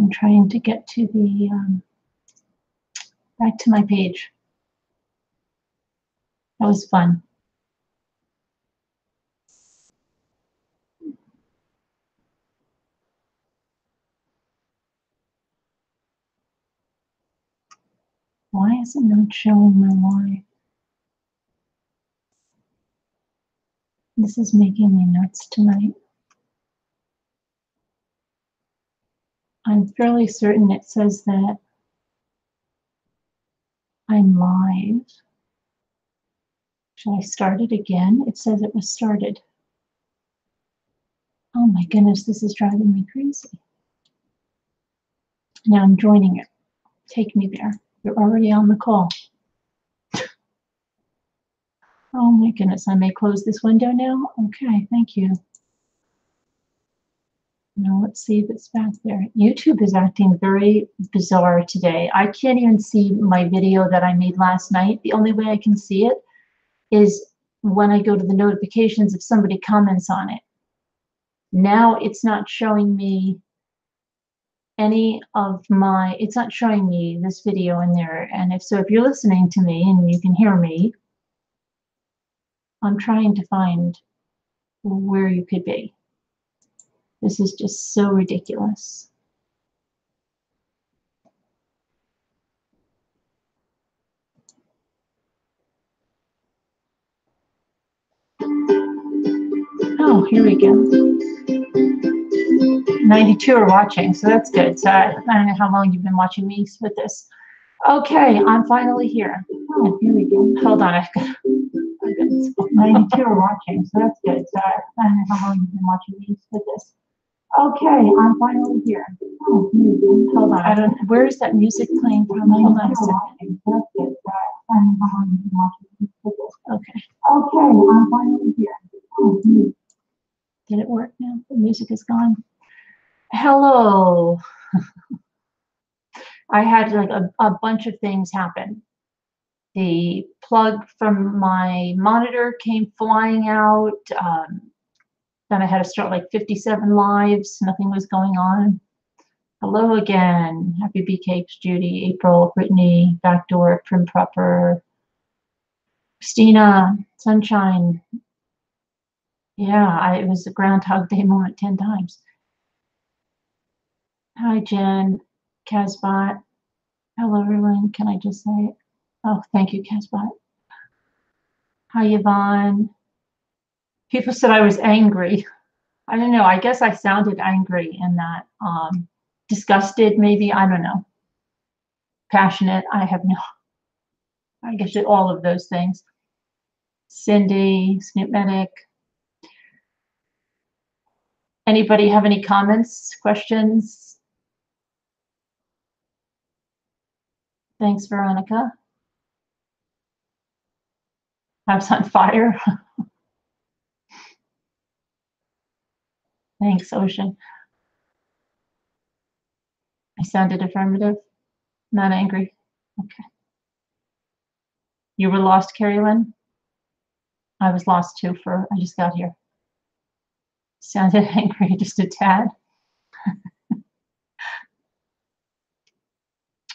I'm trying to get to the back to my page. That was fun. Why is it not showing my live? This is making me nuts tonight. I'm fairly certain it says that I'm live. Should I start it again? It says it was started. Oh my goodness, this is driving me crazy. Now I'm joining it. Take me there. You're already on the call. Oh my goodness, I may close this window now? Okay, thank you. Now let's see if it's back there. YouTube is acting very bizarre today. I can't even see my video that I made last night. The only way I can see it is when I go to the notifications if somebody comments on it. Now it's not showing me any of my, it's not showing me this video in there. And if you're listening to me and you can hear me, I'm trying to find where you could be. This is just so ridiculous. Oh, here we go. 92 are watching, so that's good. So I don't know how long you've been watching me with this. Okay, I'm finally here. Oh, here we go. Hold on, I've got 92 are watching, so that's good. So I don't know how long you've been watching me with this. Okay, I'm finally here. Oh, here we go. Hold on. I don't. Where is that music playing from? Hold on a second. That's good. So I don't know how long you've been watching me with this. Okay. Okay, I'm finally here. Oh, did it work now? The music is gone. Hello. I had like a bunch of things happen. The plug from my monitor came flying out. Then I had to start like 57 lives. Nothing was going on. Hello again. Happy Bee Cakes, Judy, April, Brittany, Backdoor, Prim Proper, Christina, Sunshine. Yeah, it was a Groundhog Day moment 10 times. Hi, Jen, Casbot. Hello, everyone. Can I just say it? Oh, thank you, Casbot. Hi, Yvonne. People said I was angry. I don't know. I guess I sounded angry in that. Disgusted, maybe. I don't know. Passionate. I have no. I guess all of those things. Cindy, Snoop Medic. Anybody have any comments, questions? Thanks, Veronica. House on fire. Thanks, Ocean. I sounded affirmative. Not angry. Okay. You were lost, Carrie Lynn? I was lost too I just got here. Sounded angry just a tad.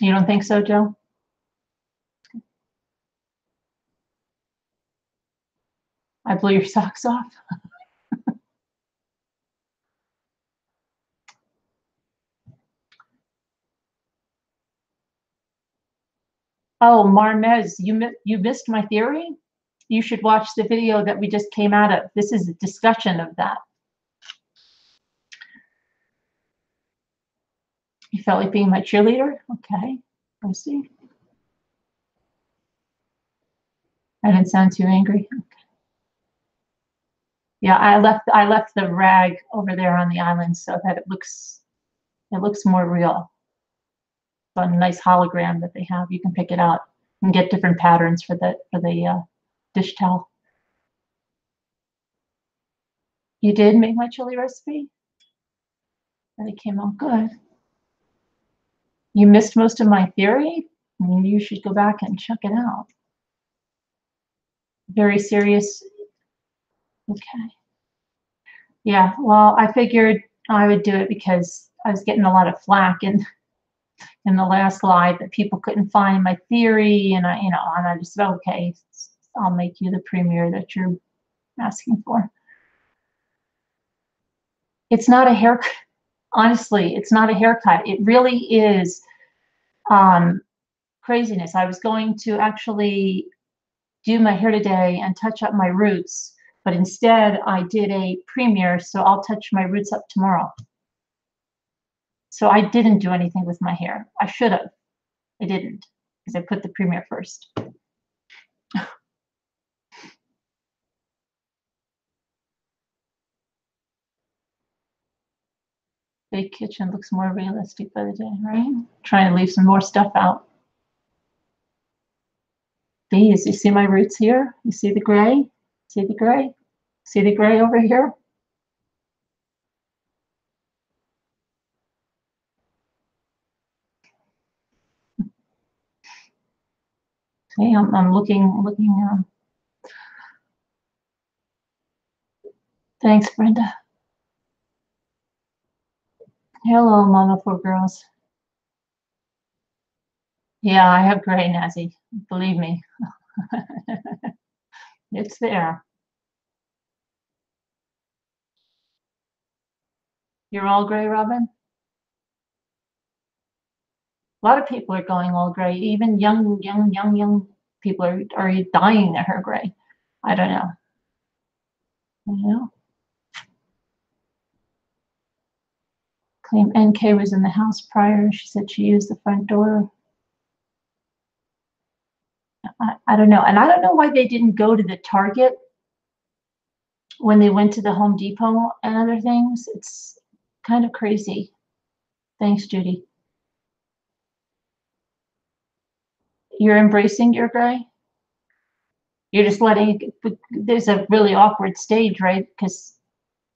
You don't think so, Joe? I blew your socks off. Oh, Marmez, you missed my theory? You should watch the video that we just came out of. This is a discussion of that. You felt like being my cheerleader? Okay, let's see. I didn't sound too angry. Okay. Yeah, I left the rag over there on the island so that it looks more real. It's a nice hologram that they have. You can pick it out and get different patterns for the dish towel. You did make my chili recipe? And it came out good. You missed most of my theory? I mean, you should go back and check it out. Very serious. Okay. Yeah, well, I figured I would do it because I was getting a lot of flack in the last live that people couldn't find my theory, and I just said, okay, I'll make you the premier that you're asking for. It's not a haircut. Honestly, it's not a haircut. It really is craziness. I was going to actually do my hair today and touch up my roots, but instead I did a premier, so I'll touch my roots up tomorrow. So I didn't do anything with my hair. I should have. I didn't, because I put the premier first. Big kitchen looks more realistic by the day, right? Trying to leave some more stuff out. These, you see my roots here? You see the gray? See the gray? See the gray over here? See, I'm looking. Thanks, Brenda. Hello, Mama for Girls. Yeah, I have gray, Nazi. Believe me. It's there. You're all gray, Robin? A lot of people are going all gray. Even young people are dyeing their hair gray. I don't know. You know? Claim NK was in the house prior. She said she used the front door. I don't know. And I don't know why they didn't go to the Target when they went to the Home Depot and other things. It's kind of crazy. Thanks, Judy. You're embracing your gray? You're just letting it, there's a really awkward stage, right? Because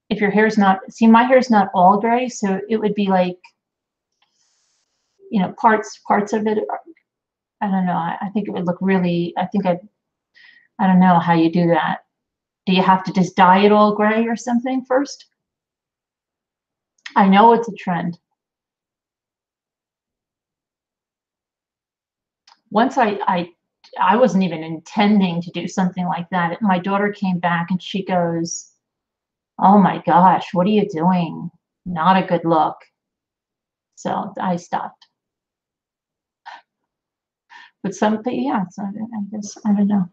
if your hair's not, see, my hair's not all gray, so it would be like, parts of it. I don't know. I think it would look really, I don't know how you do that. Do you have to just dye it all gray or something first? I know it's a trend. Once I wasn't even intending to do something like that. My daughter came back and she goes, "Oh my gosh, what are you doing? Not a good look." So I stopped. But something, yeah, so I guess, I don't know.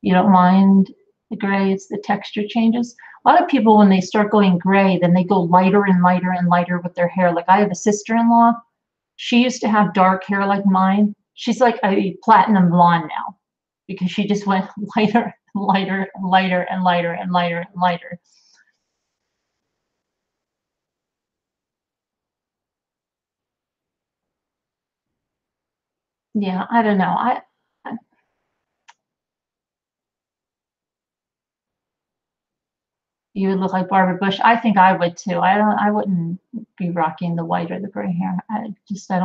You don't mind the gray, it's the texture changes. A lot of people, when they start going gray, then they go lighter and lighter and lighter with their hair. Like I have a sister-in-law. She used to have dark hair like mine. She's like a platinum blonde now because she just went lighter and lighter and lighter and lighter and lighter and lighter. Yeah, I don't know. You would look like Barbara Bush. I think I would too. I wouldn't be rocking the white or the gray hair. I don't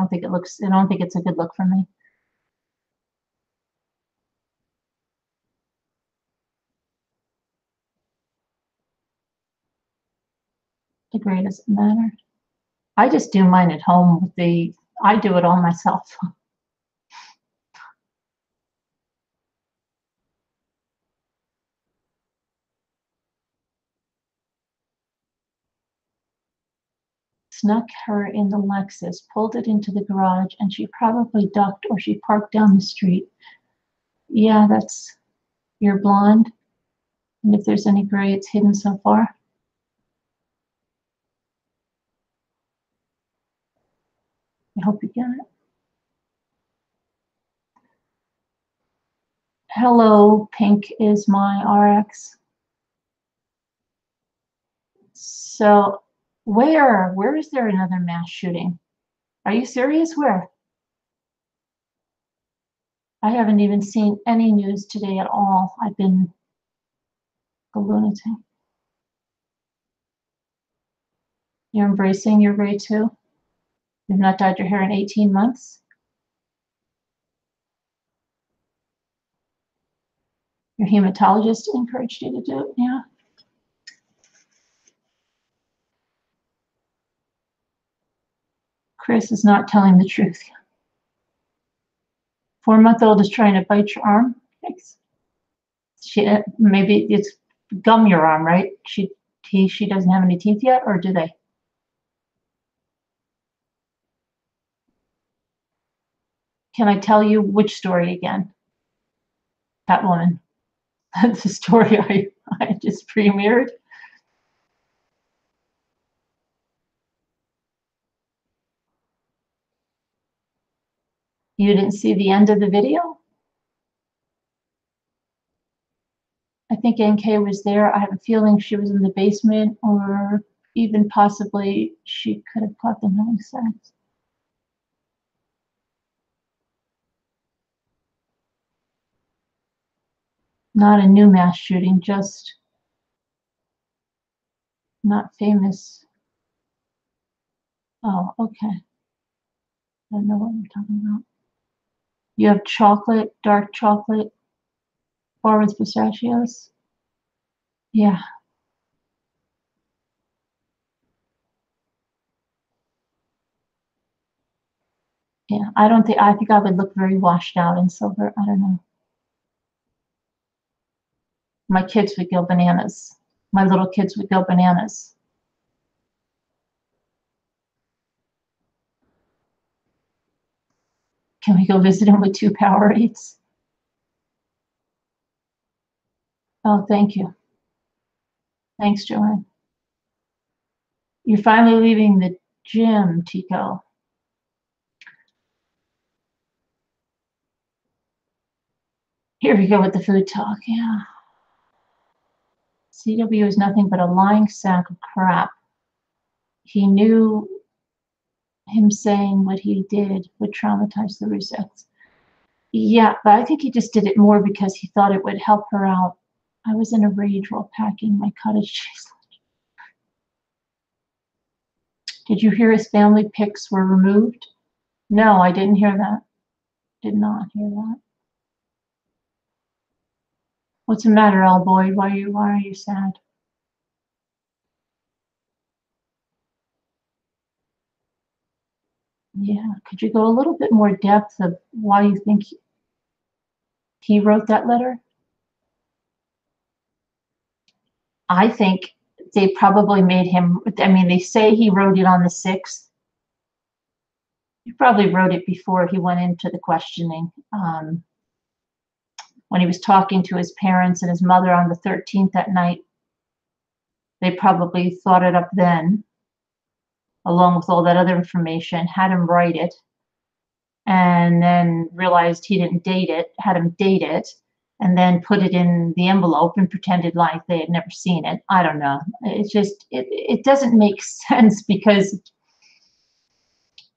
think I don't think it's a good look for me. The gray doesn't matter. I just do mine at home I do it all myself. Snuck her in the Lexus, pulled it into the garage, and she probably ducked or she parked down the street. Yeah, you're blonde. And if there's any gray, it's hidden so far. I hope you get it. Hello, pink is my RX. So where is there another mass shooting? Are you serious? Where? I haven't even seen any news today at all. I've been a lunatic. You're embracing your gray too? You've not dyed your hair in 18 months? Your hematologist encouraged you to do it, yeah. Chris is not telling the truth. 4-month-old is trying to bite your arm. Thanks. Maybe it's gum your arm, right? She doesn't have any teeth yet, or do they? Can I tell you which story again? That woman. That's the story I just premiered. You didn't see the end of the video? I think NK was there. I have a feeling she was in the basement, or even possibly she could have caught them having sex. Not a new mass shooting, just not famous. Oh, okay. I don't know what you're talking about. You have chocolate, dark chocolate, bar with pistachios? Yeah. Yeah, I think I would look very washed out in silver. I don't know. My kids would go bananas. My little kids would go bananas. Can we go visit him with 2 Powerades? Oh, thank you. Thanks, Joanne. You're finally leaving the gym, Tico. Here we go with the food talk, yeah. CW is nothing but a lying sack of crap. He knew him saying what he did would traumatize the Ruseks. Yeah, but I think he just did it more because he thought it would help her out. I was in a rage while packing my cottage cheese lunch. Did you hear his family pics were removed? No, I didn't hear that. Did not hear that. What's the matter, Al Boyd? Why are you sad? Yeah, could you go a little bit more depth of why you think he wrote that letter? I think they probably made him, I mean, they say he wrote it on the 6th. He probably wrote it before he went into the questioning. When he was talking to his parents and his mother on the 13th that night, they probably thought it up then, along with all that other information, had him write it, and then realized he didn't date it, had him date it, and then put it in the envelope and pretended like they had never seen it. I don't know. It's just, it doesn't make sense because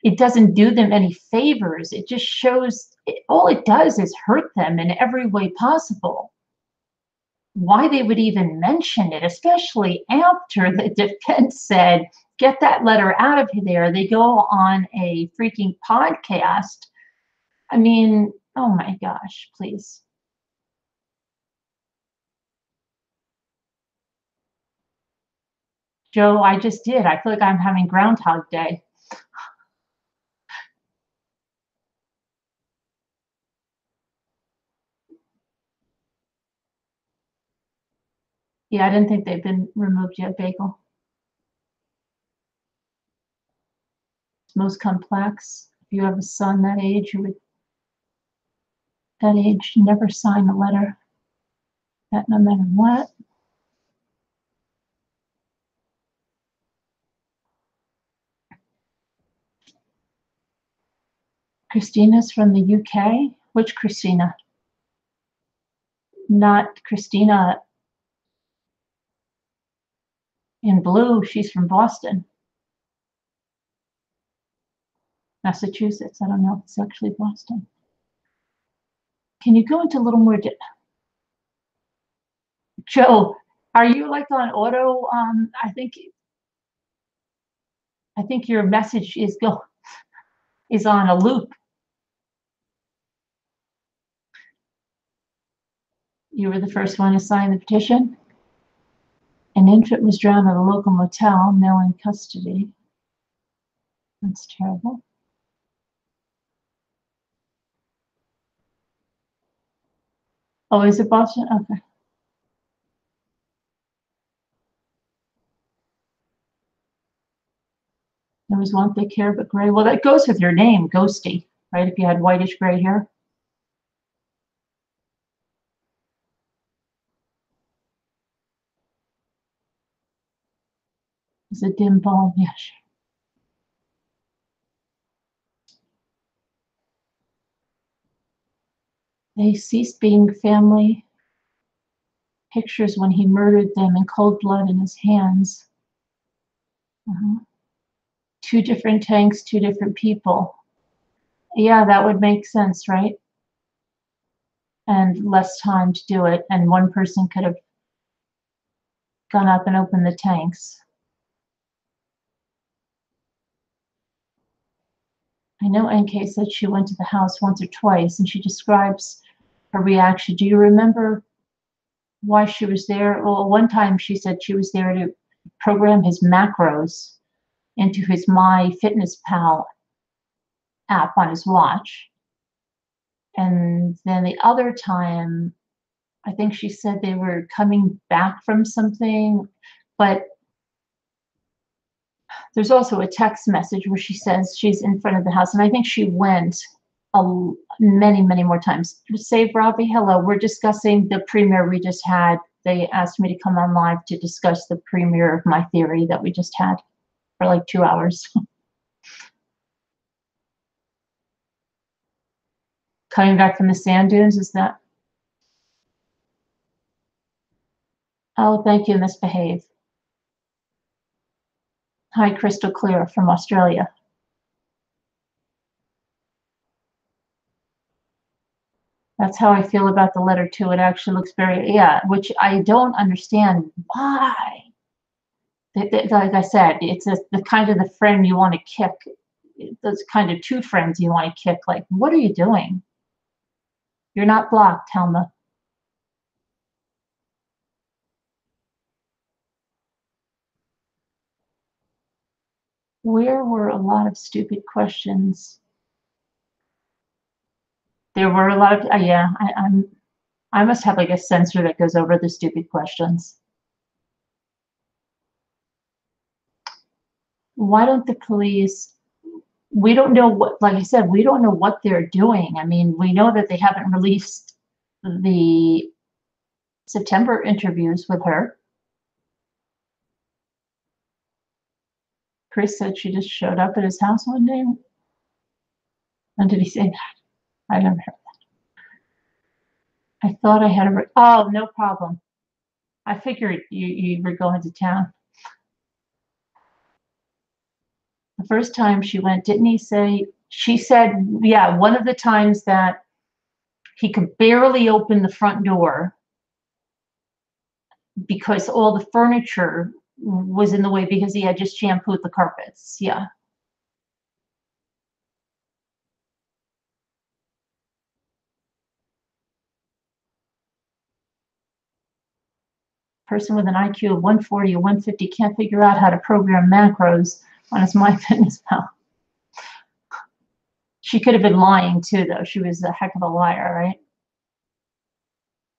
it doesn't do them any favors. It just shows, all it does is hurt them in every way possible. Why they would even mention it, especially after the defense said, get that letter out of there. They go on a freaking podcast. I mean, oh my gosh, please. Joe, I just did. I feel like I'm having Groundhog Day. Yeah, I didn't think they've been removed yet, Bagel. It's most complex. If you have a son that age, you would, that age, never sign a letter. That no matter what. Christina's from the UK. Which Christina? Not Christina in blue. She's from Boston, Massachusetts. I don't know if it's actually Boston. Can you go into a little more? Joe, are you like on auto? I think your message is on a loop. You were the first one to sign the petition. An infant was drowned at a local motel, now in custody. That's terrible. Oh, is it Boston? Okay. There was one thick hair but gray. Well, that goes with your name, Ghosty, right? If you had whitish gray hair. It's a dim bulb, yes. They ceased being family pictures when he murdered them in cold blood in his hands. Two different tanks, two different people. Yeah, that would make sense, right? And less time to do it, and one person could have gone up and opened the tanks. I know NK said she went to the house once or twice, and she describes her reaction. Do you remember why she was there? Well, one time she said she was there to program his macros into his MyFitnessPal app on his watch. And then the other time, I think she said they were coming back from something, but there's also a text message where she says she's in front of the house, and I think she went many, many more times. Save Robbie, hello. We're discussing the premiere we just had. They asked me to come on live to discuss the premiere of my theory that we just had for like 2 hours. Coming back from the sand dunes, is that? Oh, thank you, Misbehave. Hi, Crystal Clear from Australia. That's how I feel about the letter too. It actually looks very, yeah, which I don't understand why. Like I said, it's the kind of the friend you want to kick. Those kind of two friends you want to kick. Like, what are you doing? You're not blocked, Helma. Where were a lot of stupid questions? There were a lot of, yeah, I must have like a sensor that goes over the stupid questions. Why don't the police, we don't know what, like I said, we don't know what they're doing. I mean, we know that they haven't released the September interviews with her. Chris said she just showed up at his house one day. When did he say that? I never heard that. I thought I had a, oh, no problem. I figured you were going to town. The first time she went, didn't he say, she said, yeah, one of the times that he could barely open the front door because all the furniture was in the way because he had just shampooed the carpets. Yeah. Person with an IQ of 140 or 150 can't figure out how to program macros on his MyFitnessPal. She could have been lying too, though. She was a heck of a liar, right?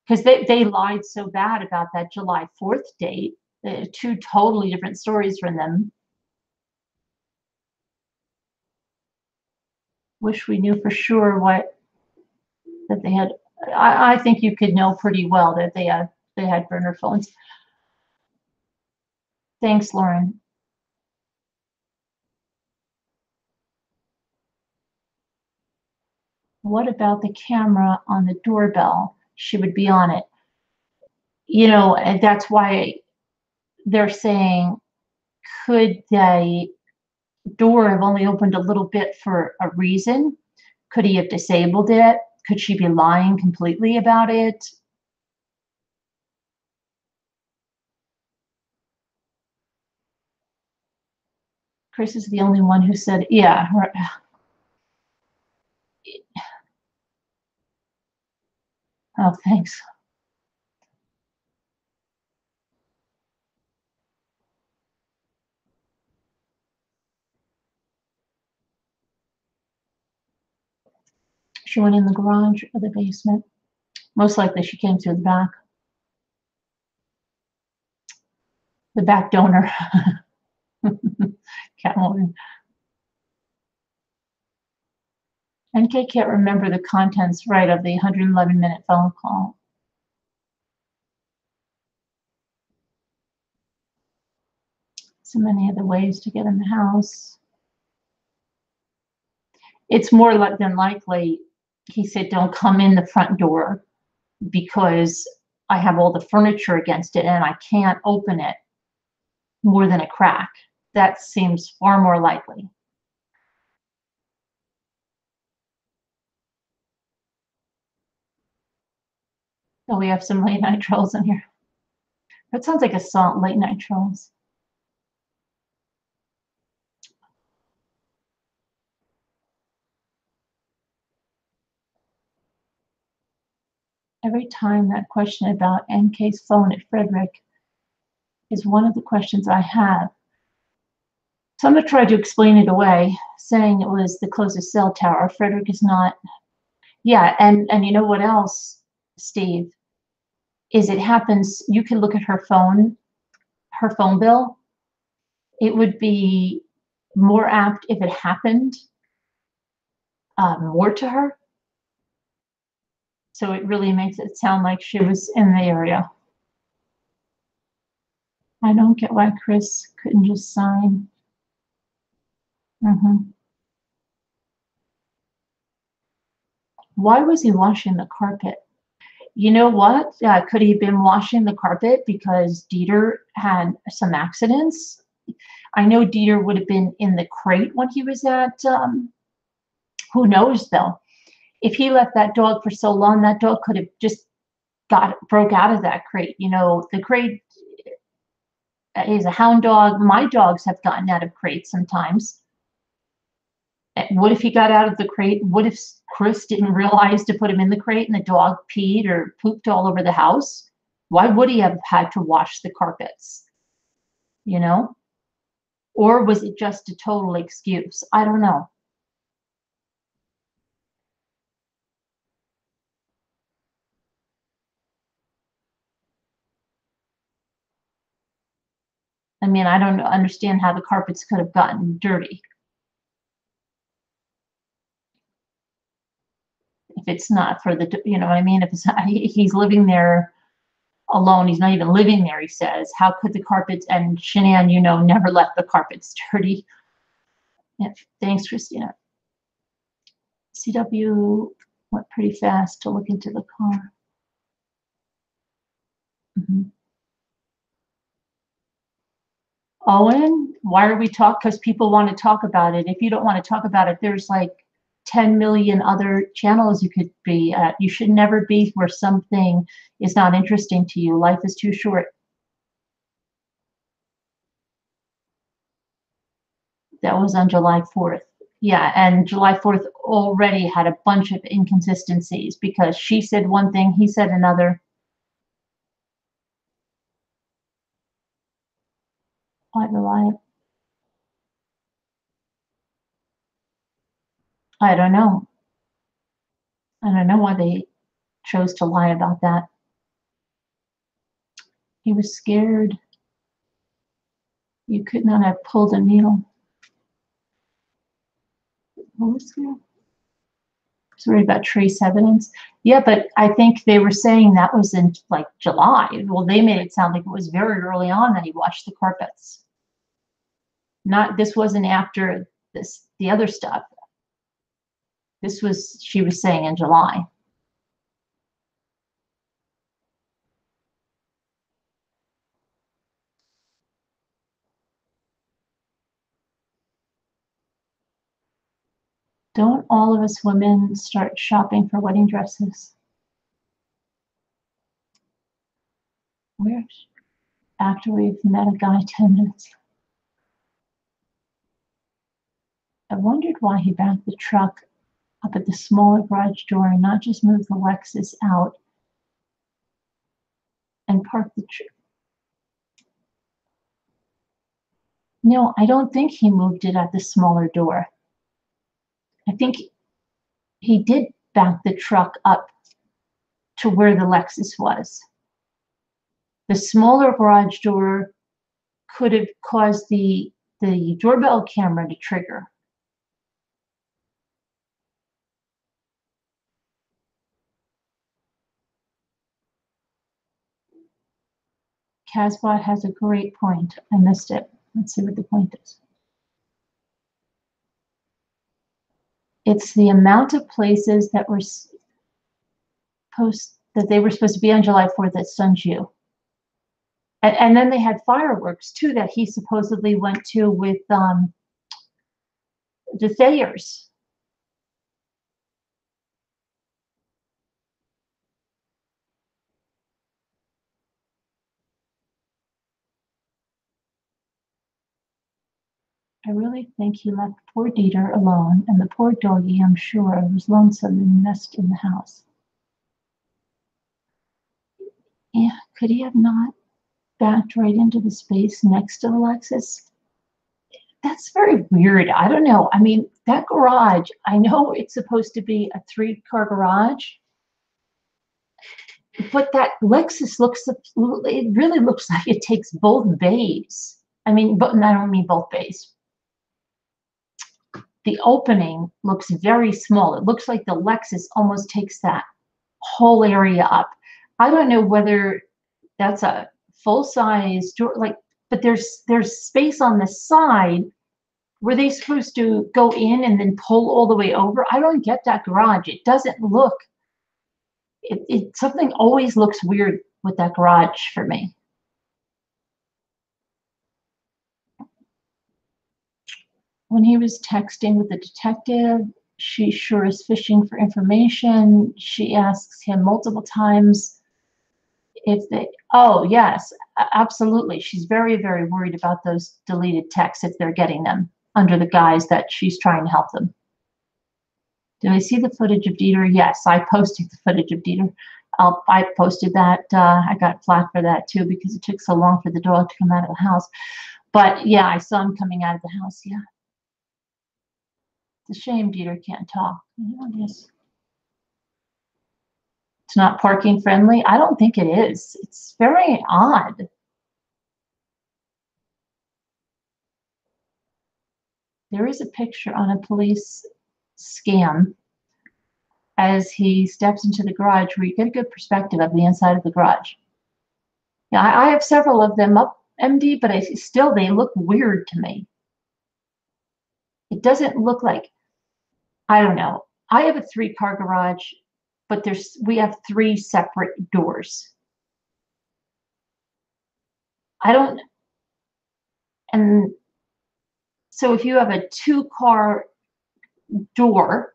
Because they lied so bad about that July 4th date. Two totally different stories from them. Wish we knew for sure what that they had. I think you could know pretty well that they had burner phones. Thanks, Lauren. What about the camera on the doorbell? She would be on it. You know, and that's why they're saying, could the door have only opened a little bit for a reason? Could he have disabled it? Could she be lying completely about it? Chris is the only one who said, yeah. Oh, thanks. She went in the garage or the basement. Most likely she came through the back. The back donor. Catwoman. NK can't remember the contents right of the 111-minute phone call. So many other ways to get in the house. It's more than likely, he said, don't come in the front door because I have all the furniture against it and I can't open it more than a crack. That seems far more likely. So we have some late night trolls in here. That sounds like a song, late night trolls. Every time that question about NK's phone at Frederick is one of the questions I have. So I'm going to try to explain it away, saying it was the closest cell tower. Frederick is not. Yeah, and you know what else, Steve, is it happens, you can look at her phone bill. It would be more apt if it happened more to her. So it really makes it sound like she was in the area. I don't get why Chris couldn't just sign. Why was he washing the carpet? You know what? Could he have been washing the carpet because Dieter had some accidents? I know Dieter would have been in the crate when he was at, who knows though. If he left that dog for so long, that dog could have just broke out of that crate. You know, the crate is a hound dog. My dogs have gotten out of crates sometimes. What if he got out of the crate? What if Chris didn't realize to put him in the crate and the dog peed or pooped all over the house? Why would he have had to wash the carpets? You know? Or was it just a total excuse? I don't know. I mean, I don't understand how the carpets could have gotten dirty. If it's not for the, you know what I mean? If it's not, he's living there alone, he's not even living there, he says. How could the carpets, and Shanann, you know, never left the carpets dirty. Yeah, thanks, Christina. CW went pretty fast to look into the car. Owen, why are we talking? Because people want to talk about it. If you don't want to talk about it, there's like 10 million other channels you could be at. You should never be where something is not interesting to you. Life is too short. That was on July 4th. Yeah, and July 4th already had a bunch of inconsistencies because she said one thing, he said another. Why the lie? I don't know. I don't know why they chose to lie about that. He was scared. You could not have pulled a needle. Who was scared? Sorry about trace evidence. Yeah, but I think they were saying that was in like July. Well, they made it sound like it was very early on that he washed the carpets. Not, this wasn't after this, the other stuff. This was, she was saying in July. Don't all of us women start shopping for wedding dresses? Where? After we've met a guy 10 minutes. I wondered why he backed the truck up at the smaller garage door and not just move the Lexus out and park the truck. No, I don't think he moved it at the smaller door. I think he did back the truck up to where the Lexus was. The smaller garage door could have caused the doorbell camera to trigger. Casbot has a great point. I missed it. Let's see what the point is. It's the amount of places that were they were supposed to be on July 4th that stuns you. And then they had fireworks too that he supposedly went to with the Thayers. I really think he left poor Dieter alone, and the poor doggy, I'm sure, was lonesome and messed in the house. Yeah, could he have not backed right into the space next to the Lexus? That's very weird. I don't know. I mean, that garage, I know it's supposed to be a 3-car garage, but that Lexus it really looks like it takes both bays. I mean, but I don't mean both bays. The opening looks very small. It looks like the Lexus almost takes that whole area up. I don't know whether that's a full-size door, like, but there's space on the side. Were they supposed to go in and then pull all the way over? I don't get that garage. It doesn't look, something always looks weird with that garage for me. When he was texting with the detective, she sure is fishing for information. She asks him multiple times if they, oh yes, absolutely. She's very, very worried about those deleted texts if they're getting them under the guise that she's trying to help them. Did I see the footage of Dieter? Yes, I posted the footage of Dieter. I posted that. I got flack for that too because it took so long for the dog to come out of the house. But yeah, I saw him coming out of the house. Yeah. It's a shame Dieter can't talk. It's not parking friendly. I don't think it is. It's very odd. There is a picture on a police scam as he steps into the garage where you get a good perspective of the inside of the garage. Yeah, I have several of them up, MD, but they look weird to me. It doesn't look like, I don't know. I have a 3-car garage, but we have 3 separate doors. And so if you have a 2-car door,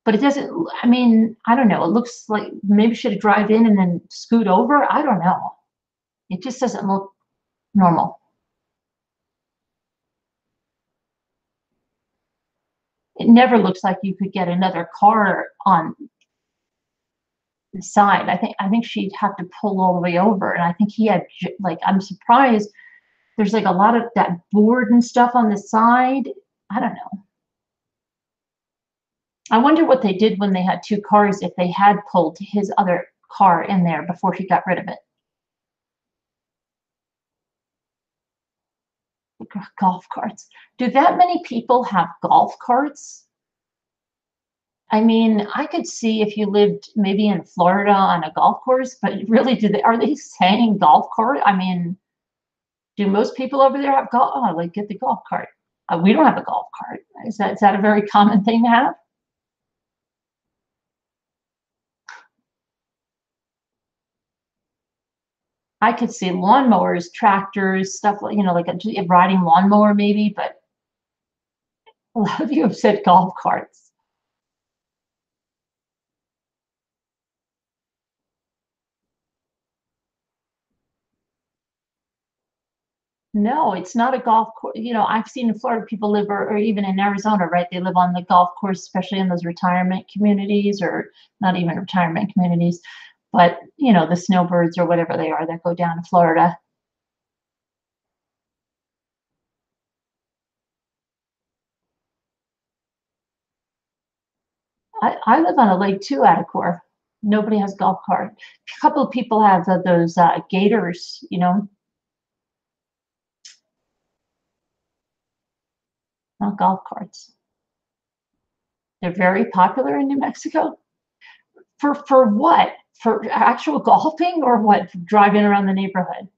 but it doesn't, I mean, I don't know. It looks like maybe should have drive in and then scoot over. I don't know. It just doesn't look normal. It never looks like you could get another car on the side. I think she'd have to pull all the way over. And I think he had, like, I'm surprised there's like a lot of that board and stuff on the side. I don't know. I wonder what they did when they had 2 cars, if they had pulled his other car in there before he got rid of it. Golf carts. Do that many people have golf carts? I mean, I could see if you lived maybe in Florida on a golf course, but really, are they saying golf cart? I mean, do most people over there have golf? Oh, like get the golf cart. We don't have a golf cart. Is that a very common thing to have? I could see lawnmowers, tractors, stuff like, like a riding lawnmower maybe, but a lot of you have said golf carts. No, it's not a golf course. I've seen in Florida people live, or even in Arizona, right? They live on the golf course, especially in those retirement communities, or not even retirement communities, but the snowbirds or whatever they are that go down to Florida. I live on a lake too, at a core. Nobody has golf cart. A couple of people have those gators, you know, not golf carts. They're very popular in New Mexico. For what? For actual golfing or what? For driving around the neighborhood?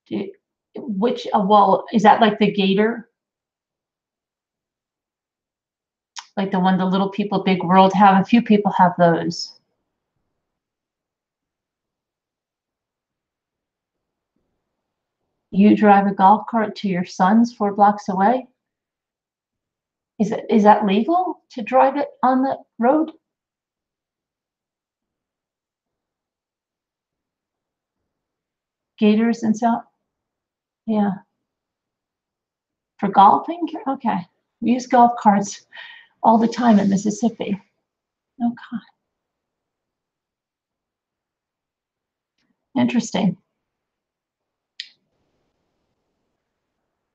Do, which, well, is that like the gator? Like the one the little people, big world have? A few people have those. You drive a golf cart to your son's 4 blocks away? Is that legal to drive it on the road? Gators and so, yeah. For golfing? Okay. We use golf carts all the time in Mississippi. Okay. Interesting.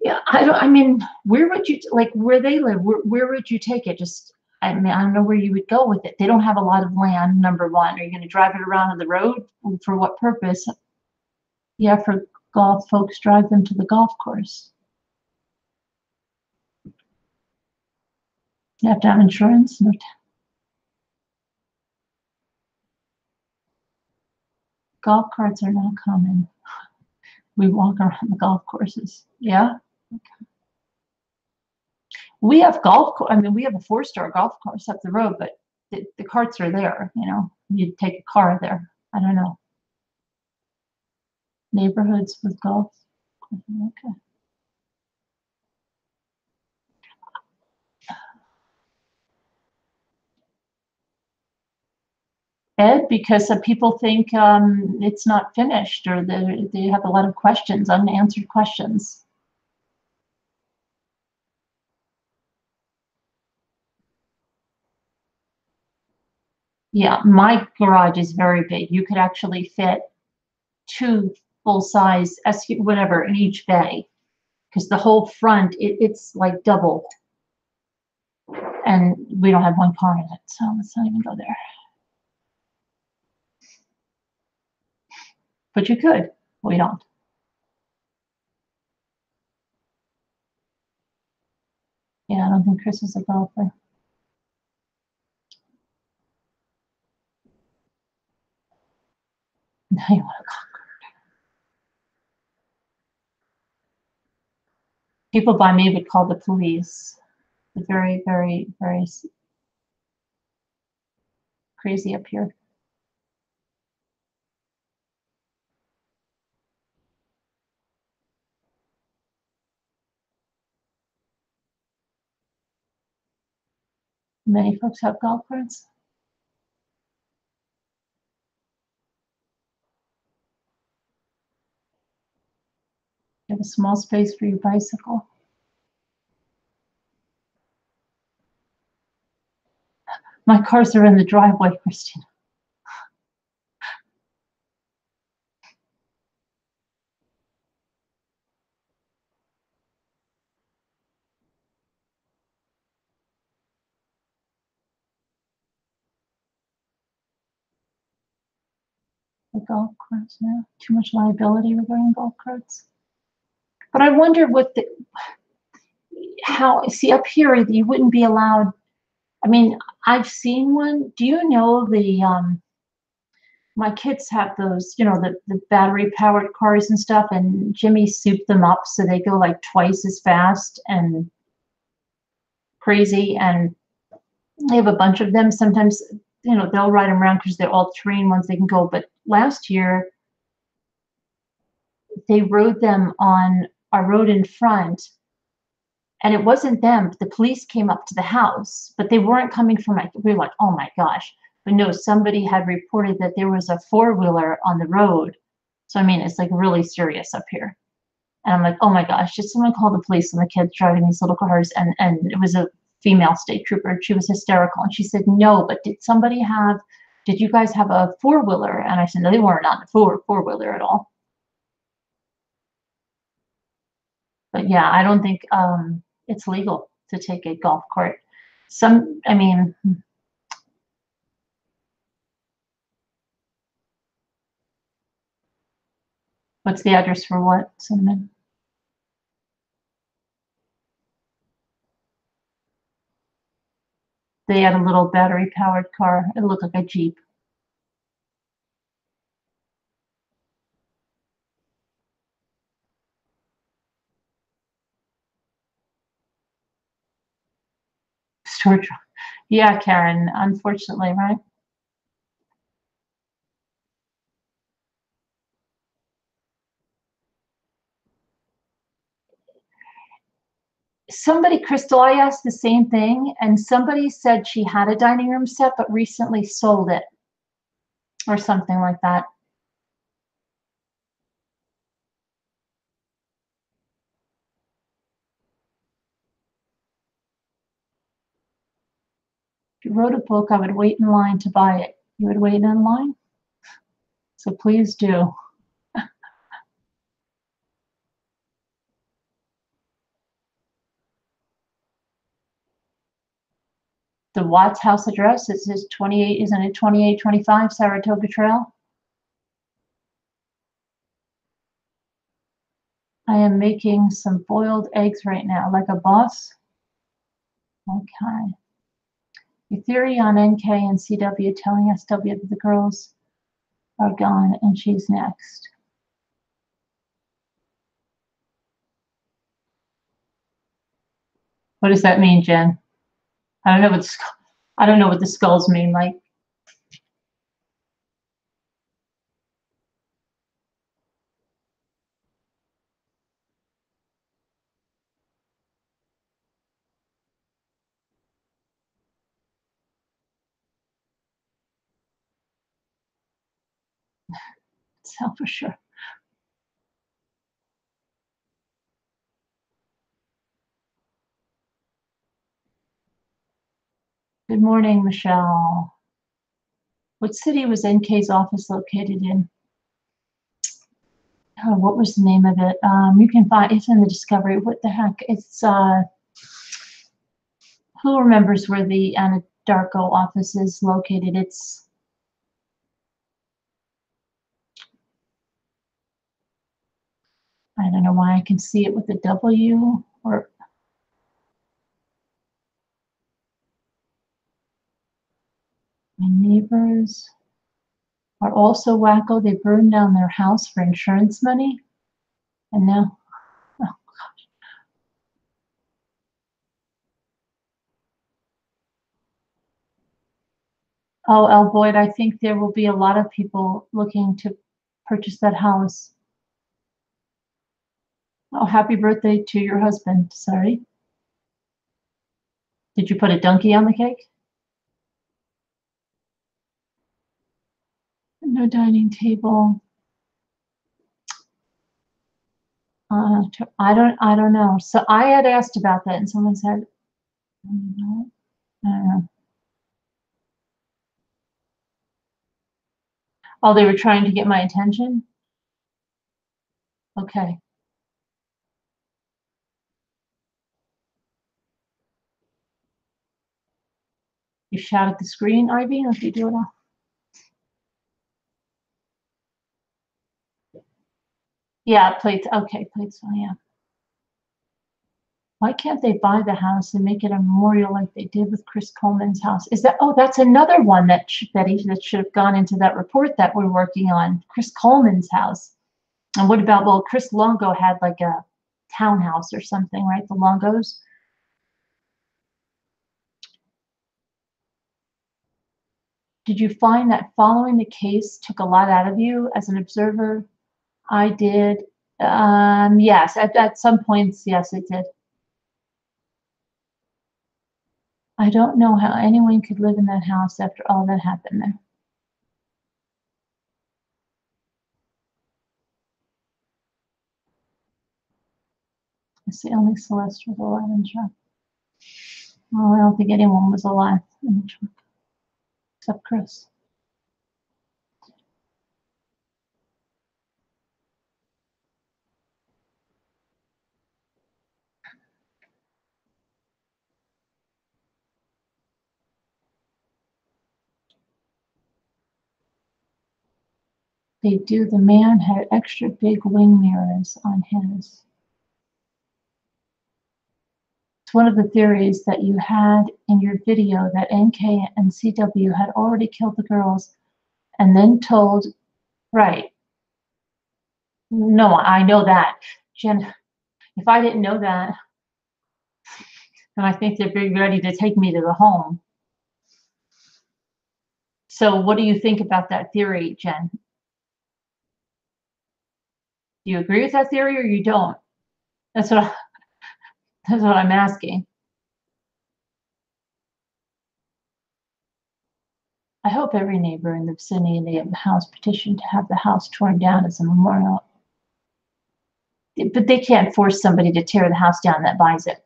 Yeah, I mean, where would you, like where they live, where would you take it? Just, I mean, I don't know where you would go with it. They don't have a lot of land, number one. Are you going to drive it around on the road? For what purpose? Yeah, for golf, folks drive them to the golf course. You have to have insurance. No, golf carts are not common. We walk around the golf courses. Yeah. We have I mean, we have a 4-star golf course up the road, but the carts are there, you know. You'd take a car there. I don't know. Neighborhoods with golf. Okay. Ed, because people think it's not finished, or they have a lot of questions, unanswered questions. Yeah, my garage is very big. You could actually fit 2 full-size SU, whatever, in each bay, because the whole front, it's like double, and we don't have one car in it, so let's not even go there. But you could. We don't. Yeah, I don't think Chris is a golfer. Now you want to go. People by me would call the police. Very, very, very crazy up here. Many folks have golf carts. You have a small space for your bicycle. My cars are in the driveway, Christina. The golf carts, yeah. Too much liability regarding golf carts. But I wonder what how, see up here, you wouldn't be allowed. I mean, I've seen one. Do you know my kids have those, you know, the battery powered cars and stuff, and Jimmy souped them up so they go like twice as fast and crazy. And they have a bunch of them. Sometimes, you know, they'll ride them around because they're all terrain ones they can go. But last year they rode them on our road in front, and it wasn't them. The police came up to the house, but they weren't coming from like, we were like, oh my gosh. But no, somebody had reported that there was a 4-wheeler on the road. So I mean, it's like really serious up here. And I'm like, oh my gosh, just someone call the police on the kids driving these little cars. And it was a female state trooper. She was hysterical. And she said, no, but did somebody have did you guys have a four-wheeler? And I said, no, they weren't on a four-wheeler at all. But yeah, I don't think it's legal to take a golf cart. I mean, what's the address for what, Cinnamon? They had a little battery-powered car. It looked like a Jeep. Storage. Yeah, Karen, unfortunately, right? Somebody, Crystal, I asked the same thing, and somebody said she had a dining room set, but recently sold it or something like that. If you wrote a book, I would wait in line to buy it. You would wait in line? So please do. The Watts house address, it says 28, isn't it 2825 Saratoga Trail? I am making some boiled eggs right now, like a boss. Okay. Your theory on NK and CW telling SW that the girls are gone and she's next. What does that mean, Jen? I don't know what I don't know what the skulls mean. Like, so for sure. Good morning, Michelle. What city was NK's office located in? Oh, what was the name of it? You can find it's in the Discovery. What the heck? It's who remembers where the Anadarko office is located? It's I don't know why I can see it with the W or my neighbors are also wacko. They burned down their house for insurance money, and now oh, El Boyd, I think there will be a lot of people looking to purchase that house. Oh, happy birthday to your husband. Sorry. Did you put a donkey on the cake? No dining table. I don't know. So I had asked about that, and someone said, no, I don't know. Oh, they were trying to get my attention. Okay. You shout at the screen, Ivy, or if you do it all. Yeah, plates. Okay, plates. Oh, yeah. Why can't they buy the house and make it a memorial like they did with Chris Coleman's house? Is that, oh, that's another one that that should have gone into that report that we're working on, Chris Coleman's house. And what about, well, Chris Longo had like a townhouse or something, right? The Longos. Did you find that following the case took a lot out of you as an observer? I did. Yes, at some points, yes, it did. I don't know how anyone could live in that house after all that happened there. I see only Celeste was alive in the truck. Well, I don't think anyone was alive in the truck except Chris. They do. The man had extra big wing mirrors on his. It's one of the theories that you had in your video that NK and CW had already killed the girls and then told, right. No, I know that. Jen, if I didn't know that, then I think they're being ready to take me to the home. So what do you think about that theory, Jen? Do you agree with that theory or you don't? That's what I'm asking. I hope every neighbor in the vicinity of the house petitioned to have the house torn down as a memorial. But they can't force somebody to tear the house down that buys it.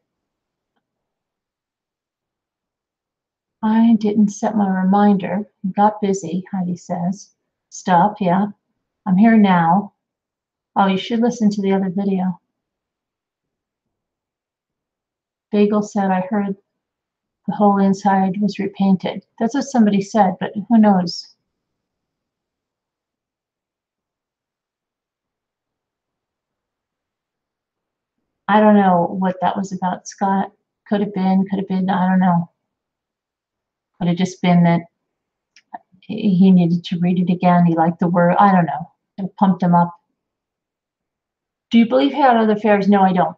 I didn't set my reminder. Got busy, Heidi says. Stop, yeah. I'm here now. Oh, you should listen to the other video. Bagel said, I heard the whole inside was repainted. That's what somebody said, but who knows? I don't know what that was about, Scott. Could have been, I don't know. Could have just been that he needed to read it again. He liked the word. I don't know. It pumped him up. Do you believe he had other affairs? No, I don't.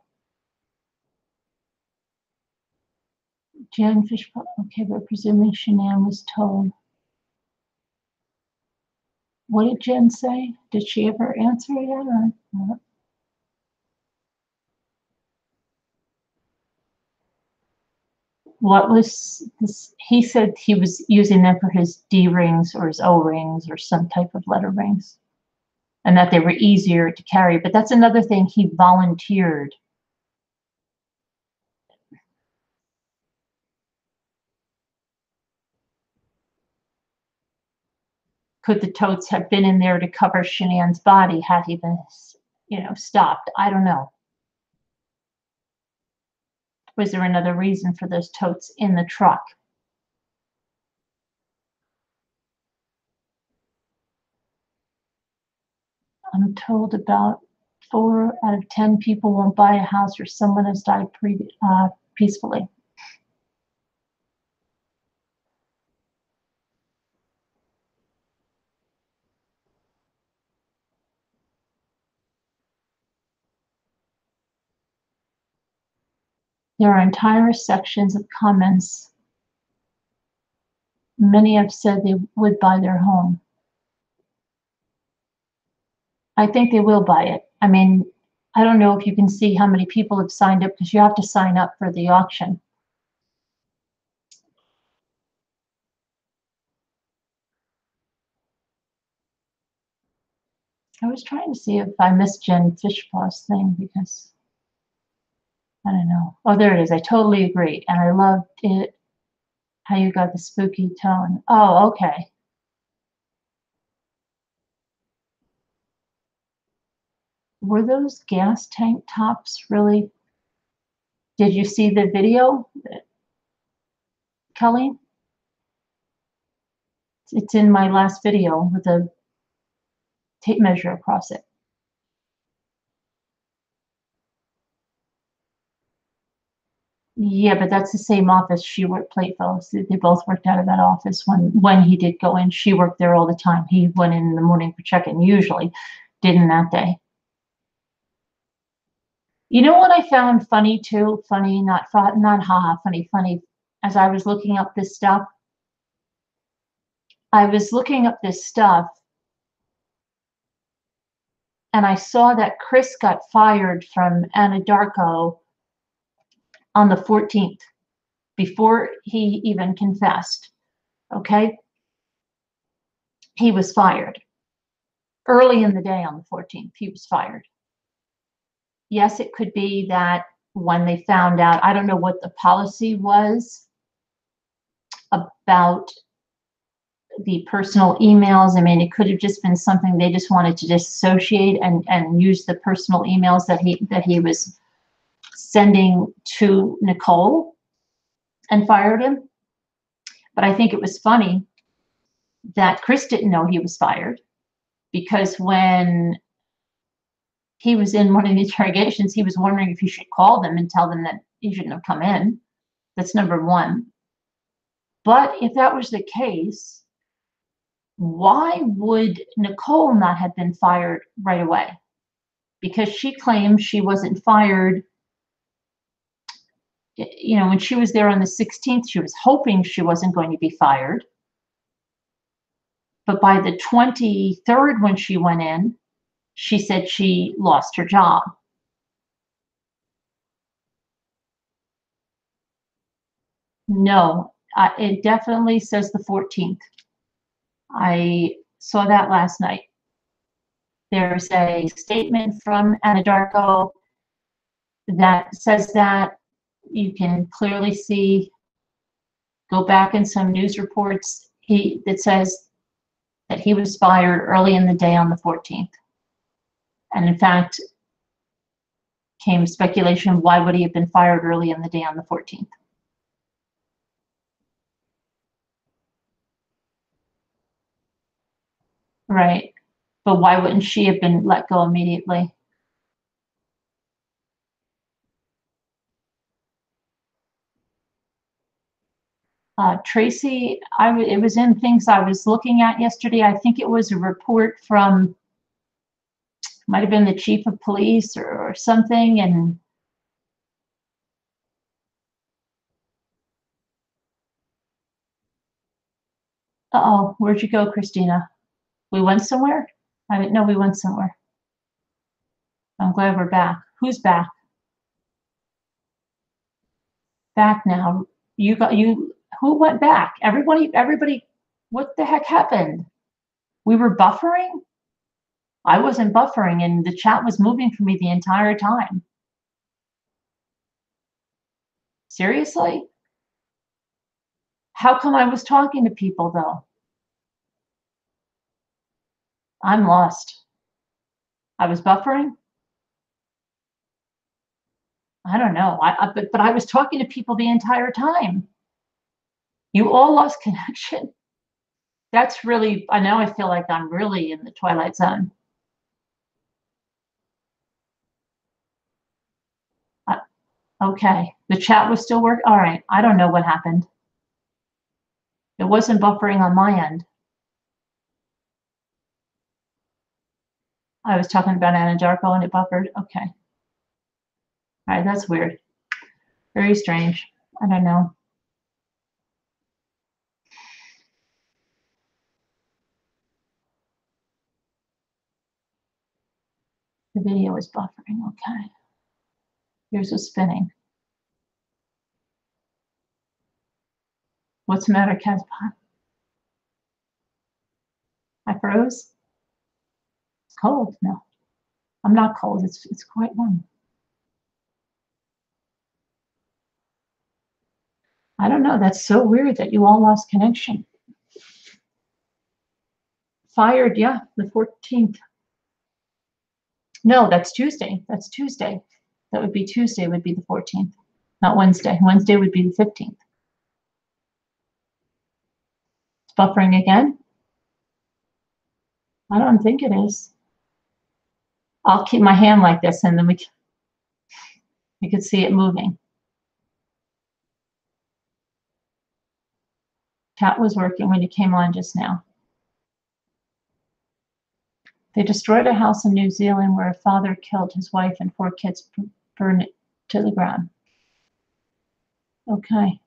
Jan Fishbowl. Okay, but presuming Shanann was told. What did Jen say? Did she ever answer yet? Or? What was this? He said he was using them for his D rings or his O rings or some type of letter rings, and that they were easier to carry. But that's another thing. He volunteered. Could the totes have been in there to cover Shanann's body had he been, stopped? I don't know. Was there another reason for those totes in the truck? I'm told about 4 out of 10 people won't buy a house or someone has died peacefully. There are entire sections of comments. Many have said they would buy their home. I think they will buy it. I mean, I don't know if you can see how many people have signed up because you have to sign up for the auction. I was trying to see if I missed Jen Fishpaw's thing because I don't know. Oh, there it is. I totally agree. And I loved it, how you got the spooky tone. Oh, okay. Were those gas tank tops really? Did you see the video, Kelly? It's in my last video with a tape measure across it. Yeah, but that's the same office she worked, Plateville. So they both worked out of that office when he did go in. She worked there all the time. He went in the morning for check-in, usually didn't that day. You know what I found funny too? Funny, not haha, funny. As I was looking up this stuff, and I saw that Chris got fired from Anadarko on the 14th before he even confessed. Okay, he was fired early in the day on the 14th. He was fired. Yes, it could be that when they found out, I don't know what the policy was about the personal emails. I mean, it could have just been something they just wanted to disassociate and use the personal emails that he was sending to Nichole and fired him. But I think it was funny that Chris didn't know he was fired because when he was in one of the interrogations, he was wondering if he should call them and tell them that he shouldn't have come in. That's number one. But if that was the case, why would Nichole not have been fired right away? Because she claims she wasn't fired. You know, when she was there on the 16th, she was hoping she wasn't going to be fired. But by the 23rd, when she went in, she said she lost her job. No, it definitely says the 14th. I saw that last night. There's a statement from Anadarko that says that. You can clearly see, go back in some news reports, that says that he was fired early in the day on the 14th. And in fact, came speculation, why would he have been fired early in the day on the 14th? Right. But why wouldn't she have been let go immediately? Tracy, it was in things I was looking at yesterday. I think it was a report from, might have been the chief of police or something, and uh-oh, where'd you go, Christina? We went somewhere? I didn't know we went somewhere. I'm glad we're back. Who's back? Back now. Who went back? Everybody, what the heck happened? We were buffering? I wasn't buffering, and the chat was moving for me the entire time. Seriously? How come I was talking to people though? I'm lost. I was buffering? I don't know. But I was talking to people the entire time. You all lost connection. That's really, now I feel like I'm really in the Twilight Zone. Okay, the chat was still working. All right, I don't know what happened. It wasn't buffering on my end. I was talking about Anadarko and it buffered. Okay. All right, that's weird. Very strange. I don't know. The video is buffering. Okay. Here's a spinning. What's the matter, Caspar? I froze. It's cold. No, I'm not cold. It's quite warm. I don't know. That's so weird that you all lost connection. Fired, yeah, the 14th. No, that's Tuesday. That's Tuesday. That would be Tuesday, would be the 14th, not Wednesday. Wednesday would be the 15th. It's buffering again. I don't think it is. I'll keep my hand like this and then we could see it moving. Chat was working when you came on just now. They destroyed a house in New Zealand where a father killed his wife and 4 kids, burned it to the ground. Okay.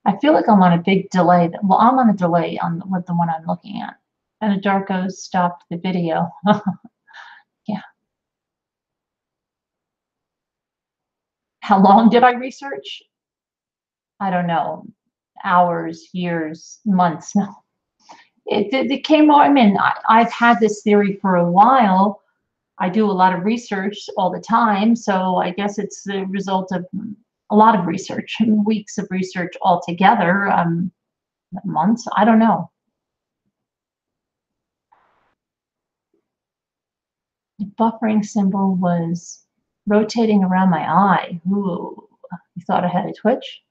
I feel like I'm on a big delay. Well, I'm on a delay with the one I'm looking at. And Anadarko stopped the video. Yeah. How long did I research? I don't know. Hours, years, months. No. It came on. I mean, I've had this theory for a while. I do a lot of research all the time, so I guess it's the result of a lot of research, weeks of research altogether, months. I don't know. The buffering symbol was rotating around my eye. Ooh, you thought I had a twitch?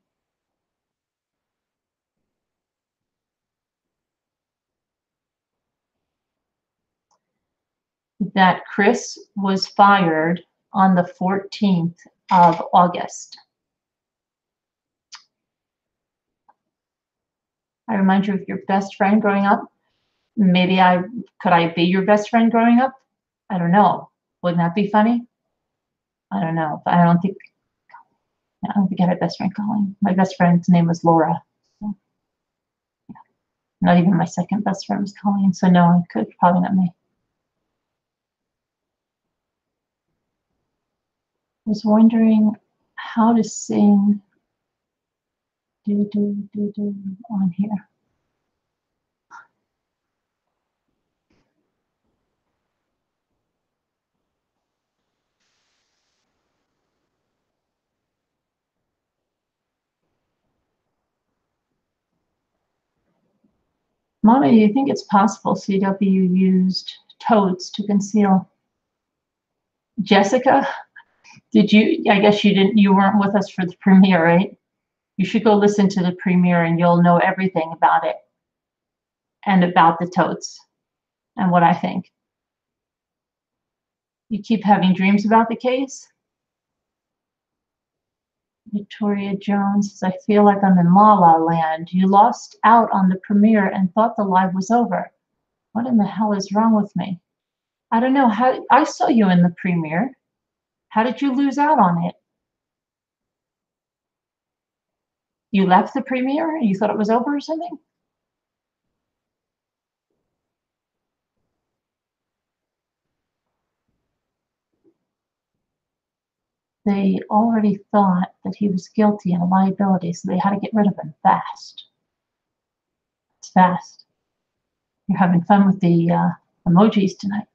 that Chris was fired on the 14th of August. I remind you of your best friend growing up. Maybe could I be your best friend growing up? I don't know. Wouldn't that be funny? I don't know. But I don't think I had a best friend Colleen. My best friend's name was Laura. So, yeah. Not even my second best friend was Colleen. So no, I could probably not me. I was wondering how to sing on here. Mona, do you think it's possible CW used toads to conceal? Jessica, I guess you weren't with us for the premiere, right? You should go listen to the premiere and you'll know everything about it and about the toads and what I think. You keep having dreams about the case? Victoria Jones says, I feel like I'm in La La Land. You lost out on the premiere and thought the live was over. What in the hell is wrong with me? I don't know. I saw you in the premiere. How did you lose out on it? You left the premiere? You thought it was over or something? They already thought that he was guilty and a liability, so they had to get rid of him fast. It's fast. You're having fun with the emojis tonight.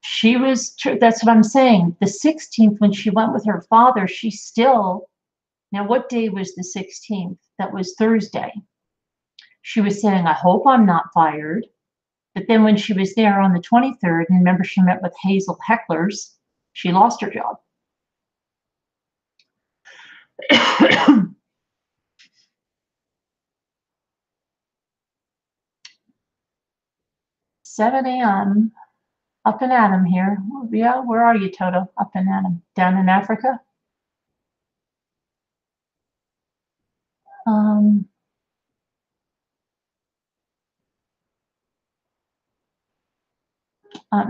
She was, that's what I'm saying. The 16th, when she went with her father, she still, now what day was the 16th? That was Thursday. She was saying, I hope I'm not fired. But then when she was there on the 23rd, and remember she met with Hazel Hecklers, she lost her job. 7 a.m. Up and at 'em here. Yeah, where are you, Toto? Up and at 'em. Down in Africa?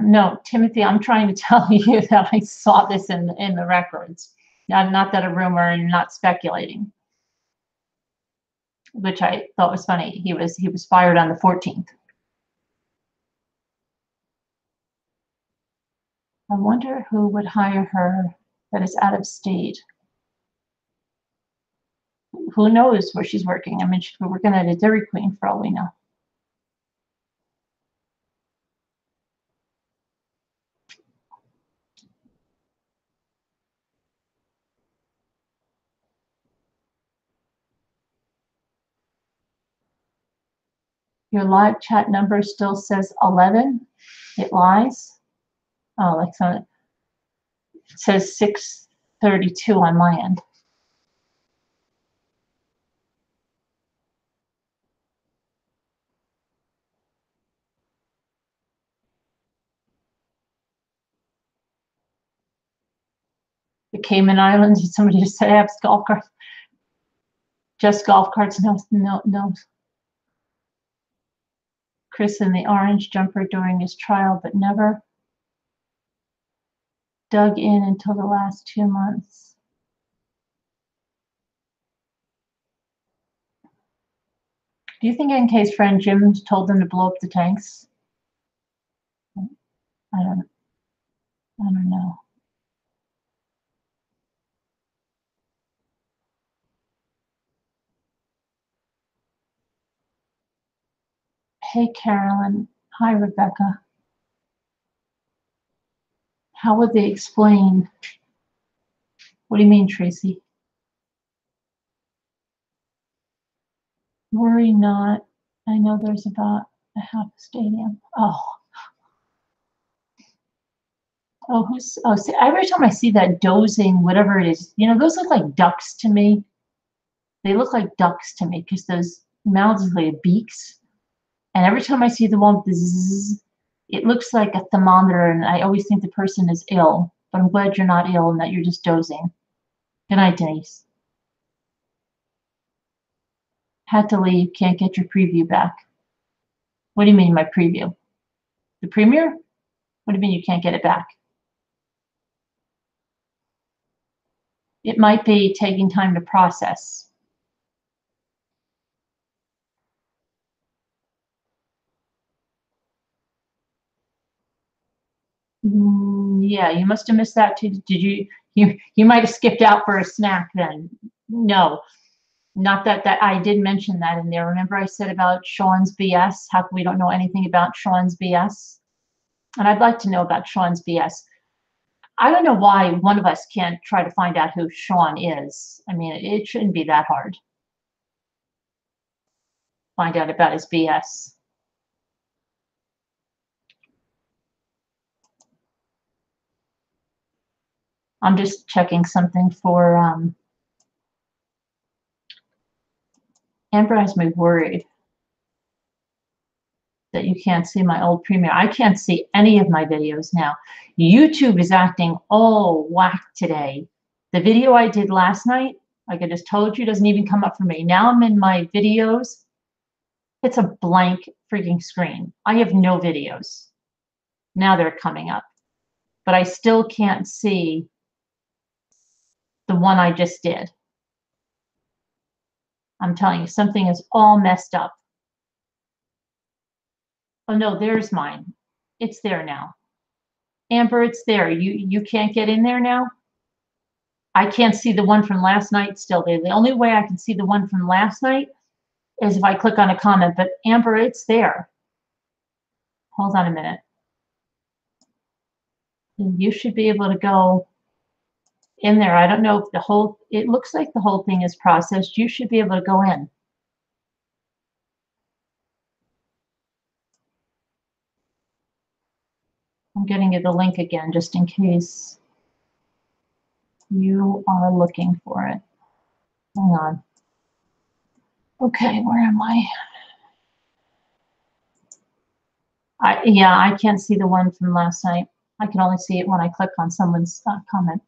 No, Timothy, I'm trying to tell you that I saw this in the records. Not that a rumor and not speculating, which I thought was funny. He was fired on the 14th. I wonder who would hire her that is out of state. Who knows where she's working? I mean, she could be working at a Dairy Queen for all we know. Your live chat number still says 11. It lies. Oh, like so. It says 6:32 on my end. The Cayman Islands. Somebody just said, I have golf carts. Just golf carts. No. Chris in the orange jumper during his trial, but never dug in until the last 2 months. Do you think NK's friend Jim told them to blow up the tanks? I don't know. Hey, Carolyn. Hi, Rebecca. How would they explain? What do you mean, Tracy? Worry not. I know there's about a half a stadium. See, every time I see that dozing, whatever it is, those look like ducks to me. They look like ducks to me because those mouths are like beaks. And every time I see the one, bzzz, It looks like a thermometer, and I always think the person is ill, but I'm glad you're not ill and that you're just dozing. Good night, Denise. Had to leave, can't get your preview back. What do you mean, my preview? The premiere? What do you mean you can't get it back? It might be taking time to process. Yeah, you must have missed that too. Did you might have skipped out for a snack then. No, not that I did mention that in there. Remember I said about Sean's BS? How come we don't know anything about Sean's BS? And I'd like to know about Sean's BS. I don't know why one of us can't try to find out who Sean is. I mean, it shouldn't be that hard. Find out about his BS. I'm just checking something for Amber has me worried that you can't see my old premiere. I can't see any of my videos now. YouTube is acting all whack today. The video I did last night, like I just told you, doesn't even come up for me. Now I'm in my videos. It's a blank freaking screen. I have no videos. Now they're coming up. But I still can't see the one I just did. I'm telling you, something is all messed up. Oh no, there's mine. It's there now. Amber, it's there. You can't get in there now? I can't see the one from last night still there. The only way I can see the one from last night is if I click on a comment, but Amber, it's there. Hold on a minute. You should be able to go in there. I don't know if it looks like the whole thing is processed. You should be able to go in. I'm getting you the link again just in case you are looking for it. Hang on. Okay, where am I? Yeah, I can't see the one from last night. I can only see it when I click on someone's comment.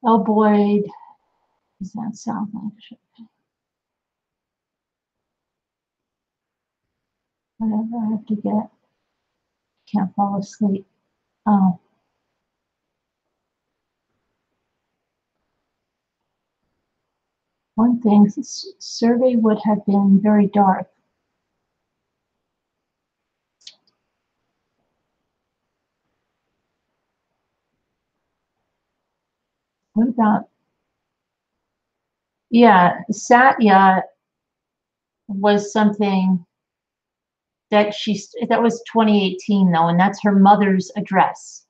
Oh boy, does that sound like shit? Whatever I have to get. Can't fall asleep. Oh. One thing, this survey would have been very dark. What about, yeah, Satya was something that that was 2018 though, and that's her mother's address.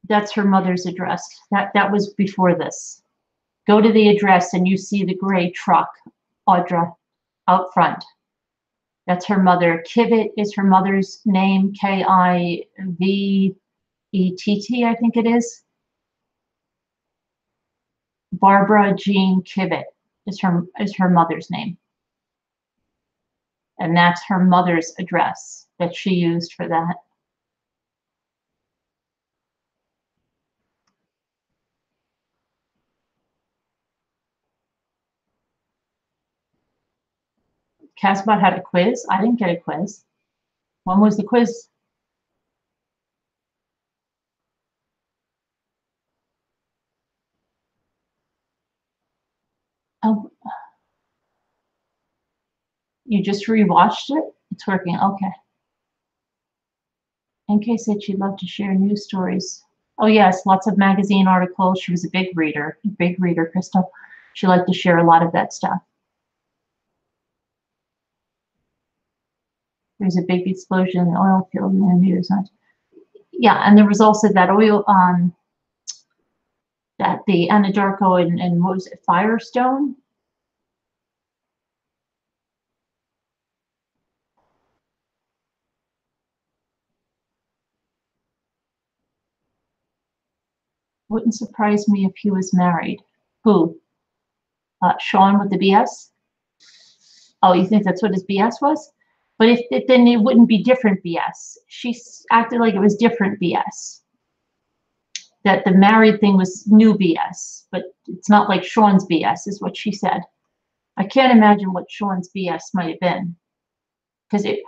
That's her mother's address. That was before this. Go to the address and you see the gray truck, Audra, out front. That's her mother. Kivett is her mother's name, Kivett, I think it is. Barbara Jean Kivett is her mother's name. And that's her mother's address that she used for that. Casbot had a quiz. I didn't get a quiz. When was the quiz? Oh, you just rewatched it? It's working. Okay. NK said she'd love to share news stories. Oh yes, lots of magazine articles. She was a big reader, Crystal. She liked to share a lot of that stuff. There's a big explosion in the oil field in the news. Yeah, and there was also that oil, that the Anadarko and what was it, Firestone? Wouldn't surprise me if he was married. Who? Sean with the BS? Oh, you think that's what his BS was? But if then it wouldn't be different BS. She acted like it was different BS. That the married thing was new BS, but it's not like Sean's BS, is what she said. I can't imagine what Sean's BS might have been, because it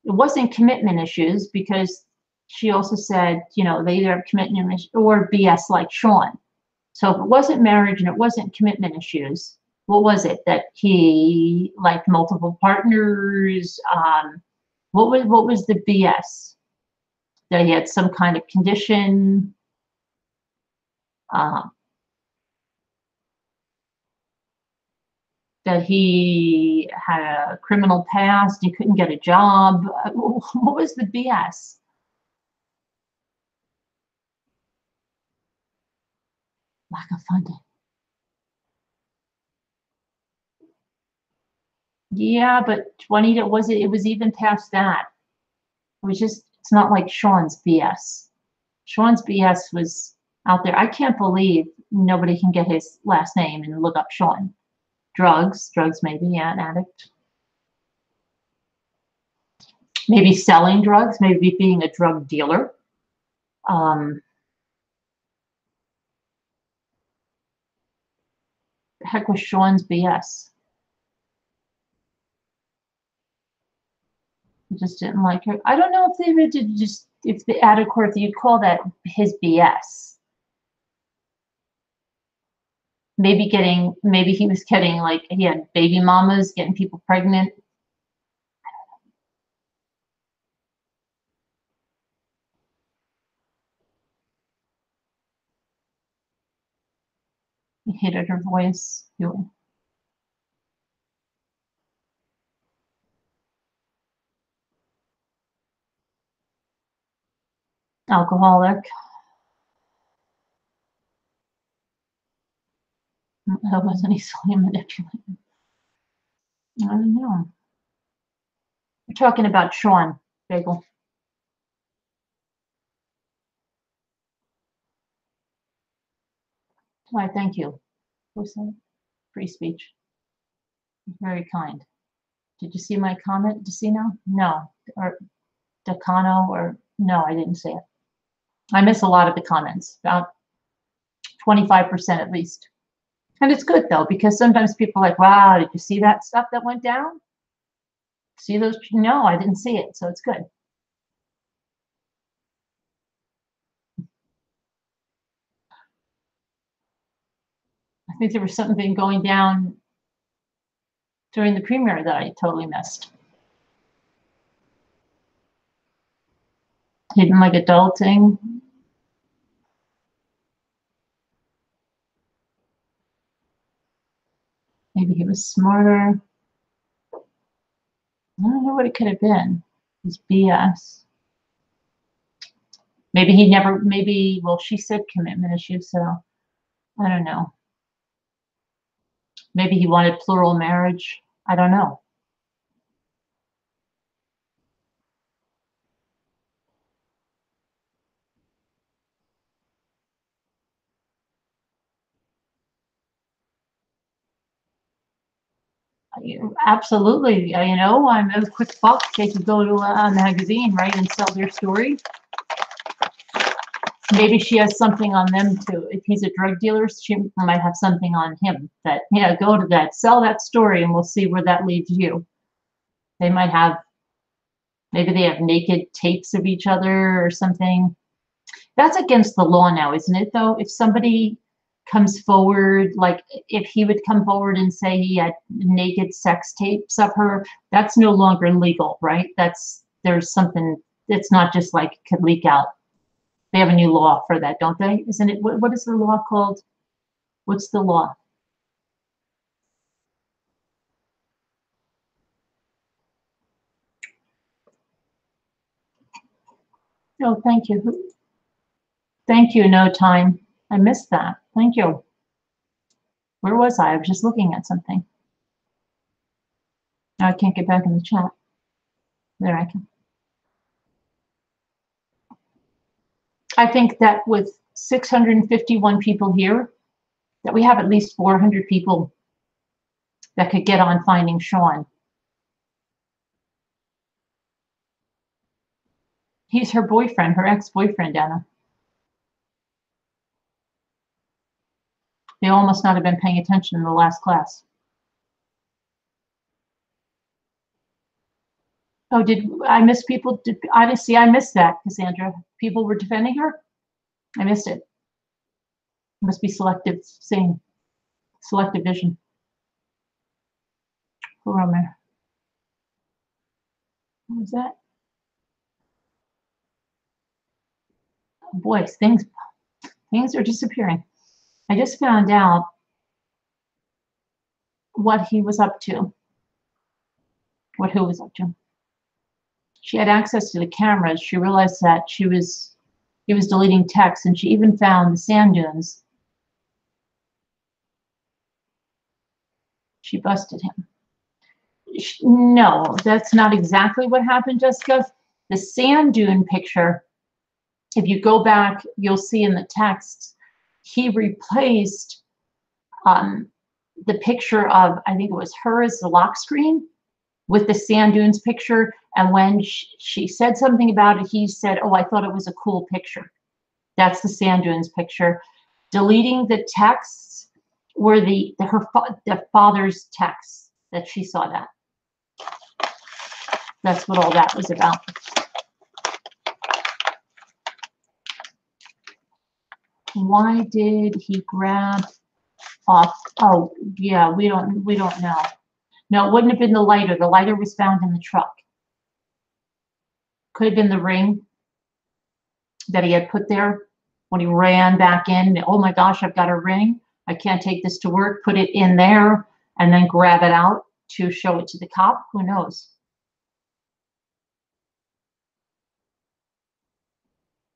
wasn't commitment issues, because she also said, you know, they either have commitment or BS like Sean. So if it wasn't marriage and it wasn't commitment issues, what was it? That he liked multiple partners? What was the BS? That he had some kind of condition? Um, that he had a criminal past, he couldn't get a job? What was the BS? Lack of funding. Yeah, but Juanita, it was even past that. It was just, it's not like Sean's BS. Sean's BS was out there. I can't believe nobody can get his last name and look up Sean. Drugs maybe, yeah, an addict. Maybe selling drugs, maybe being a drug dealer. The heck was Sean's BS? He just didn't like her. I don't know if they did just, if the out of court, you call that his BS. Maybe he was getting, like, he had baby mamas, getting people pregnant. He hated her voice. Alcoholic. That wasn't easily manipulated. I don't know. We're talking about Sean Bagel. Why, thank you. Who's that? Free speech. Very kind. Did you see my comment, Decino? No. Or Decano, or no, I didn't see it. I miss a lot of the comments, about 25% at least. And it's good though, because sometimes people are like, wow, did you see that stuff that went down? See those? No, I didn't see it. So it's good. I think there was something going down during the premiere that I totally missed. He didn't like adulting. Maybe he was smarter. I don't know what it could have been. It was BS. Maybe he never, maybe, well, she said commitment issues, so I don't know. Maybe he wanted plural marriage. I don't know. Absolutely. You know, I'm a quick buck. They could go to a magazine, right, and sell their story. Maybe she has something on them too. If he's a drug dealer, she might have something on him that, yeah, go to that, sell that story, and we'll see where that leads you. They might have, maybe they have naked tapes of each other or something. That's against the law now, isn't it, though? If somebody comes forward, like if he would come forward and say he had naked sex tapes of her, that's no longer legal, right? There's something, it's not just like it could leak out. They have a new law for that, don't they? Isn't it? What is the law called? What's the law? Oh, thank you. Thank you, no time. I missed that. Thank you. Where was I? I was just looking at something. Now I can't get back in the chat. There I can. I think that with 651 people here, that we have at least 400 people that could get on finding Sean. He's her boyfriend, her ex-boyfriend, Anna. They all must not have been paying attention in the last class. Oh, did I miss people? I didn't see. I missed that, Cassandra. People were defending her. I missed it. Must be selective seeing, selective vision. Who am I? What was that? Oh, boy, things are disappearing. I just found out what he was up to. What who was up to. She had access to the cameras. She realized that he was deleting texts, and she even found the sand dunes. She busted him. No, that's not exactly what happened, Jessica. The sand dune picture, if you go back, you'll see in the text, he replaced the picture of, I think it was her as the lock screen, with the sand dunes picture. And when she said something about it, he said, oh, I thought it was a cool picture. That's the sand dunes picture. Deleting the texts were the father's texts that she saw that. That's what all that was about. Why did he grab off? Oh, yeah, we don't know. No, it wouldn't have been the lighter. The lighter was found in the truck. Could have been the ring that he had put there when he ran back in. Oh my gosh, I've got a ring. I can't take this to work. Put it in there and then grab it out to show it to the cop. Who knows?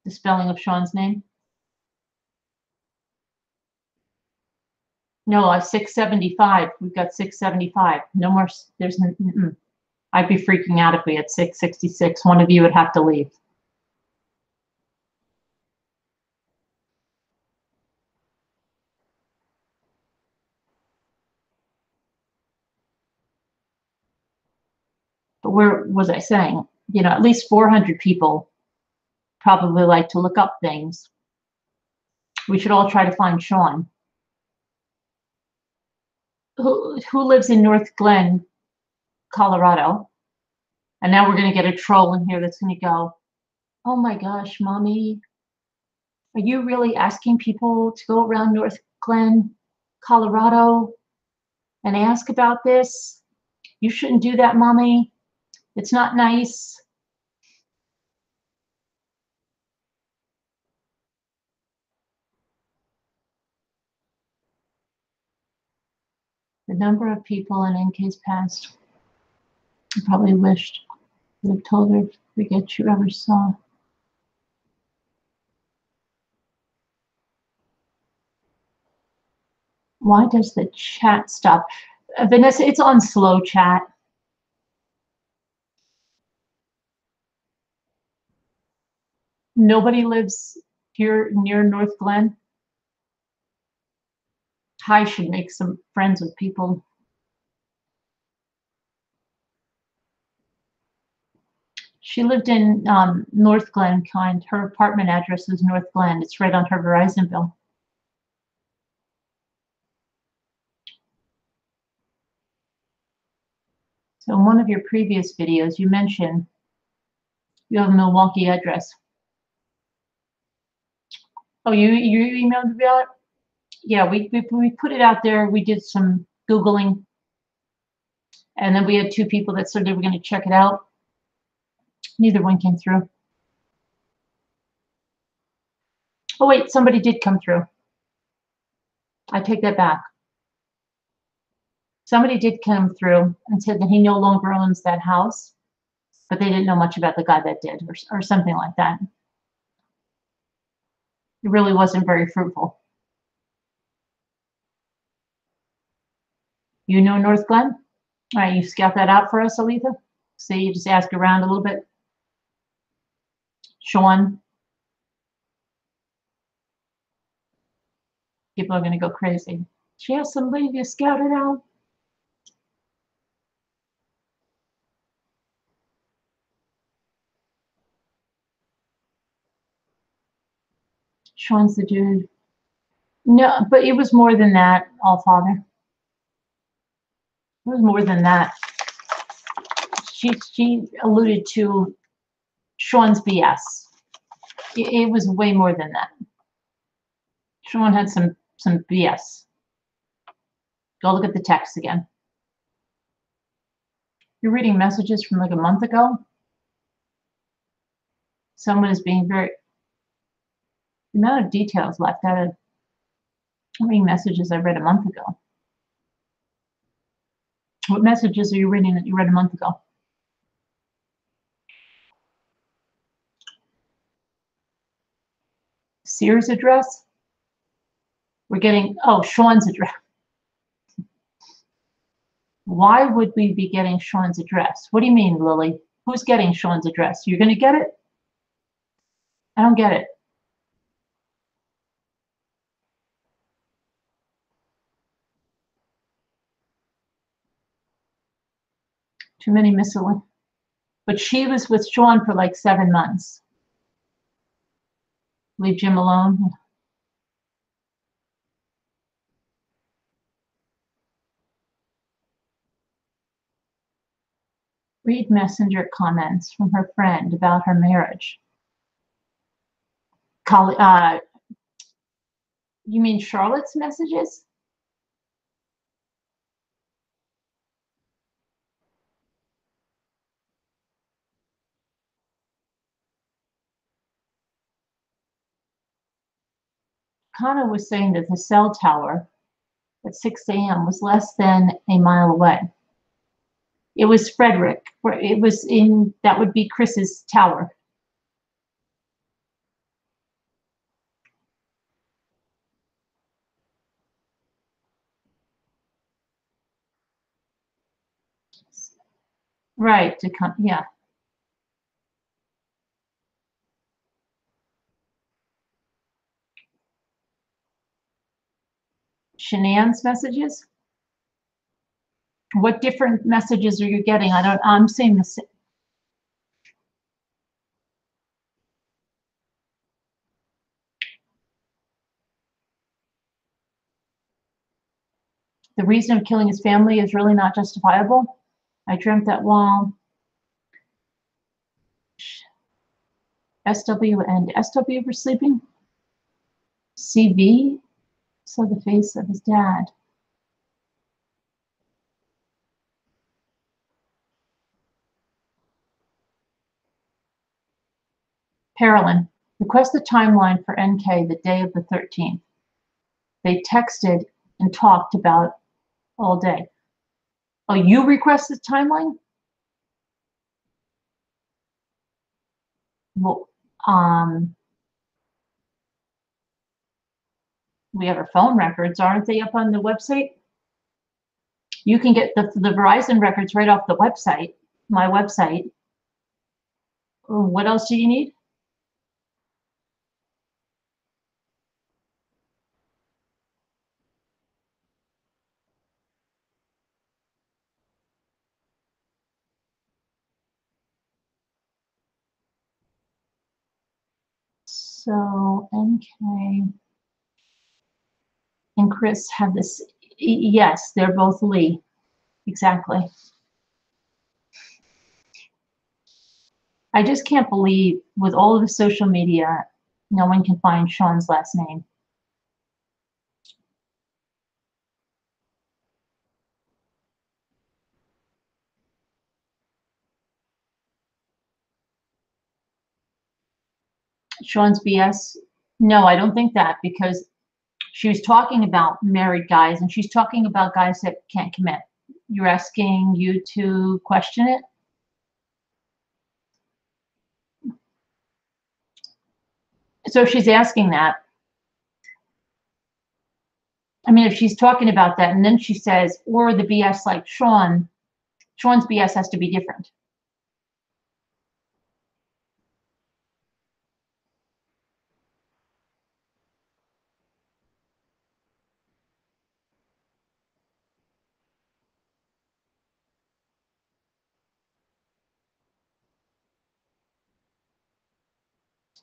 The spelling of Sean's name? No, 675. We've got 675. No more. There's. I'd be freaking out if we had 666. One of you would have to leave. But where was I saying? You know, at least 400 people probably like to look up things. We should all try to find Sean. Who lives in North Glen, Colorado? And now we're going to get a troll in here that's going to go, oh my gosh, mommy, are you really asking people to go around North Glen, Colorado and ask about this? You shouldn't do that, mommy. It's not nice. The number of people in NK's past probably wished would have told her to forget you ever saw. Why does the chat stop? Vanessa, it's on slow chat. Nobody lives here near North Glen. I should make some friends with people. She lived in North Glen, kind. Her apartment address is North Glen. It's right on her Verizon bill. So in one of your previous videos, you mentioned you have a Milwaukee address. Oh, you emailed about it? Yeah, we put it out there. We did some Googling. And then we had 2 people that said they were going to check it out. Neither one came through. Oh, wait, somebody did come through. I take that back. Somebody did come through and said that he no longer owns that house, but they didn't know much about the guy that did, or something like that. It really wasn't very fruitful. You know North Glen? All right, you scout that out for us, Aletha? So you just ask around a little bit. Sean. People are going to go crazy. She has somebody to scout it out. Sean's the dude. No, but it was more than that, All Father. It was more than that. She alluded to Sean's BS. It was way more than that. Sean had some BS. Go look at the text again. You're reading messages from like a month ago. Someone is being very, the amount of details left out of how many messages I read a month ago. What messages are you reading that you read a month ago? Sears address? We're getting, oh, Sean's address. Why would we be getting Sean's address? What do you mean, Lily? Who's getting Sean's address? You're going to get it? I don't get it. Too many miscellaneous. But she was with Sean for like 7 months. Leave Jim alone. Read messenger comments from her friend about her marriage. You mean Charlotte's messages? Connor was saying that the cell tower at 6 a.m. was less than a mile away. It was Frederick. It was in, that would be Chris's tower. Right, to come, yeah. Shanann's messages? What different messages are you getting? I'm seeing the same. The reason of killing his family is really not justifiable. I dreamt that while SW and SW were sleeping, CV saw the face of his dad. Carolyn, request the timeline for NK the day of the 13th. They texted and talked about all day. Oh, you requested timeline? Well, we have our phone records. Aren't they up on the website? You can get the Verizon records right off the website, my website. What else do you need? So NK and Chris have this. Yes, they're both Lee. Exactly. I just can't believe with all of the social media, no one can find Sean's last name. Sean's BS? No, I don't think that, because she was talking about married guys and she's talking about guys that can't commit. You're asking you to question it? So she's asking that. I mean, if she's talking about that and then she says, or the BS like Sean's BS has to be different.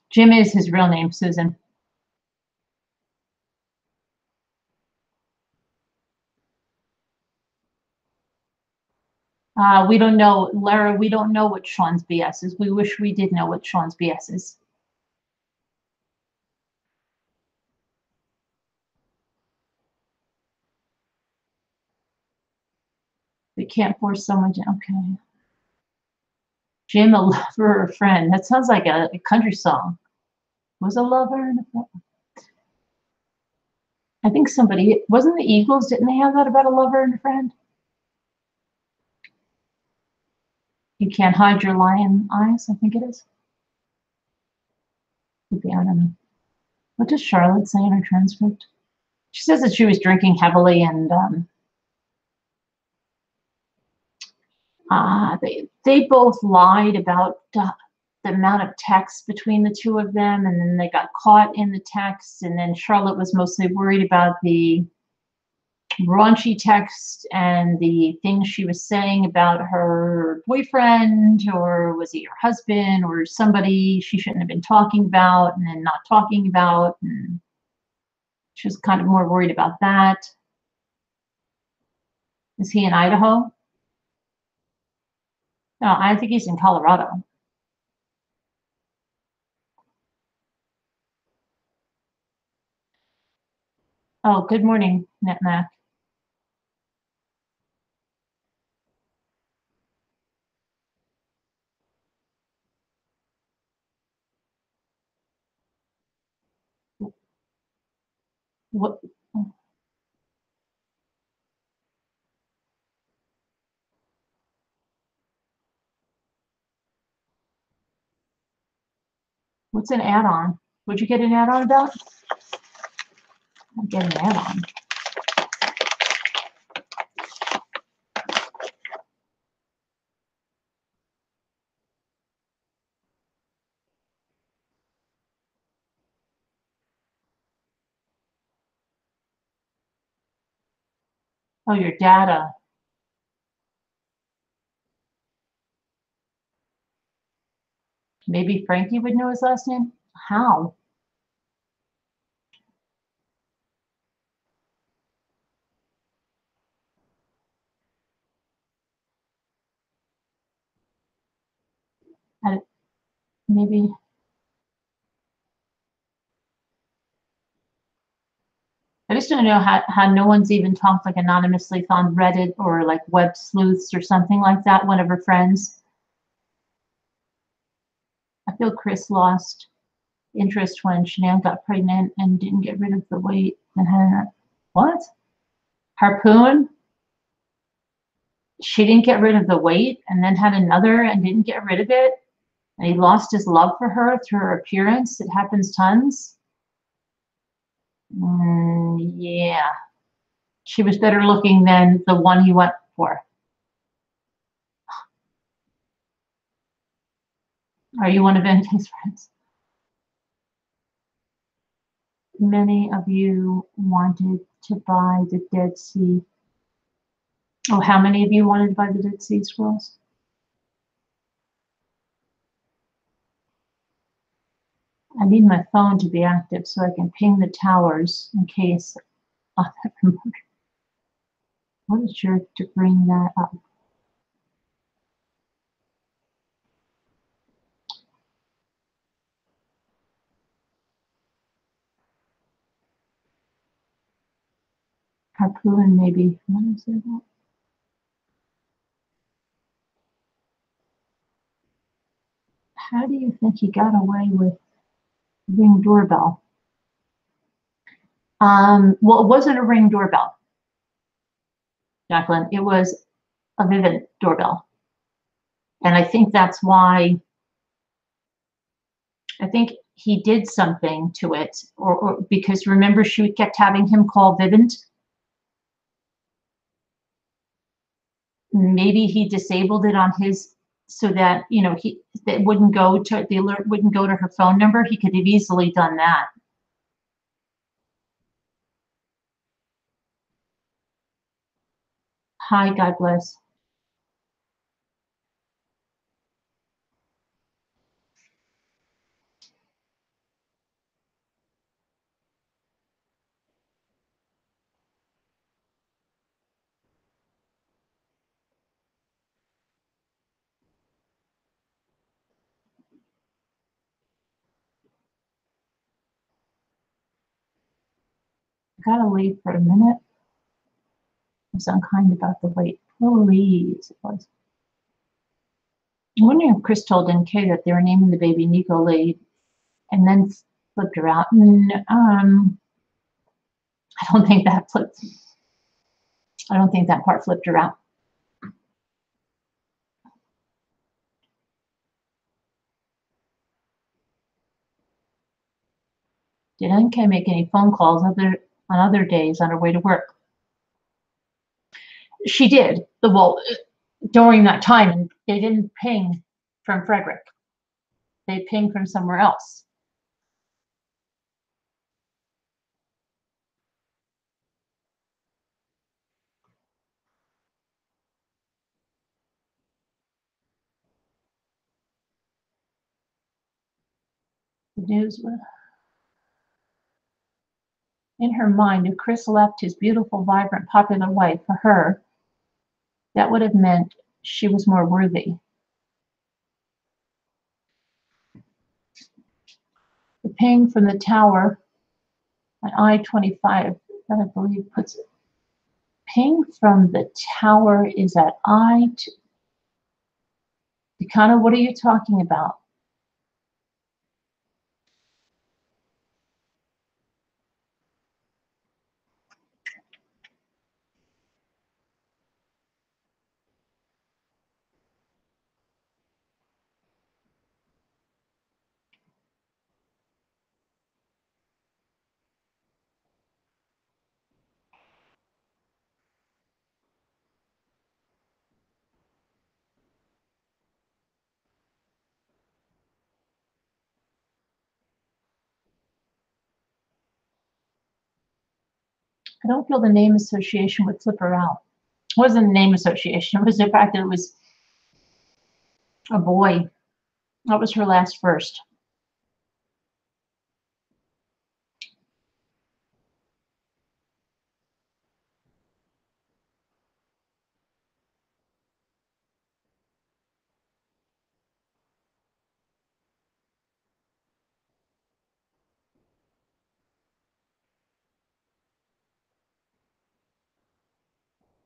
Jim is his real name, Susan. We don't know, Lara, we don't know what Sean's BS is. We wish we did know what Sean's BS is. We can't force someone to, okay. Jim, a lover or a friend. That sounds like a country song. Was a lover and a friend. I think somebody, wasn't the Eagles, didn't they have that about a lover and a friend? You can't hide your lion eyes, I think it is. Maybe, I don't know. What does Charlotte say in her transcript? She says that she was drinking heavily and they both lied about the amount of text between the two of them, and then they got caught in the text, and then Charlotte was mostly worried about the raunchy text and the things she was saying about her boyfriend, or was he her husband, or somebody she shouldn't have been talking about and then not talking about, and she was kind of more worried about that. Is he in Idaho? No, I think he's in Colorado. Oh, good morning, NetMac. What? What's an add-on? Would you get an add-on about? I'm getting an add-on. Oh, your data. Maybe Frankie would know his last name? How? I, maybe. I just don't know how no one's even talked like anonymously on Reddit or like web sleuths or something like that, one of her friends. I feel Chris lost interest when Shanann got pregnant and didn't get rid of the weight and had what? Harpoon? She didn't get rid of the weight and then had another and didn't get rid of it. And he lost his love for her through her appearance. It happens tons. Yeah. She was better looking than the one he went for. Are you one of Ben's friends? Many of you wanted to buy the Dead Sea. Oh, how many of you wanted to buy the Dead Sea Scrolls? I need my phone to be active so I can ping the towers in case. Oh, what is your to bring that up? Harpoon, maybe. What is it? How do you think he got away with Ring doorbell? Well, it wasn't a Ring doorbell, Jacqueline. It was a Vivint doorbell. And I think that's why, I think he did something to it, or because remember she kept having him call Vivint. Maybe he disabled it on his so that he that wouldn't go to the alert wouldn't go to her phone number. He could have easily done that. Hi, God bless. Gotta leave for a minute. I was unkind about the wait. Please, it was. I'm wondering if Chris told NK that they were naming the baby Nichole and then flipped her out. And I don't think that flipped. I don't think that part flipped her out. Did NK make any phone calls on other days on her way to work? She did. Well, during that time, and they didn't ping from Frederick. They pinged from somewhere else. The news was in her mind. If Chris left his beautiful, vibrant, popular wife for her, that would have meant she was more worthy. The ping from the tower on I-25, that I believe puts it. Ping from the tower is at Nikana, what are you talking about? I don't feel the name association would flip her out. It wasn't a name association. It was the fact that it was a boy. That was her last first.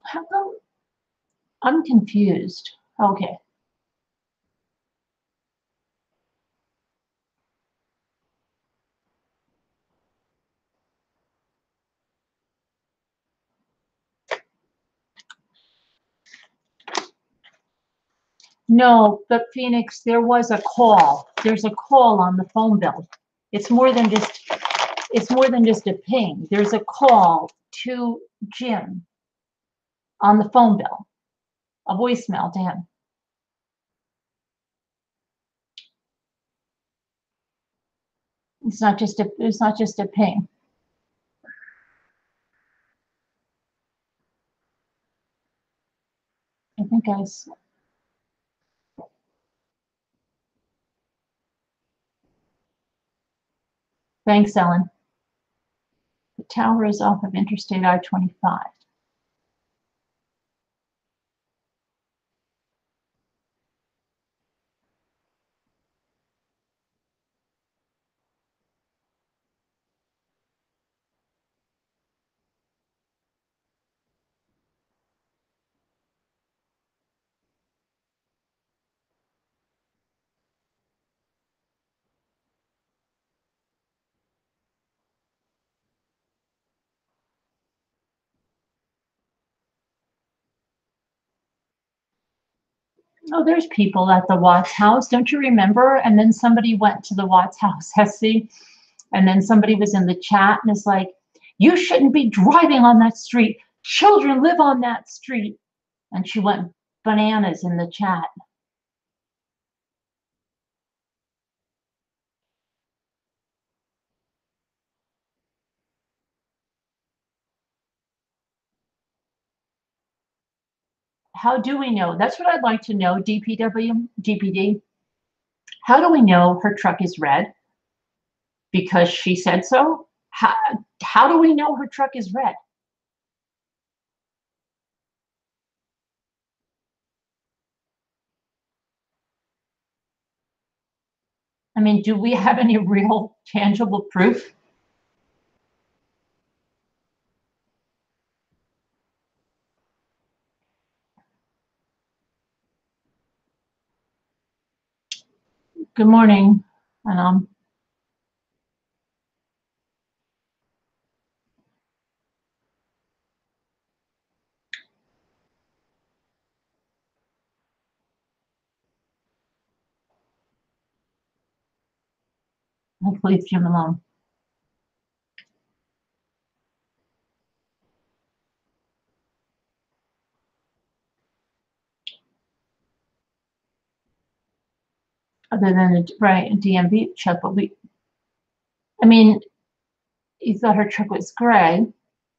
How come? I'm confused. Okay. No, but Phoenix, there was a call. There's a call on the phone bill. It's more than just a ping. There's a call to Jim on the phone bill, a voicemail to him. It's not just a ping. I think thanks, Ellen. The tower is off of Interstate I-25. Oh, there's people at the Watts house. Don't you remember? And then somebody went to the Watts house, Hesse, and then somebody was in the chat and is like, you shouldn't be driving on that street. Children live on that street. And she went bananas in the chat. How do we know? That's what I'd like to know, DPD. How do we know her truck is red? Because she said so? How do we know her truck is red? I mean, do we have any real tangible proof? Good morning. And hopefully it's Jim alone. Other than a DMV check, but I mean, you thought her truck was gray.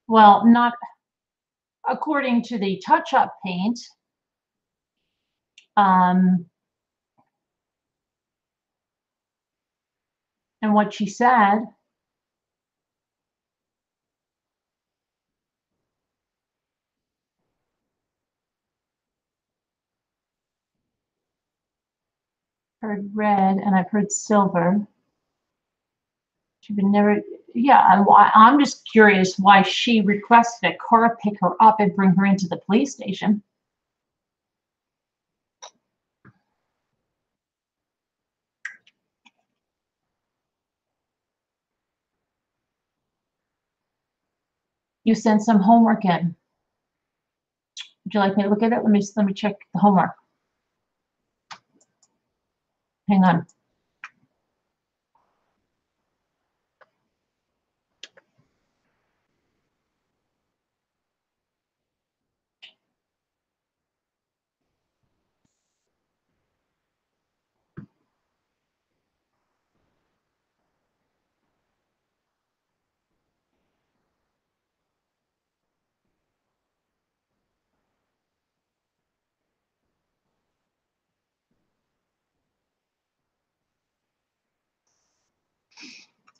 Well, not according to the touch-up paint. And what she said. Heard red, and I've heard silver. She would never. Yeah, I'm just curious why she requested a car pick her up and bring her into the police station. You sent some homework in. Would you like me to look at it? Let me check the homework. Hang on.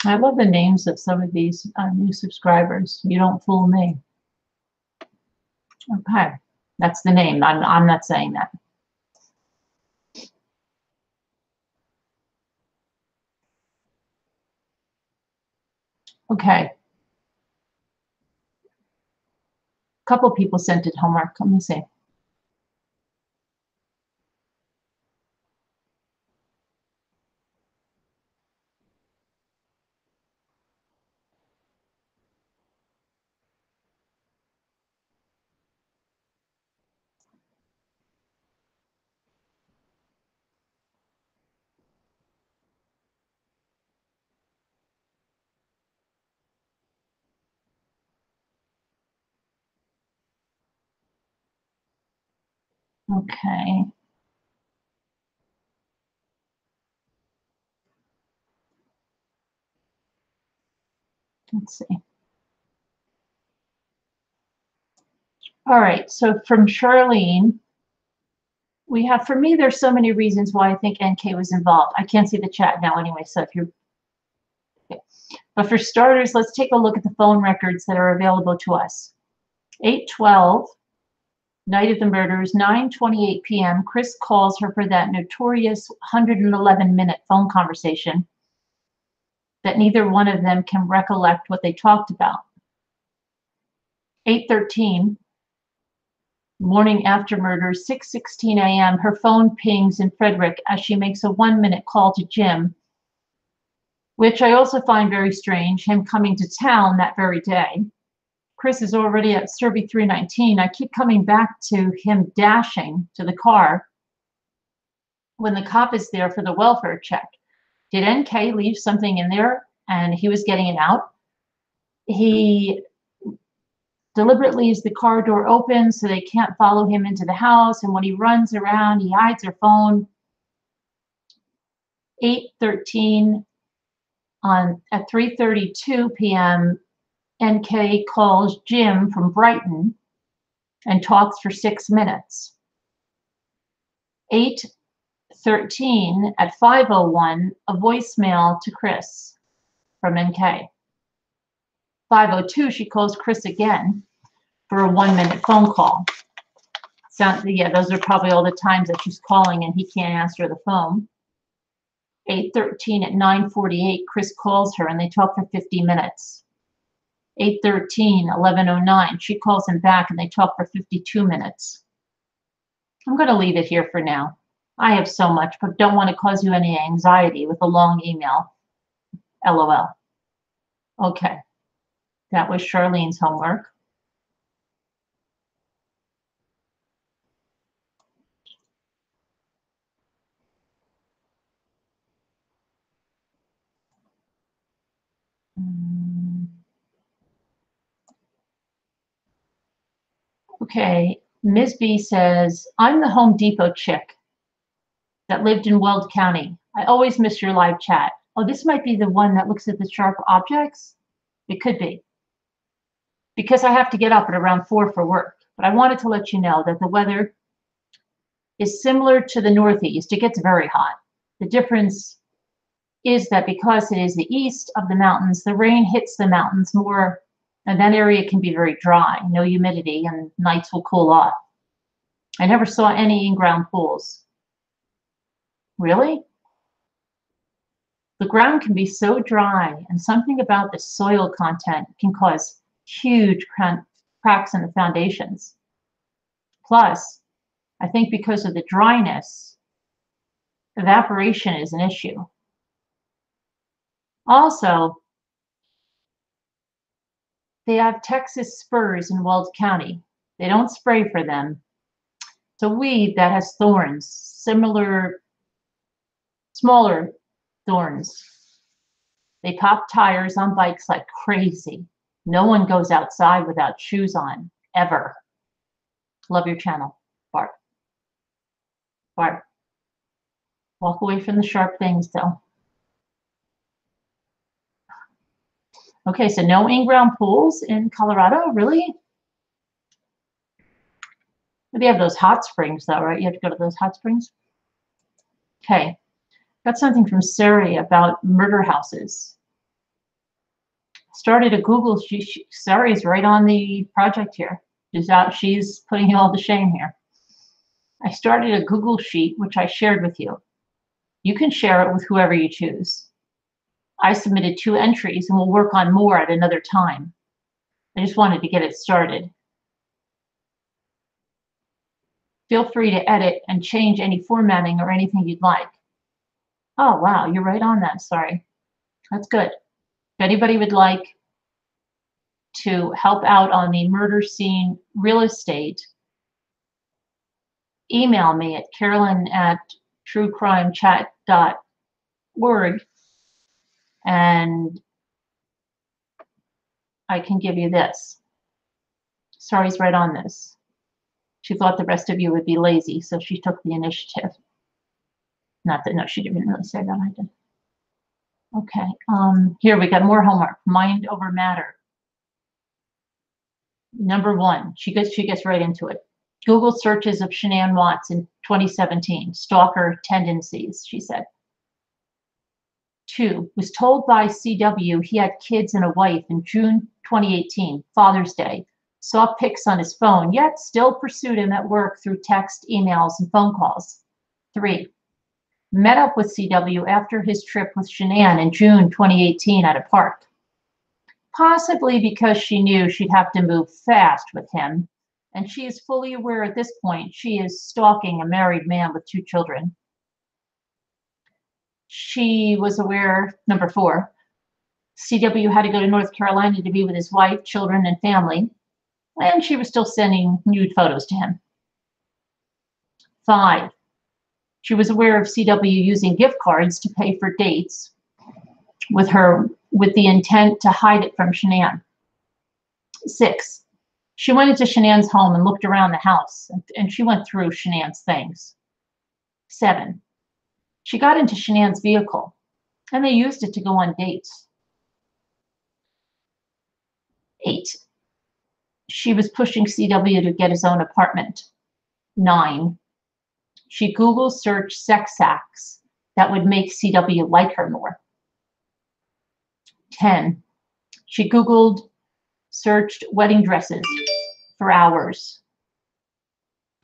I love the names of some of these new subscribers. You don't fool me. Okay, that's the name. I'm not saying that. Okay. A couple people sent it homework. Let me see. Okay. Let's see. All right, so from Charlene, we have, for me, there's so many reasons why I think NK was involved. I can't see the chat now anyway, so if you're, okay. But for starters, let's take a look at the phone records that are available to us. 8:12, night of the murders, 9:28 p.m., Chris calls her for that notorious 111-minute phone conversation that neither one of them can recollect what they talked about. 8:13, morning after murder, 6:16 a.m., her phone pings in Frederick as she makes a 1-minute call to Jim, which I also find very strange, him coming to town that very day. Chris is already at Serby 319. I keep coming back to him dashing to the car when the cop is there for the welfare check. Did NK leave something in there and he was getting it out? He deliberately leaves the car door open so they can't follow him into the house, and when he runs around, he hides her phone. 8:13 at 3:32 p.m., NK calls Jim from Brighton and talks for 6 minutes. 8:13 at 5:01, a voicemail to Chris from NK. 5:02, she calls Chris again for a 1-minute phone call. Yeah, those are probably all the times that she's calling and he can't answer the phone. 8:13 at 9:48, Chris calls her and they talk for 50 minutes. 8:13, 11:09, she calls him back and they talk for 52 minutes. I'm going to leave it here for now. I have so much, but don't want to cause you any anxiety with a long email. LOL. Okay, that was Charlene's homework. Okay, Ms. B says, I'm the Home Depot chick that lived in Weld County. I always miss your live chat. Oh, this might be the one that looks at the sharp objects? It could be. Because I have to get up at around 4 for work. But I wanted to let you know that the weather is similar to the Northeast. It gets very hot. The difference is that because it is the east of the mountains, the rain hits the mountains more, and that area can be very dry, no humidity, and nights will cool off. I never saw any in-ground pools. Really? The ground can be so dry, and something about the soil content can cause huge cracks in the foundations. Plus, I think because of the dryness, evaporation is an issue. Also, they have Texas spurs in Weld County. They don't spray for them. It's a weed that has thorns, smaller thorns. They pop tires on bikes like crazy. No one goes outside without shoes on, ever. Love your channel, Bart. Bart, walk away from the sharp things, though. Okay, so no in-ground pools in Colorado, really? They have those hot springs, though, right? You have to go to those hot springs. Okay, got something from Sari about murder houses. Started a Google. Sari's right on the project here. She's putting you all to shame here. I started a Google sheet, which I shared with you. You can share it with whoever you choose. I submitted 2 entries and we'll work on more at another time. I just wanted to get it started. Feel free to edit and change any formatting or anything you'd like. Oh, wow, you're right on that. Sorry. That's good. If anybody would like to help out on the murder scene real estate, email me at carolyn@truecrimechat.org and I can give you this. Sari's right on this. She thought the rest of you would be lazy, so she took the initiative. Not that, no, she didn't really say that, I did. Okay, here we got more homework. Mind over matter. Number 1, she gets right into it. Google searches of Shanann Watts in 2017, stalker tendencies, she said. 2, was told by CW he had kids and a wife in June 2018, Father's Day. Saw pics on his phone, yet still pursued him at work through text, emails, and phone calls. 3, met up with CW after his trip with Shanann in June 2018 at a park. Possibly because she knew she'd have to move fast with him, and she is fully aware at this point she is stalking a married man with 2 children. She was aware, number 4, CW had to go to North Carolina to be with his wife, children, and family, and she was still sending nude photos to him. 5, she was aware of CW using gift cards to pay for dates with her with the intent to hide it from Shanann. 6, she went into Shanann's home and looked around the house, and she went through Shanann's things. 7, she got into Shanann's vehicle, and they used it to go on dates. 8, she was pushing CW to get his own apartment. 9, she Google searched sex acts that would make CW like her more. 10, she Googled, searched wedding dresses for hours.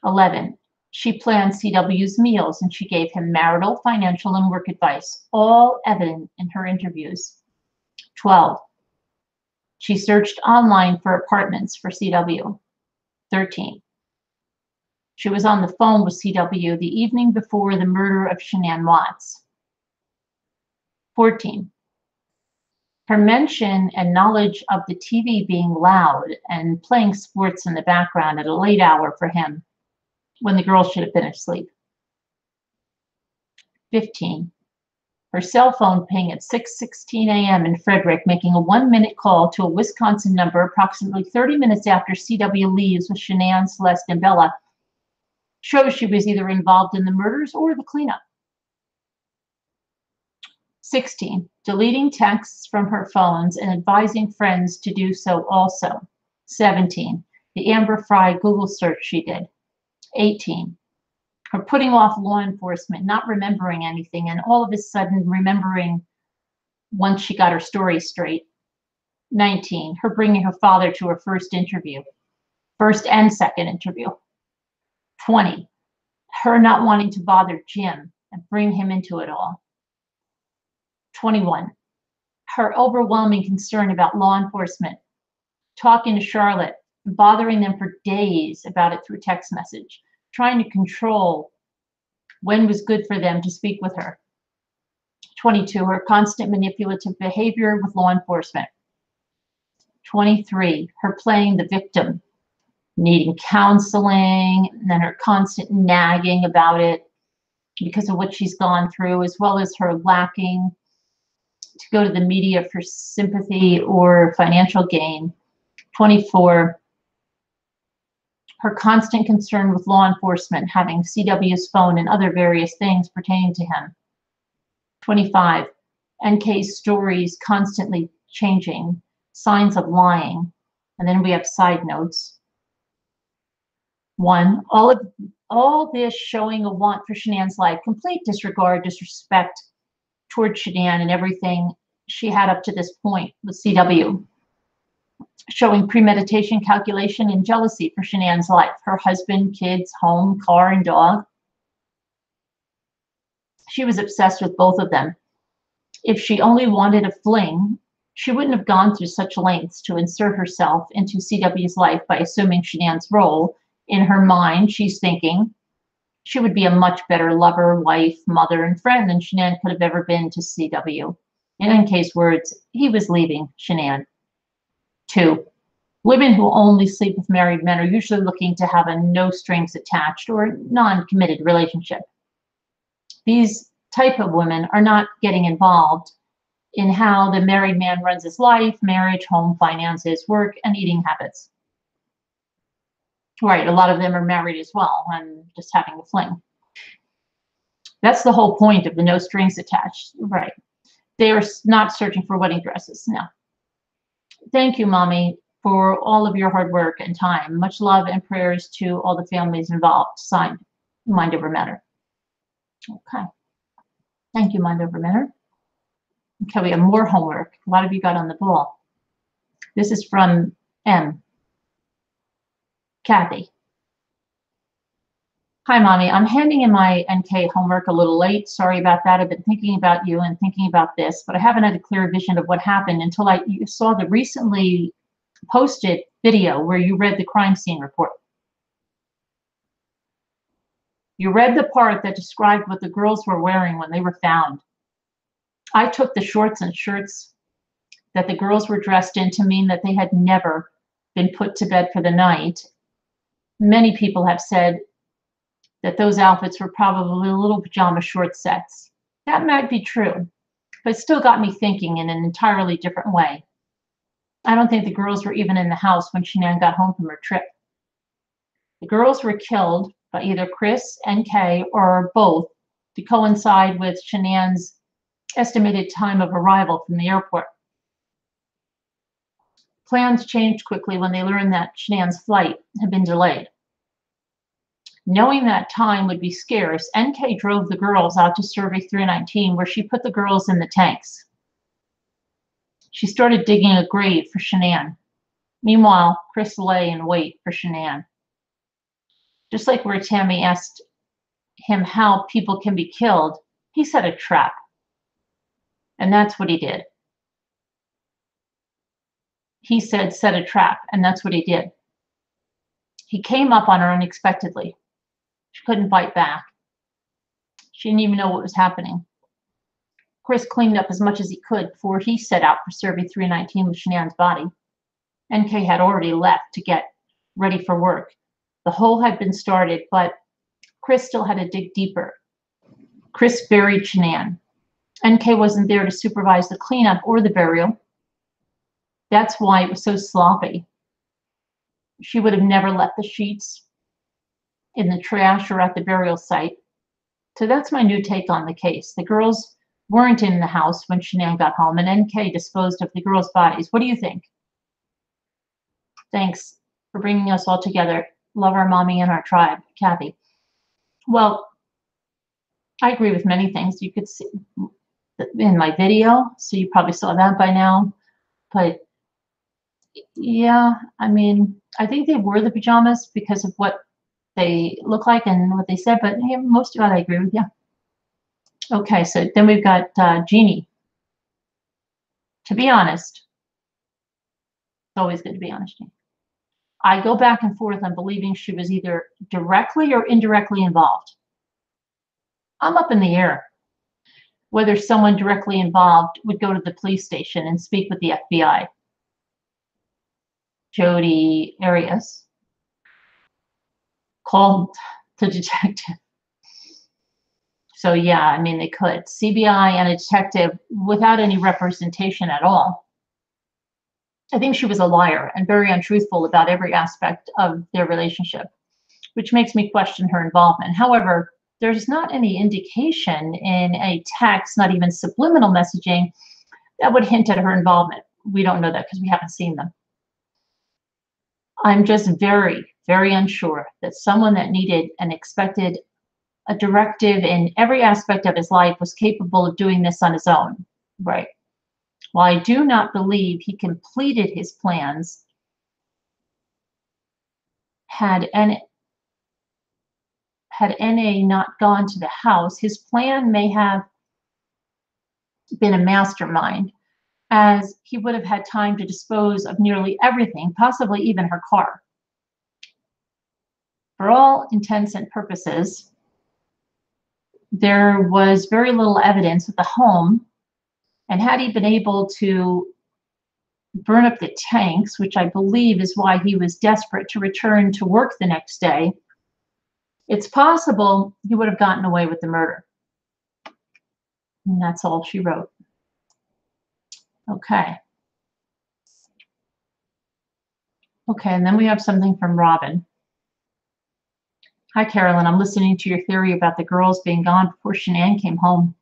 11, she planned CW's meals and she gave him marital, financial, and work advice, all evident in her interviews. 12, she searched online for apartments for CW. 13, She was on the phone with CW the evening before the murder of Shanann Watts. 14. Her mention and knowledge of the TV being loud and playing sports in the background at a late hour for him when the girls should have been asleep. 15. Her cell phone ping at 6:16 a.m. in Frederick, making a 1-minute call to a Wisconsin number approximately 30 minutes after CW leaves with Shanann, Celeste, and Bella, shows she was either involved in the murders or the cleanup. 16. Deleting texts from her phones and advising friends to do so also. 17. The Amber Fry Google search she did. 18. Her putting off law enforcement, not remembering anything, and all of a sudden remembering once she got her story straight. 19. Her bringing her father to her first and second interview. 20. Her not wanting to bother Jim and bring him into it all. 21. Her overwhelming concern about law enforcement, talking to Charlotte, bothering them for days about it through text message, trying to control when was good for them to speak with her. 22. Her constant manipulative behavior with law enforcement. 23. Her playing the victim, needing counseling, and then her constant nagging about it because of what she's gone through, as well as her lacking to go to the media for sympathy or financial gain. 24. Her constant concern with law enforcement, having CW's phone and other various things pertaining to him. 25. NK's stories constantly changing, signs of lying. And then we have side notes. 1. All this showing a want for Shanann's life, complete disregard, disrespect toward Shanann and everything she had up to this point with CW. Showing premeditation, calculation, and jealousy for Shanann's life, her husband, kids, home, car, and dog. She was obsessed with both of them. If she only wanted a fling, she wouldn't have gone through such lengths to insert herself into CW's life by assuming Shanann's role. In her mind, she's thinking she would be a much better lover, wife, mother, and friend than Shanann could have ever been to CW. In NK's words, he was leaving Shanann. 2. Women who only sleep with married men are usually looking to have a no strings attached or non-committed relationship. These type of women are not getting involved in how the married man runs his life, marriage, home, finances, work, and eating habits. Right, a lot of them are married as well and just having a fling. That's the whole point of the no strings attached, right? They are not searching for wedding dresses, no. Thank you, Mommy, for all of your hard work and time. Much love and prayers to all the families involved. Signed, Mind Over Matter. Okay. Thank you, Mind Over Matter. Okay, we have more homework. A lot of you got on the ball. This is from M. Kathy. Hi, Mommy. I'm handing in my NK homework a little late. Sorry about that. I've been thinking about you and thinking about this, but I haven't had a clear vision of what happened until I saw the recently posted video where you read the crime scene report. You read the part that described what the girls were wearing when they were found. I took the shorts and shirts that the girls were dressed in to mean that they had never been put to bed for the night. Many people have said that those outfits were probably little pajama short sets. That might be true, but it still got me thinking in an entirely different way. I don't think the girls were even in the house when Shanann got home from her trip. The girls were killed by either Chris, NK, or both to coincide with Shanann's estimated time of arrival from the airport. Plans changed quickly when they learned that Shanann's flight had been delayed. Knowing that time would be scarce, NK drove the girls out to Survey 319, where she put the girls in the tanks. She started digging a grave for Shanann. Meanwhile, Chris lay in wait for Shanann. Just like where Tammy asked him how people can be killed, he set a trap. And that's what he did. He said, set a trap, and that's what he did. He came up on her unexpectedly. She couldn't fight back. She didn't even know what was happening. Chris cleaned up as much as he could before he set out for Survey 319 with Shanann's body. NK had already left to get ready for work. The hole had been started, but Chris still had to dig deeper. Chris buried Shanann. NK wasn't there to supervise the cleanup or the burial. That's why it was so sloppy. She would have never left the sheets in the trash or at the burial site. So that's my new take on the case. The girls weren't in the house when Shanann got home, and NK disposed of the girls' bodies. What do you think? Thanks for bringing us all together. Love our mommy and our tribe, Kathy. Well, I agree with many things. You could see in my video, so you probably saw that by now. But yeah, I mean, I think they were the pajamas because of what they look like and what they said, but yeah, most of it I agree with, yeah. Okay, so then we've got Jeannie. To be honest, it's always good to be honest, Jeannie. I go back and forth on believing she was either directly or indirectly involved. I'm up in the air whether someone directly involved would go to the police station and speak with the FBI. Jody Arias called the detective. So yeah, I mean, they could. CBI and a detective without any representation at all. I think she was a liar and very untruthful about every aspect of their relationship, which makes me question her involvement. However, there's not any indication in a text, not even subliminal messaging, that would hint at her involvement. We don't know that because we haven't seen them. I'm just very, very unsure that someone that needed and expected a directive in every aspect of his life was capable of doing this on his own, right? While I do not believe he completed his plans, had NA not gone to the house, his plan may have been a mastermind, as he would have had time to dispose of nearly everything, possibly even her car. For all intents and purposes, there was very little evidence at the home, and had he been able to burn up the tanks, which I believe is why he was desperate to return to work the next day, it's possible he would have gotten away with the murder. And that's all she wrote. Okay. Okay, and then we have something from Robin. Hi, Carolyn. I'm listening to your theory about the girls being gone before Shanann came home.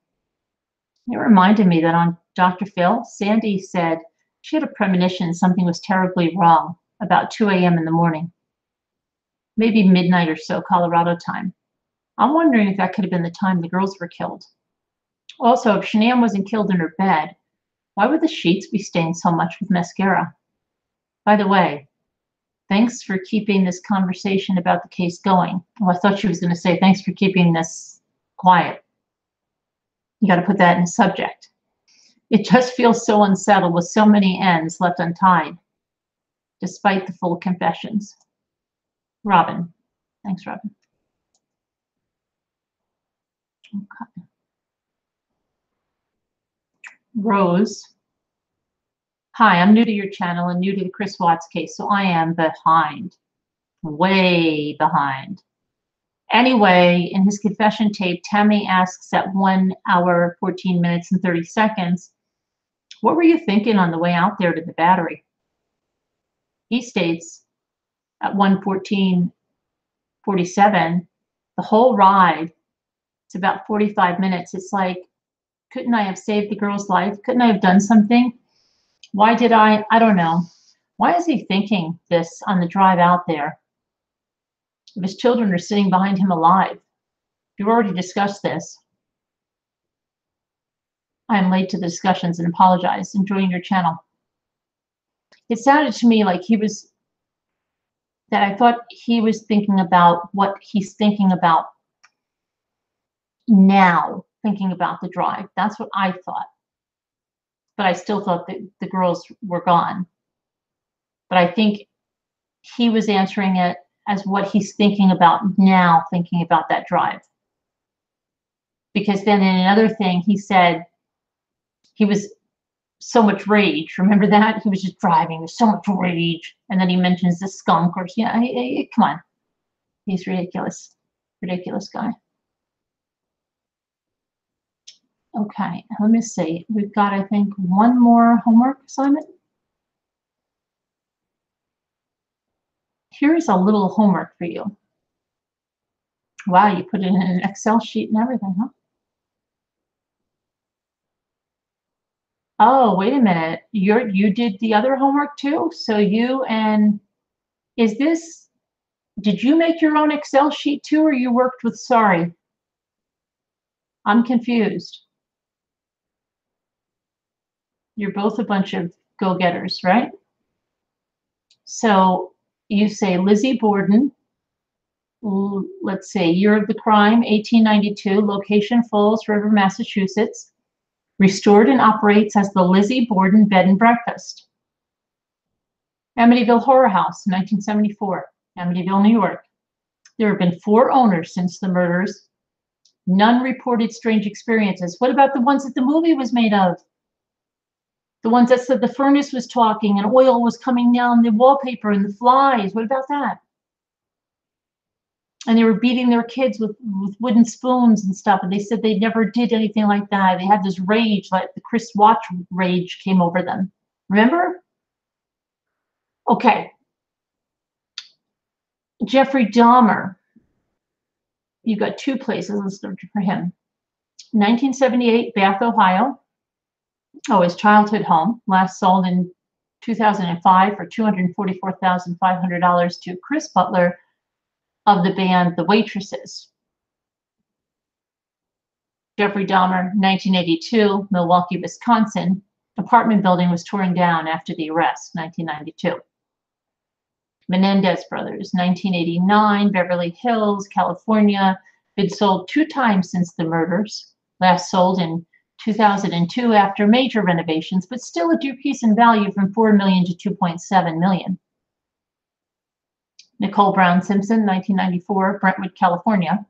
It reminded me that on Dr. Phil, Sandy said she had a premonition something was terribly wrong about 2 a.m. in the morning, maybe midnight or so, Colorado time. I'm wondering if that could have been the time the girls were killed. Also, if Shanann wasn't killed in her bed, why would the sheets be stained so much with mascara? By the way, thanks for keeping this conversation about the case going. Well, I thought she was going to say, thanks for keeping this quiet. You got to put that in subject. It just feels so unsettled with so many ends left untied, despite the full confessions. Robin. Thanks, Robin. Okay. Rose. Hi, I'm new to your channel and new to the Chris Watts case, so I am behind. Way behind. Anyway, in his confession tape, Tammy asks at 1 hour, 14 minutes, and 30 seconds, what were you thinking on the way out there to the battery? He states at 1:14:47, the whole ride, it's about 45 minutes. It's like, couldn't I have saved the girl's life? Couldn't I have done something? Why did I don't know. Why is he thinking this on the drive out there? If his children are sitting behind him alive. You've already discussed this. I am late to the discussions and apologize. Enjoying your channel. It sounded to me like I thought he was thinking about what he's thinking about now, thinking about the drive. That's what I thought. But I still thought that the girls were gone. But I think he was answering it as what he's thinking about now, thinking about that drive. Because then in another thing, he said he was so much rage. Remember that? He was just driving with so much rage. And then he mentions the skunk, or, yeah, come on. He's ridiculous. Ridiculous guy. Okay, let me see. We've got, I think, one more homework assignment. Here's a little homework for you. Wow, you put it in an Excel sheet and everything, huh? Oh, wait a minute. You did the other homework too? So you and did you make your own Excel sheet too, or you worked with Sorry? I'm confused. You're both a bunch of go-getters, right? So you say Lizzie Borden, let's say year of the crime, 1892, location Falls River, Massachusetts, restored and operates as the Lizzie Borden Bed and Breakfast. Amityville Horror House, 1974, Amityville, New York. There have been 4 owners since the murders. None reported strange experiences. What about the ones that the movie was made of? The ones that said the furnace was talking and oil was coming down the wallpaper and the flies. What about that? And they were beating their kids with wooden spoons and stuff. And they said they never did anything like that. They had this rage, like the Chris Watch rage came over them. Remember? Okay. Jeffrey Dahmer. You've got 2 places listed for him. 1978, Bath, Ohio. Oh, his childhood home. Last sold in 2005 for $244,500 to Chris Butler of the band The Waitresses. Jeffrey Dahmer, 1982, Milwaukee, Wisconsin. Apartment building was torn down after the arrest, 1992. Menendez Brothers, 1989, Beverly Hills, California. Been sold 2 times since the murders. Last sold in 2002 after major renovations, but still a decrease in value from $4 million to $2.7 million. Nicole Brown Simpson, 1994, Brentwood, California.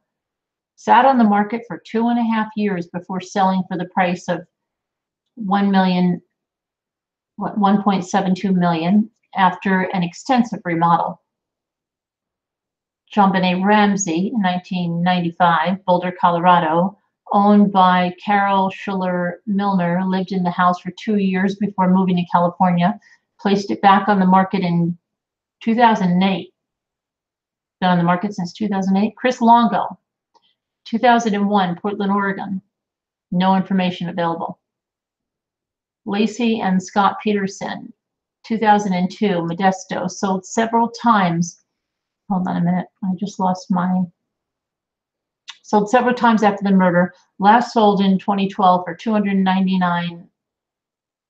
Sat on the market for 2.5 years before selling for the price of $1.72 million after an extensive remodel. JonBenet Ramsey, 1995, Boulder, Colorado, owned by Carol Schuller Milner, lived in the house for 2 years before moving to California, placed it back on the market in 2008. Been on the market since 2008. Chris Longo, 2001, Portland, Oregon. No information available. Lacey and Scott Peterson, 2002, Modesto, sold several times. Hold on a minute, I just lost my. Sold several times after the murder. Last sold in 2012 for $299,000.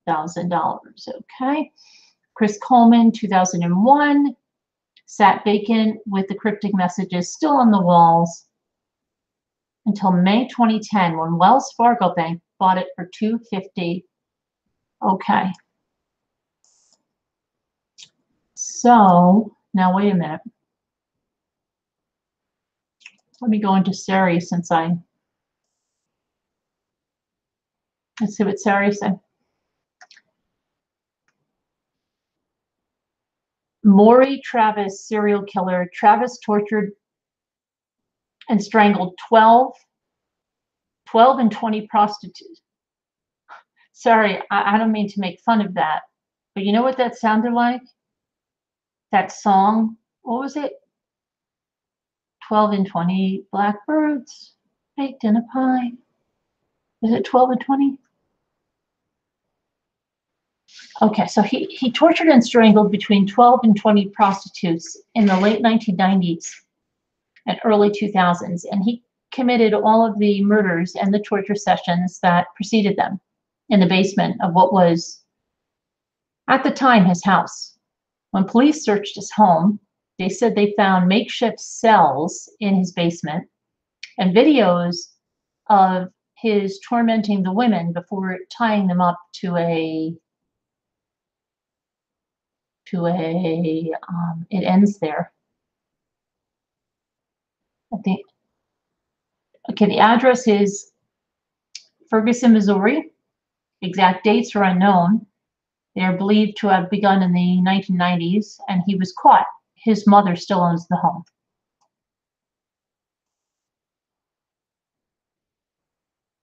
Okay. Chris Coleman, 2001, sat vacant with the cryptic messages still on the walls until May 2010 when Wells Fargo Bank bought it for $250. Okay. So now wait a minute. Let me go into Sari since let's see what Sari said. Maury Travis, serial killer. Travis tortured and strangled 12 and 20 prostitutes. Sorry, I don't mean to make fun of that, but you know what that sounded like? That song, what was it? 12 and 20 blackbirds baked in a pie. Is it 12 and 20? Okay, so he tortured and strangled between 12 and 20 prostitutes in the late 1990s and early 2000s, and he committed all of the murders and the torture sessions that preceded them in the basement of what was, at the time, his house. When police searched his home, they said they found makeshift cells in his basement and videos of his tormenting the women before tying them up to it ends there. the okay, the address is Ferguson, Missouri. Exact dates are unknown. They are believed to have begun in the 1990s, and he was caught. His mother still owns the home.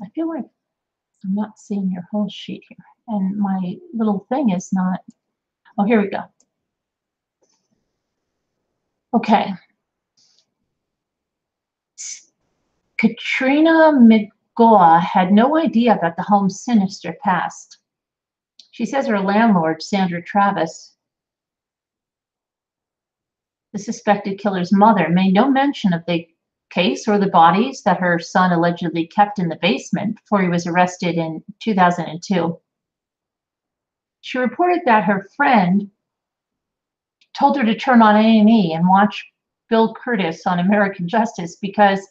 I feel like I'm not seeing your whole sheet here, and my little thing is not. Oh, here we go. Okay. Katrina McGaw had no idea about the home's sinister past. She says her landlord, Sandra Travis, the suspected killer's mother, made no mention of the case or the bodies that her son allegedly kept in the basement before he was arrested in 2002. She reported that her friend told her to turn on A&E and watch Bill Curtis on American Justice because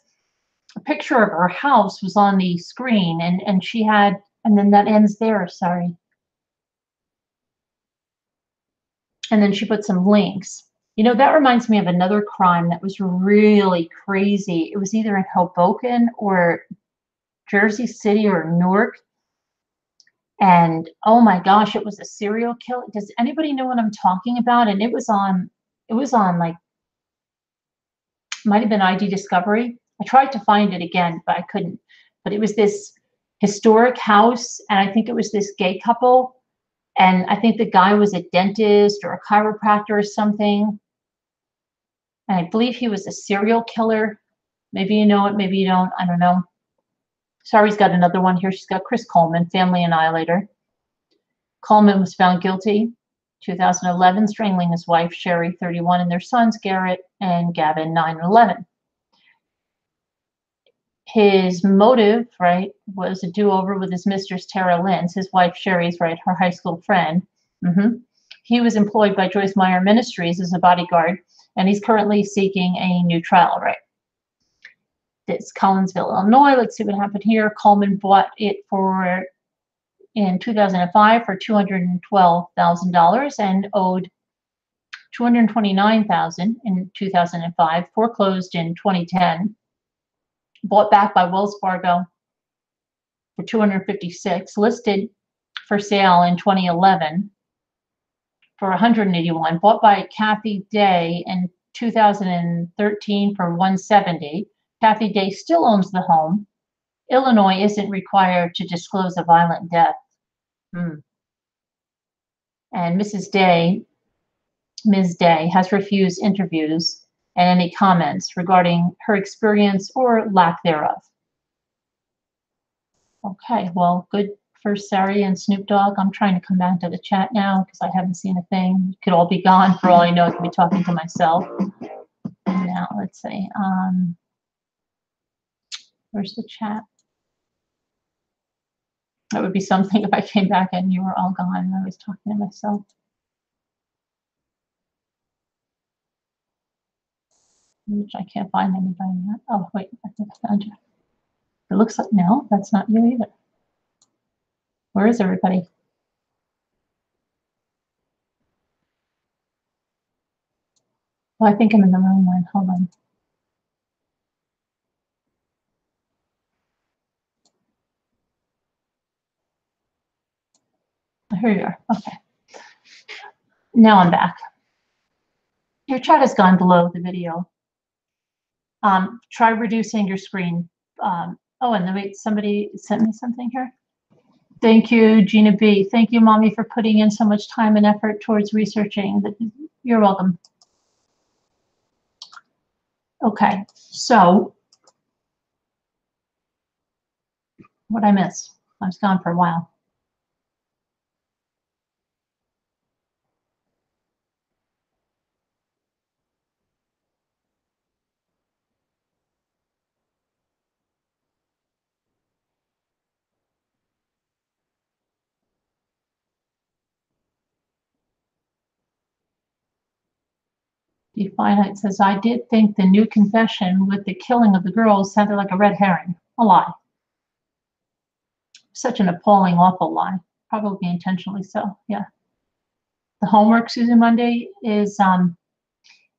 a picture of her house was on the screen, and she had, and then that ends there, sorry. And then she put some links. You know, that reminds me of another crime that was really crazy. It was either in Hoboken or Jersey City or Newark. And oh my gosh, it was a serial killer. Does anybody know what I'm talking about? And it was on like, might have been ID Discovery. I tried to find it again, but I couldn't. But it was this historic house, and I think it was this gay couple. And I think the guy was a dentist or a chiropractor or something. And I believe he was a serial killer. Maybe you know it, maybe you don't. I don't know. Sari's got another one here. She's got Chris Coleman, family annihilator. Coleman was found guilty 2011, strangling his wife, Sherry, 31, and their sons, Garrett and Gavin, 9 and 11. His motive, right, was a do-over with his mistress, Tara Lynn's, his wife, Sherry's, right, her high school friend. He was employed by Joyce Meyer Ministries as a bodyguard, and he's currently seeking a new trial, right? It's Collinsville, Illinois. Let's see what happened here. Coleman bought it in 2005 for $212,000 and owed $229,000 in 2005, foreclosed in 2010, bought back by Wells Fargo for $256,000, listed for sale in 2011 for $181,000, bought by Kathy Day in 2013 for $170,000. Kathy Day still owns the home. Illinois isn't required to disclose a violent death. And Ms. Day has refused interviews and any comments regarding her experience or lack thereof. Okay, well, good for Sari and Snoop Dogg. I'm trying to come back to the chat now because I haven't seen a thing. It could all be gone for all I know. I could be talking to myself. Now, let's see. Where's the chat? That would be something if I came back and you were all gone and I was talking to myself. Which I can't find anybody yet. Oh, wait, I think I found you. It looks like, no, that's not you either. Where is everybody? Well, I think I'm in the wrong one. Hold on. Here you are. Okay. Now I'm back. Your chat has gone below the video. Try reducing your screen. Oh, and then wait, somebody sent me something here. Thank you, Gina B. Thank you, Mommy, for putting in so much time and effort towards researching. You're welcome. Okay, so what'd I miss? I was gone for a while. Definite says, I did think the new confession with the killing of the girls sounded like a red herring. A lie. Such an appalling, awful lie. Probably intentionally so, yeah. The homework, Susan Monday, is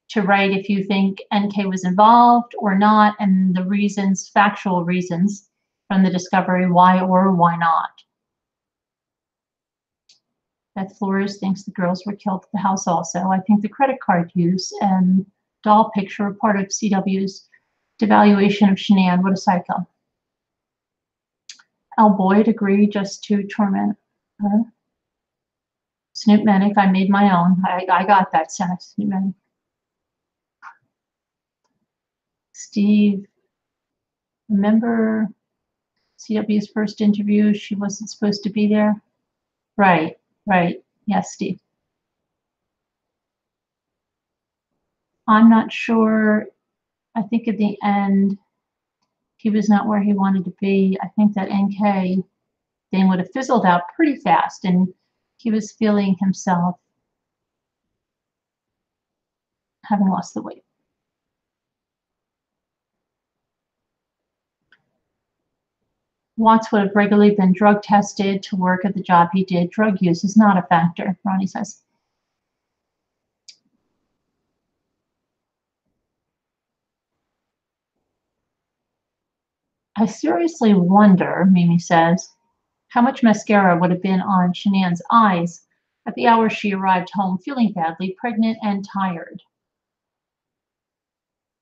to write if you think NK was involved or not, and the reasons, factual reasons from the discovery, why or why not. Beth Flores thinks the girls were killed at the house also. I think the credit card use and doll picture are part of CW's devaluation of Shanann. What a psycho. Al Boyd agreed just to torment her. Snoop Manic, I made my own. I got that, Snoop Manic. Steve, remember CW's first interview? She wasn't supposed to be there. Right, right. Yes, Steve. I'm not sure. I think at the end, he was not where he wanted to be. I think that NK thing would have fizzled out pretty fast, and he was feeling himself having lost the weight. Watts would have regularly been drug tested to work at the job he did. Drug use is not a factor, Ronnie says. I seriously wonder, Mimi says, how much mascara would have been on Shanann's eyes at the hour she arrived home feeling badly, pregnant and tired.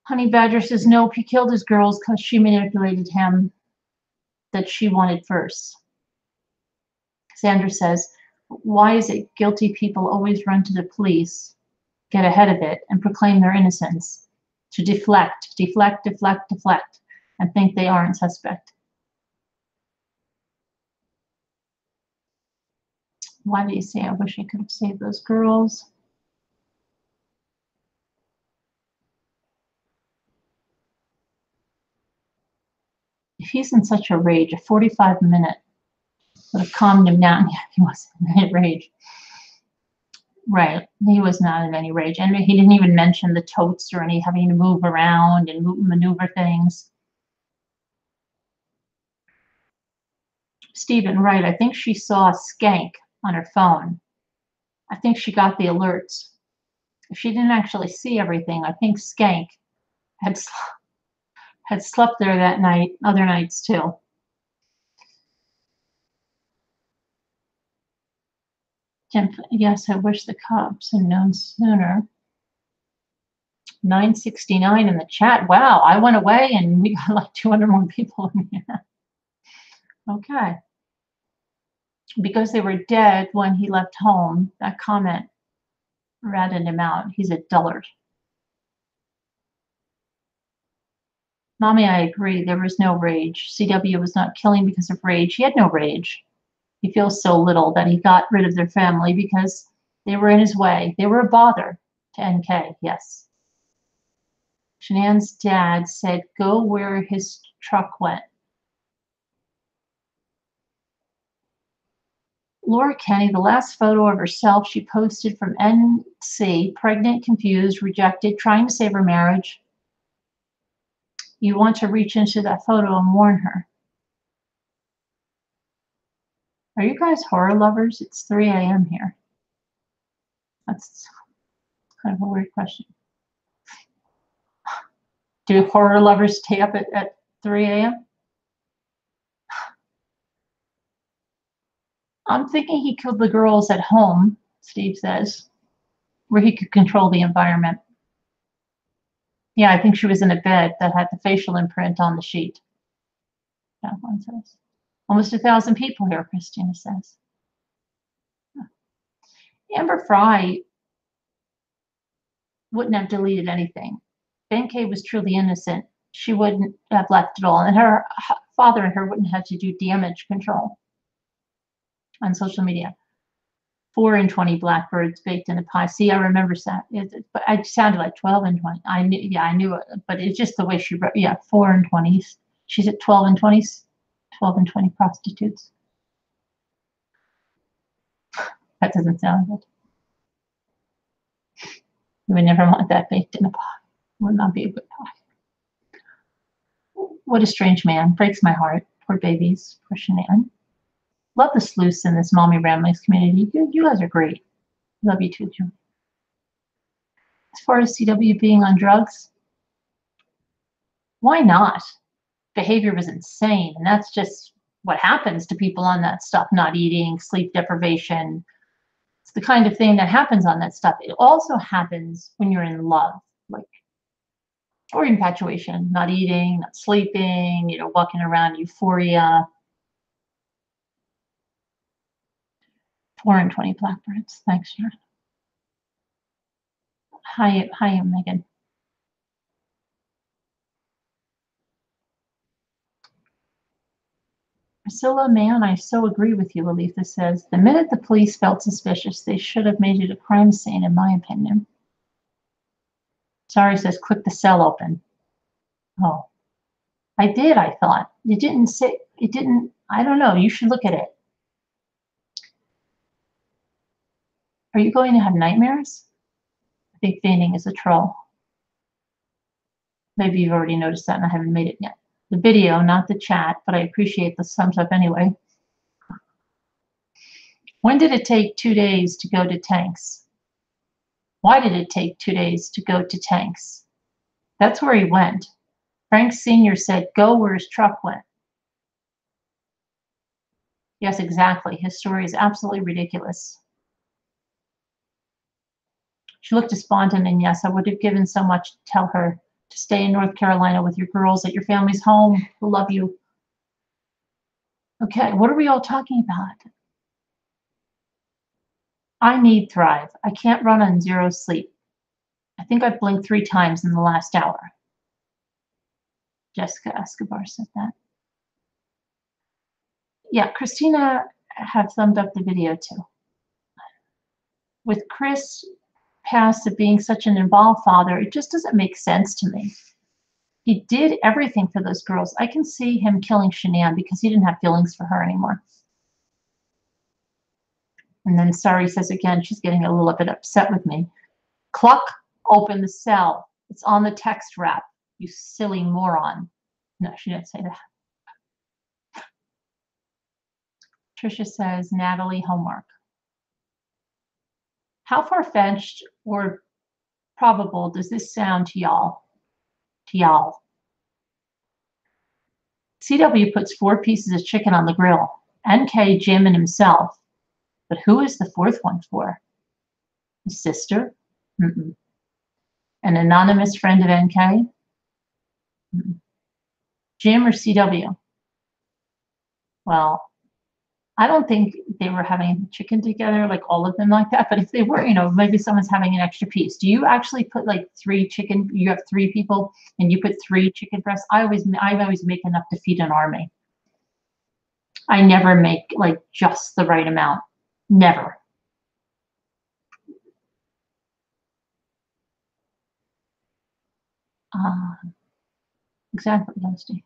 Honey Badger says, nope, he killed his girls because she manipulated him that she wanted first. Sandra says, why is it guilty people always run to the police, get ahead of it, and proclaim their innocence, to deflect, deflect, deflect, deflect, and think they aren't suspect? Why do you say, I wish I could have saved those girls? If he's in such a rage, a 45-minute would have calmed him down. Yeah, he wasn't in any rage. Right, he was not in any rage. And he didn't even mention the totes or any having to move around and maneuver things. Stephen, right, I think she saw Skank on her phone. I think she got the alerts. If she didn't actually see everything, I think Skank had slept there that night, other nights too. Jim, yes, I wish the cops had known sooner. 969 in the chat. Wow, I went away and we got like 200 more people in here. Okay. Because they were dead when he left home, that comment ratted him out. He's a dullard. Mommy, I agree. There was no rage. CW was not killing because of rage. He had no rage. He feels so little that he got rid of their family because they were in his way. They were a bother to NK, yes. Shanann's dad said, go where his truck went. Laura Kenny, the last photo of herself she posted from NC, pregnant, confused, rejected, trying to save her marriage. You want to reach into that photo and warn her. Are you guys horror lovers? It's 3 a.m. here. That's kind of a weird question. Do horror lovers stay up at 3 a.m.? I'm thinking he killed the girls at home, Steve says, where he could control the environment. Yeah, I think she was in a bed that had the facial imprint on the sheet. That one says. Almost 1,000 people here, Christina says. Amber Fry wouldn't have deleted anything. Ben K was truly innocent. She wouldn't have left at all. And her father and her wouldn't have to do damage control on social media. 4 and 20 blackbirds baked in a pie. See, I remember that. But I sounded like 12 and 20. I knew, yeah, I knew it. But it's just the way she wrote. Yeah, 4 and 20s. She's at 12 and 20s. 12 and 20 prostitutes. That doesn't sound good. You would never want that baked in a pie. Would not be a good pie. What a strange man. Breaks my heart. Poor babies. Poor Shanann. Love the sleuths in this Mommy Ramblings community. You guys are great. Love you too, Joe. As far as CW being on drugs, why not? Behavior was insane, and that's just what happens to people on that stuff, not eating, sleep deprivation. It's the kind of thing that happens on that stuff. It also happens when you're in love, like, or infatuation, not eating, not sleeping, walking around euphoria. 420 blackbirds. Thanks, Sharon. Hi, Megan. Priscilla, man, I so agree with you, Aletha says. The minute the police felt suspicious, they should have made it a crime scene, in my opinion. Sorry says, click the cell open. Oh, I did, I thought. It didn't say, it didn't, I don't know. You should look at it. Are you going to have nightmares? I think fainting is a troll. Maybe you've already noticed that and I haven't made it yet. The video, not the chat, but I appreciate the thumbs up anyway. When did it take 2 days to go to Tanks? Why did it take 2 days to go to Tanks? That's where he went. Frank Sr. said, go where his truck went. Yes, exactly. His story is absolutely ridiculous. She looked despondent, and yes, I would have given so much to tell her to stay in North Carolina with your girls at your family's home who love you. Okay, what are we all talking about? I need Thrive. I can't run on 0 sleep. I think I blinked 3 times in the last hour. Jessica Escobar said that. Yeah, Christina have thumbed up the video too. With Chris past of being such an involved father, it just doesn't make sense to me. He did everything for those girls. I can see him killing Shanann because he didn't have feelings for her anymore. And then Sari says again, she's getting a little bit upset with me. Cluck, open the cell. It's on the text wrap, you silly moron. No, she didn't say that. Trisha says, Natalie, homework. How far-fetched or probable does this sound to y'all? CW puts 4 pieces of chicken on the grill. NK, Jim, and himself. But who is the 4th one for? His sister? Mm-mm. An anonymous friend of NK? Mm-mm. Jim or CW? Well, I don't think they were having chicken together, like all of them like that. But if they were, maybe someone's having an extra piece. Do you actually put like 3 chicken? You have 3 people and you put 3 chicken breasts? I always make enough to feed an army. I never make like just the right amount. Never. Exactly, Dusty.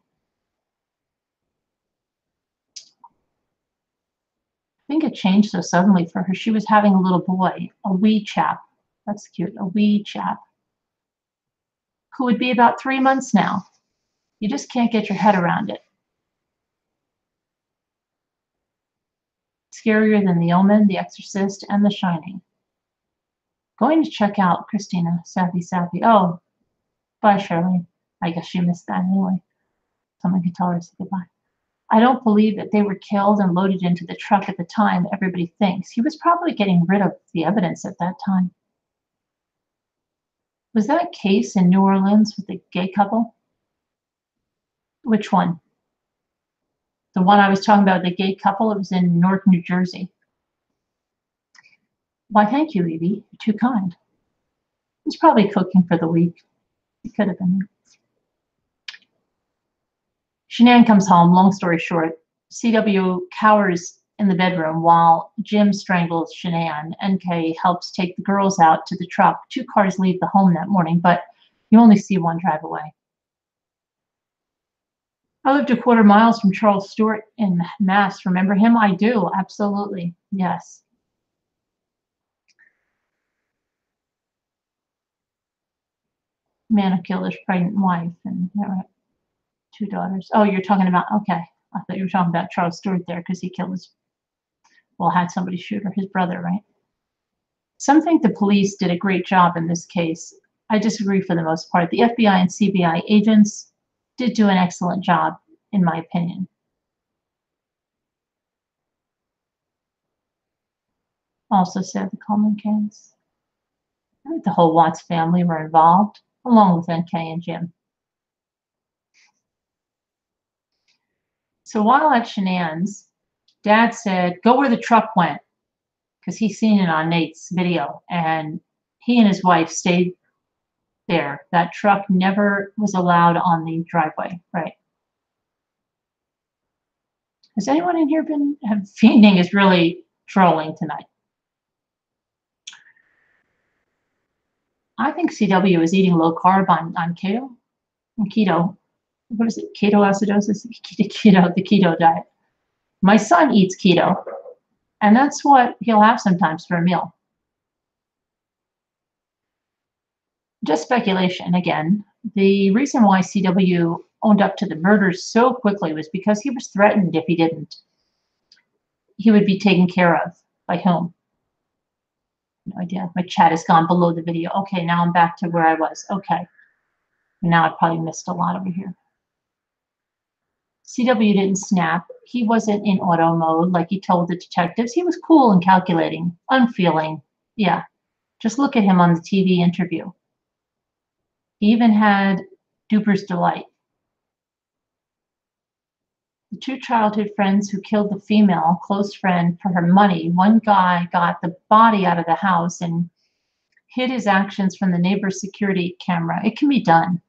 I think it changed so suddenly for her. She was having a little boy, a wee chap. That's cute, a wee chap, who would be about 3 months now. You just can't get your head around it. Scarier than The Omen, The Exorcist, and The Shining. Going to check out Christina, Sappy. Oh, bye, Shirley. I guess she missed that anyway. Someone can tell her to say goodbye. I don't believe that they were killed and loaded into the truck at the time everybody thinks. He was probably getting rid of the evidence at that time. Was that case in New Orleans with the gay couple? Which one? The one I was talking about, the gay couple, it was in Newark, New Jersey. Why, thank you, Evie. You're too kind. He's probably cooking for the week. He could have been. Shanann comes home, long story short. CW cowers in the bedroom while Jim strangles Shanann. NK helps take the girls out to the truck. 2 cars leave the home that morning, but you only see one drive away. I lived 1/4 miles from Charles Stewart in Mass. Remember him? I do, absolutely. Yes. Man who killed his pregnant wife and 2 daughters. Oh, you're talking about, okay. I thought you were talking about Charles Stewart there because he killed had somebody shoot his brother, right? Some think the police did a great job in this case. I disagree for the most part. The FBI and CBI agents did do an excellent job, in my opinion. Also said the Coleman case. I think the whole Watts family were involved, along with NK and Jim. So while at Shanann's, Dad said, go where the truck went, because he's seen it on Nate's video, and he and his wife stayed there. That truck never was allowed on the driveway, right? Has anyone in here been, Fiending is really trolling tonight. I think CW is eating low carb on keto. Keto, what is it? Ketoacidosis? Keto, the keto diet. My son eats keto, and that's what he'll have sometimes for a meal. Just speculation again. The reason why CW owned up to the murders so quickly was because he was threatened if he didn't. He would be taken care of. By whom? No idea. My chat has gone below the video. Okay, now I'm back to where I was. Okay. Now I probably missed a lot over here. CW didn't snap. He wasn't in auto mode like he told the detectives. He was cool and calculating, unfeeling. Yeah. Just look at him on the TV interview. He even had Duper's delight. The two childhood friends who killed the female close friend for her money, one guy got the body out of the house and hid his actions from the neighbor's security camera. It can be done.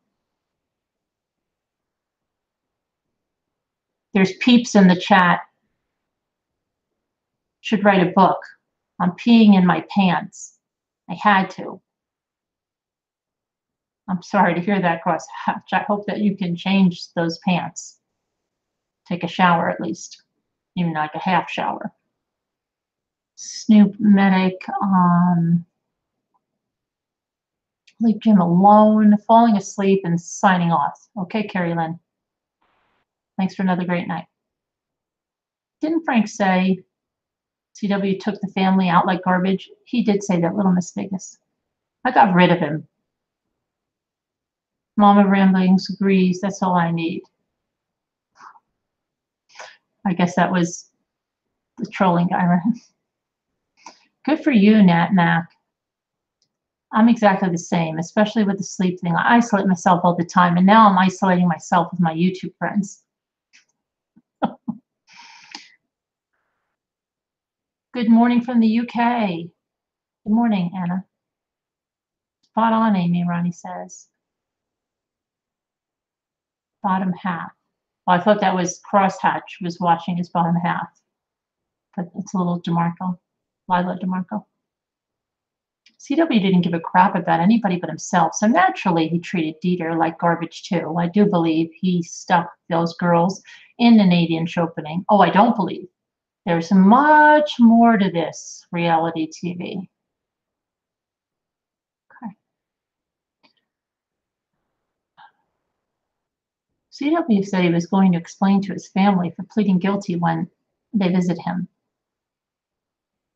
There's peeps in the chat. Should write a book. I'm peeing in my pants. I had to. I'm sorry to hear that, crosshatch. I hope that you can change those pants. Take a shower at least, even like a half shower. Snoop Medic, leave Jim alone, falling asleep and signing off. Okay, Carrie Lynn. Thanks for another great night. Didn't Frank say CW took the family out like garbage? He did say that, Little Miss Vegas. I got rid of him. Mama Ramblings agrees. That's all I need. I guess that was the trolling guy, right? Good for you, Nat Mac. I'm exactly the same, especially with the sleep thing. I isolate myself all the time, and now I'm isolating myself with my YouTube friends. Good morning from the UK. Good morning, Anna. Spot on, Amy, Ronnie says. Bottom half. Well, I thought that was Crosshatch was watching his bottom half. But it's a little DeMarco. Lila DeMarco. CW didn't give a crap about anybody but himself, so naturally he treated Dieter like garbage too. I do believe he stuck those girls in an 8-inch opening. Oh, I don't believe. There's much more to this reality TV. Okay. CW said he was going to explain to his family for pleading guilty when they visit him.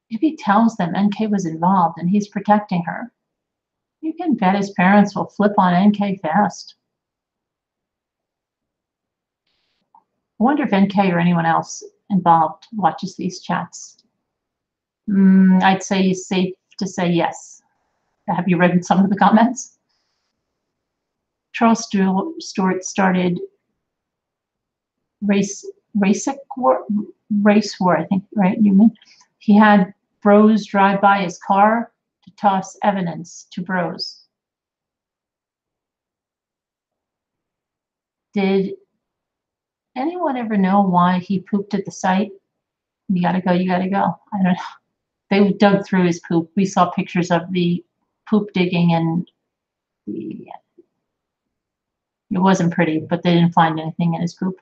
If he tells them NK was involved and he's protecting her, you can bet his parents will flip on NK fast. I wonder if NK or anyone else involved watches these chats. I'd say it's safe to say yes. Have you read some of the comments? Charles Stewart started race war, I think, right? You mean? He had bros drive by his car to toss evidence to bros. Did anyone ever know why he pooped at the site? You gotta go, you gotta go. I don't know. They dug through his poop. We saw pictures of the poop digging, and it wasn't pretty, but they didn't find anything in his poop.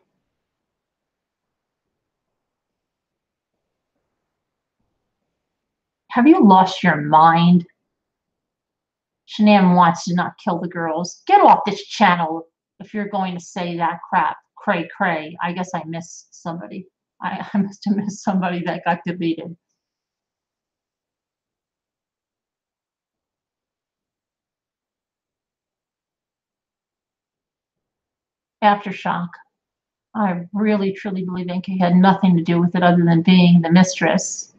Have you lost your mind? Shanann wants to not kill the girls. Get off this channel if you're going to say that crap. Cray cray. I guess I missed somebody. I must have missed somebody that got deleted. Aftershock. I really, truly believe NK had nothing to do with it other than being the mistress.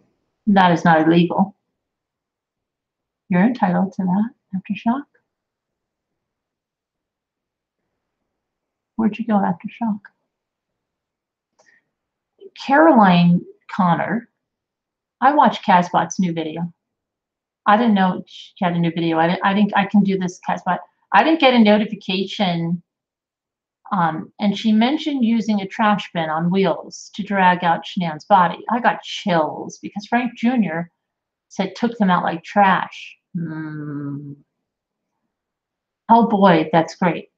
That is not illegal. You're entitled to that, Aftershock. Where'd you go, Aftershock? Caroline Connor. I watched Casbot's new video. I didn't know she had a new video. I can do this, Casbot. I didn't get a notification. And she mentioned using a trash bin on wheels to drag out Shanann's body. I got chills because Frank Jr. said took them out like trash. Oh boy, that's great.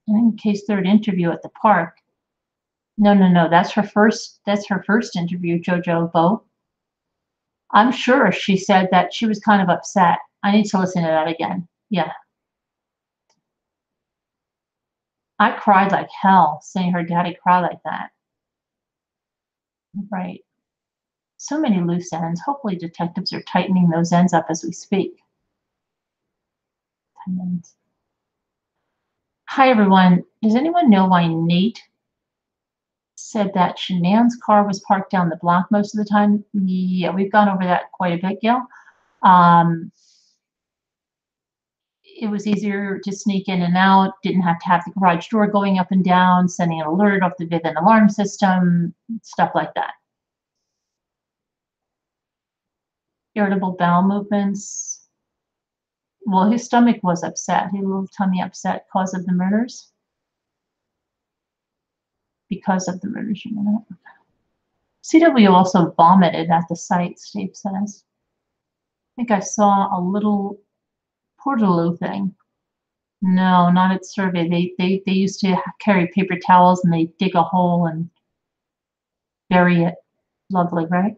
And in case third interview at the park. No. That's her first interview, Jojo Bo. I'm sure she said that she was kind of upset. I need to listen to that again. Yeah. I cried like hell seeing her daddy cry like that. Right. So many loose ends. Hopefully detectives are tightening those ends up as we speak. 10 minutes. Hi, everyone. Does anyone know why Nate said that Shanann's car was parked down the block most of the time? Yeah, we've gone over that quite a bit, Gail. It was easier to sneak in and out, didn't have to have the garage door going up and down, sending an alert off the Vivint alarm system, stuff like that. Irritable bowel movements. Well, his stomach was upset. He had a little tummy upset because of the murders. Because of the murders, you know. CW also vomited at the site, Steve says. I think I saw a little portaloo thing. No, not at survey. They used to carry paper towels and they dig a hole and bury it. Lovely, right?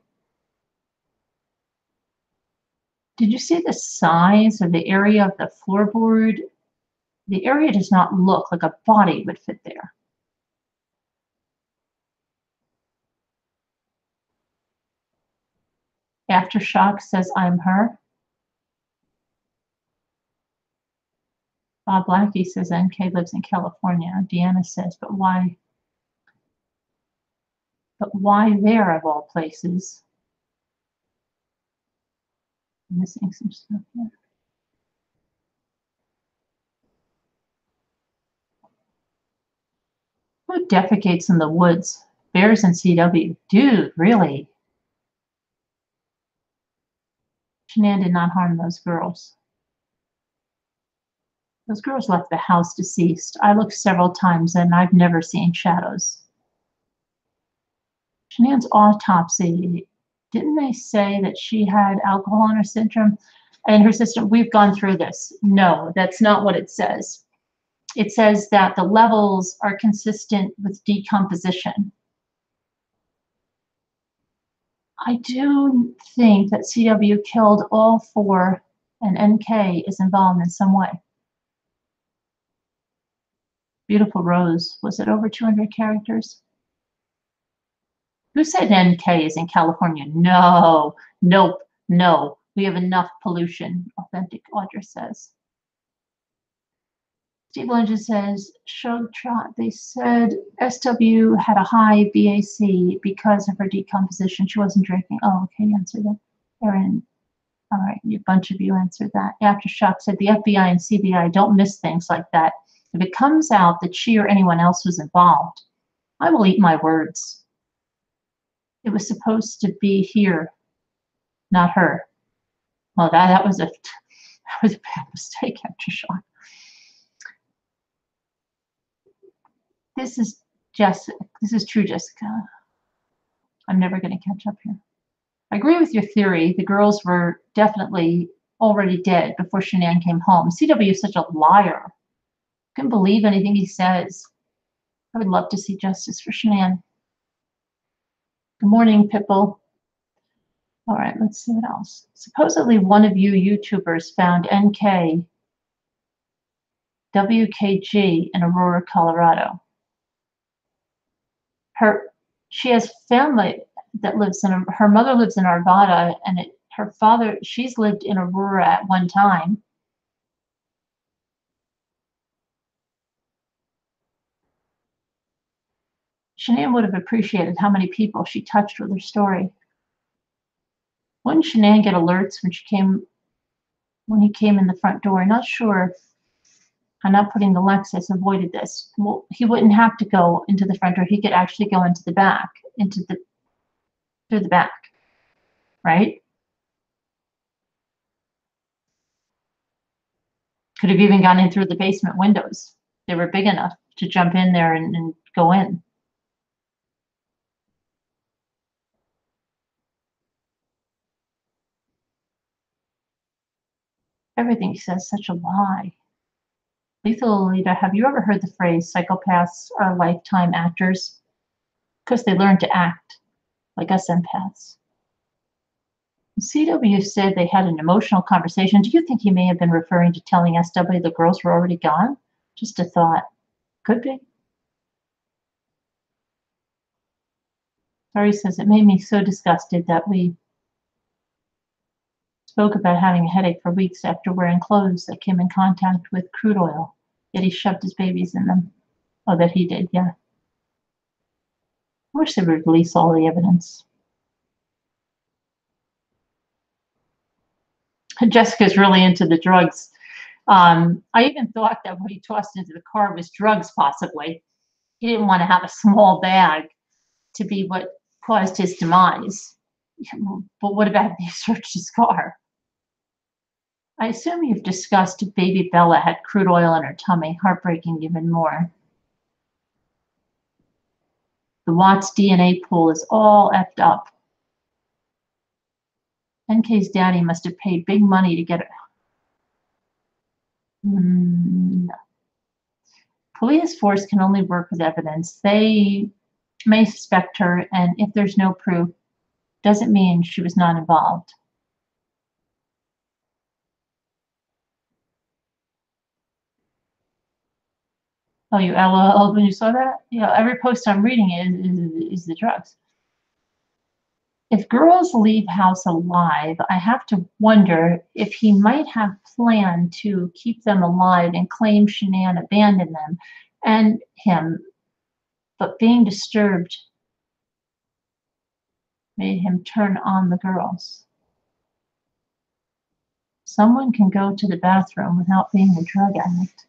Did you see the size of the area of the floorboard? The area does not look like a body would fit there. Aftershock says, I'm her. Bob Blackie says, NK lives in California. Deanna says, but why? But why there of all places? I'm missing some stuff here. Who defecates in the woods? Bears and CW. Dude, really? Shanann did not harm those girls. Those girls left the house deceased. I looked several times and I've never seen shadows. Shanann's autopsy, didn't they say that she had alcohol in her syndrome and her system? We've gone through this. No, that's not what it says. It says that the levels are consistent with decomposition. I do think that CW killed all four and NK is involved in some way. Beautiful Rose, was it over 200 characters? Who said NK is in California? No, nope, no. We have enough pollution, Authentic Audra says. Steve Lynch says, they said SW had a high BAC because of her decomposition. She wasn't drinking. Oh, okay, you answered that. Erin, all right, a bunch of you answered that. Aftershock said the FBI and CBI don't miss things like that. If it comes out that she or anyone else was involved, I will eat my words. It was supposed to be here, not her. Well, that was a bad mistake, Aftershock. This is Jessica. This is true, Jessica. I'm never going to catch up here. I agree with your theory. The girls were definitely already dead before Shanann came home. CW is such a liar. I couldn't believe anything he says. I would love to see justice for Shanann. Good morning, Pipple. All right, let's see what else. Supposedly one of you YouTubers found NK WKG in Aurora, Colorado. She has family that lives in, her mother lives in Arvada, and her father, she's lived in Aurora at one time. Shanann would have appreciated how many people she touched with her story. Wouldn't Shanann get alerts when he came in the front door? Not sure how not putting the Lexus avoided this. Well, he wouldn't have to go into the front door. He could actually go into the back, through the back, right? Could have even gone in through the basement windows. They were big enough to jump in there and go in. Everything says such a lie. Lethal Alita, have you ever heard the phrase psychopaths are lifetime actors? Because they learn to act like us empaths. CW said they had an emotional conversation. Do you think he may have been referring to telling SW the girls were already gone? Just a thought. Could be. Sorry says it made me so disgusted that we spoke about having a headache for weeks after wearing clothes that came in contact with crude oil. Yet he shoved his babies in them. Oh, that he did, yeah. I wish they would release all the evidence. Jessica's really into the drugs. I even thought that what he tossed into the car was drugs, possibly. He didn't want to have a small bag to be what caused his demise. But what about if they searched his car? I assume you've discussed baby Bella had crude oil in her tummy. Heartbreaking even more. The Watts DNA pool is all effed up. NK's daddy must have paid big money to get it. No. Police force can only work with evidence. They may suspect her, and if there's no proof, doesn't mean she was not involved. Oh, you LOL when you saw that? Yeah, every post I'm reading is the drugs. If girls leave house alive, I have to wonder if he might have planned to keep them alive and claim Shanann abandoned them and him, but being disturbed made him turn on the girls. Someone can go to the bathroom without being a drug addict.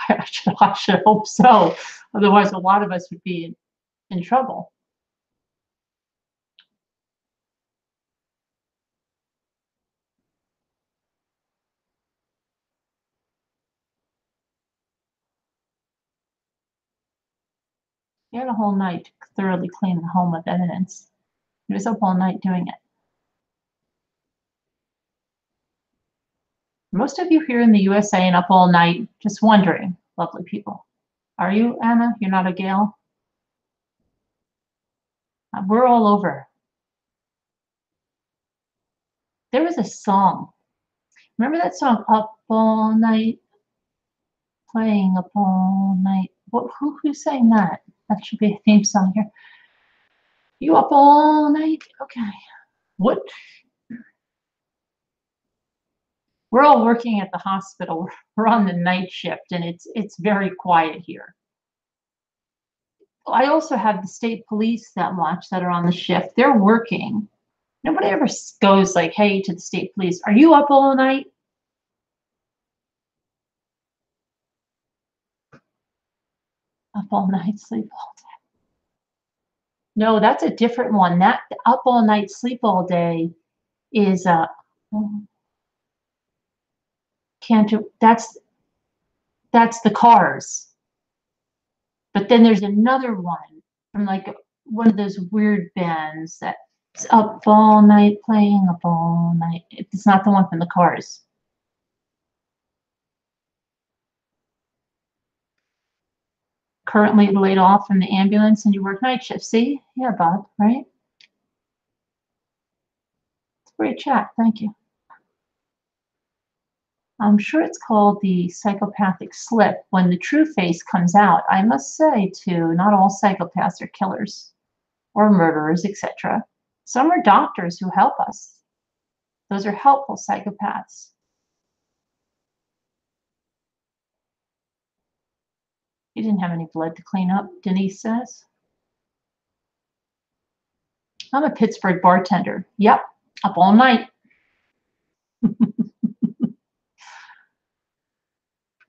I should hope so. Otherwise, a lot of us would be in trouble. He had a whole night to thoroughly clean the home of evidence. He was up all night doing it. Most of you here in the USA and up all night just wondering, lovely people. Are you, Anna? You're not a Gail? We're all over. There was a song. Remember that song, Up All Night, Playing Up All Night? Who sang that? That should be a theme song here. You up all night? Okay. What? We're all working at the hospital. We're on the night shift, and it's very quiet here. I also have the state police that watch that are on the shift. They're working. Nobody ever goes like, hey, to the state police, are you up all night? Up all night, sleep all day. No, that's a different one. That up all night, sleep all day is can't do that's the Cars. But then there's another one from like one of those weird bands that's up all night, playing up all night. It's not the one from the Cars. Currently laid off from the ambulance and you work night shift. See? Yeah, Bob, right? It's a great chat. Thank you. I'm sure it's called the psychopathic slip when the true face comes out. I must say, too, not all psychopaths are killers or murderers, etc. Some are doctors who help us. Those are helpful psychopaths. didn't have any blood to clean up, Denise says. I'm a Pittsburgh bartender. Yep, up all night.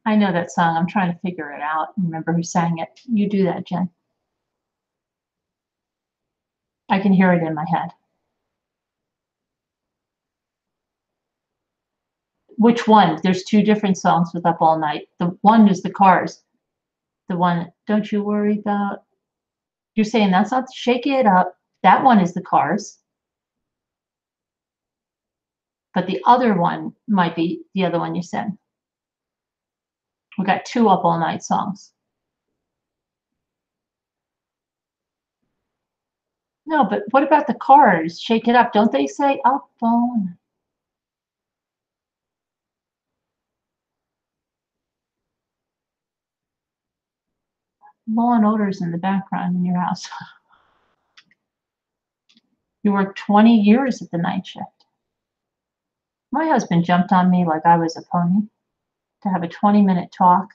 I know that song. I'm trying to figure it out. Remember who sang it. You do that, Jen. I can hear it in my head. Which one? There's two different songs with Up All Night. The one is the Cars. The one, Don't You Worry About. You're saying that's not Shake It Up. That one is the Cars. But the other one might be the other one you said. We got two Up All Night songs. No, but what about the Cars? Shake It Up. Don't they say Up All Night? Law and Order's in the background in your house. You worked 20 years at the night shift. My husband jumped on me like I was a pony to have a 20-minute talk.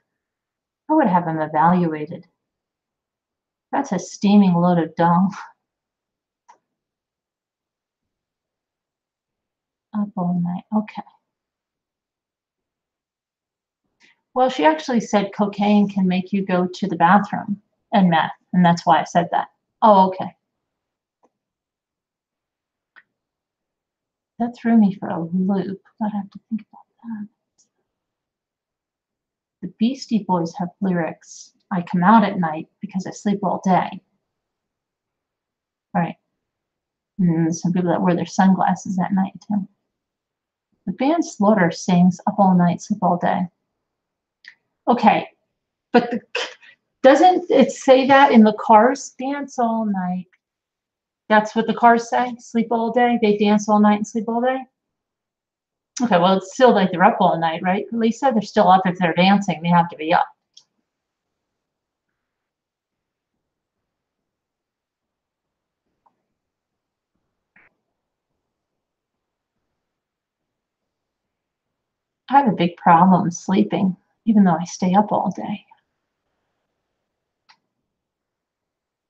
I would have him evaluated. That's a steaming load of dung. Up all night. Okay. Well, she actually said cocaine can make you go to the bathroom and meth, and that's why I said that. Oh, okay. That threw me for a loop. I'd have to think about that. The Beastie Boys have lyrics. I come out at night because I sleep all day. All right. And some people that wear their sunglasses at night, too. The band Slaughter sings Up All Night, Sleep All Day. Okay. But doesn't it say that in the Cars? Dance all night. That's what the Cars say? Sleep all day? They dance all night and sleep all day? Okay, well, it's still like they're up all night, right? Lisa, they're still up if they're dancing. They have to be up. I have a big problem sleeping, even though I stay up all day.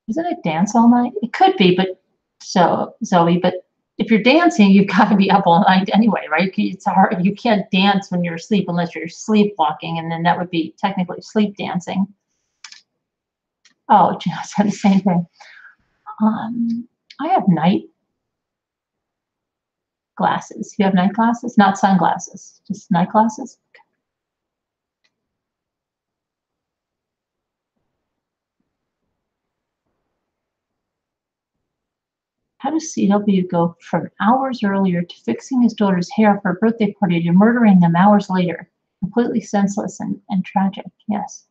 Isn't it dance all night? It could be, but so Zoe, but if you're dancing, you've got to be up all night anyway, right? It's hard. You can't dance when you're asleep unless you're sleepwalking, and then that would be technically sleep dancing. Oh, Jen said the same thing. I have night glasses. You have night glasses? Not sunglasses, just night glasses? How does CW go from hours earlier to fixing his daughter's hair for a birthday party to murdering them hours later? Completely senseless and tragic, yes.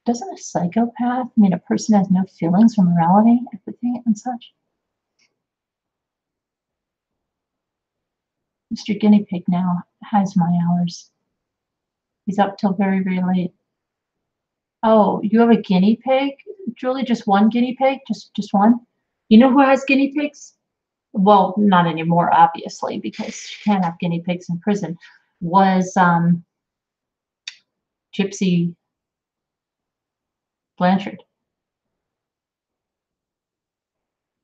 Doesn't a psychopath mean a person has no feelings for morality, empathy, and such? Mr. Guinea Pig now has my hours. He's up till very, very late. Oh, you have a guinea pig? Julie, just one guinea pig? Just one? You know who has guinea pigs? Well, not anymore, obviously, because you can't have guinea pigs in prison. Was Gypsy Blanchard.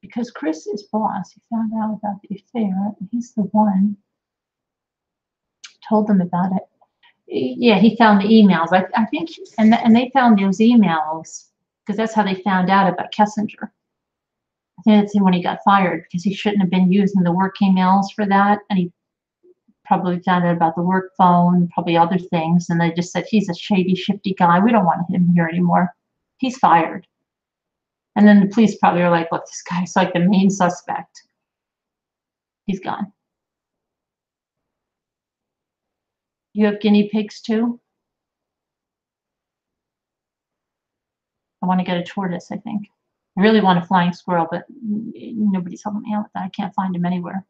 Because Chris is boss. He found out about the affair, and he's the one told them about it. Yeah, he found the emails. I think, and they found those emails because that's how they found out about Kessinger. I think that's when he got fired because he shouldn't have been using the work emails for that, and he probably found out about the work phone, probably other things, and they just said he's a shady, shifty guy. We don't want him here anymore. He's fired. And then the police probably are like, look, this guy's like the main suspect. He's gone. You have guinea pigs too? I want to get a tortoise, I think. I really want a flying squirrel, but nobody's helping me out with that. I can't find him anywhere.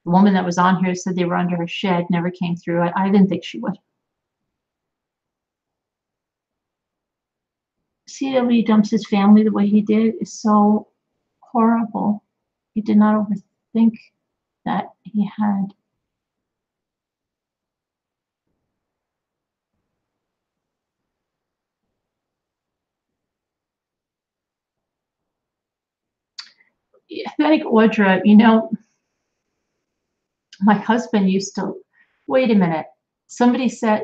The woman that was on here said they were under her shed, never came through. I didn't think she would. CW dumps his family the way he did is so horrible. He did not overthink that he had. Thank Audra. You know, my husband used to, wait a minute. Somebody said,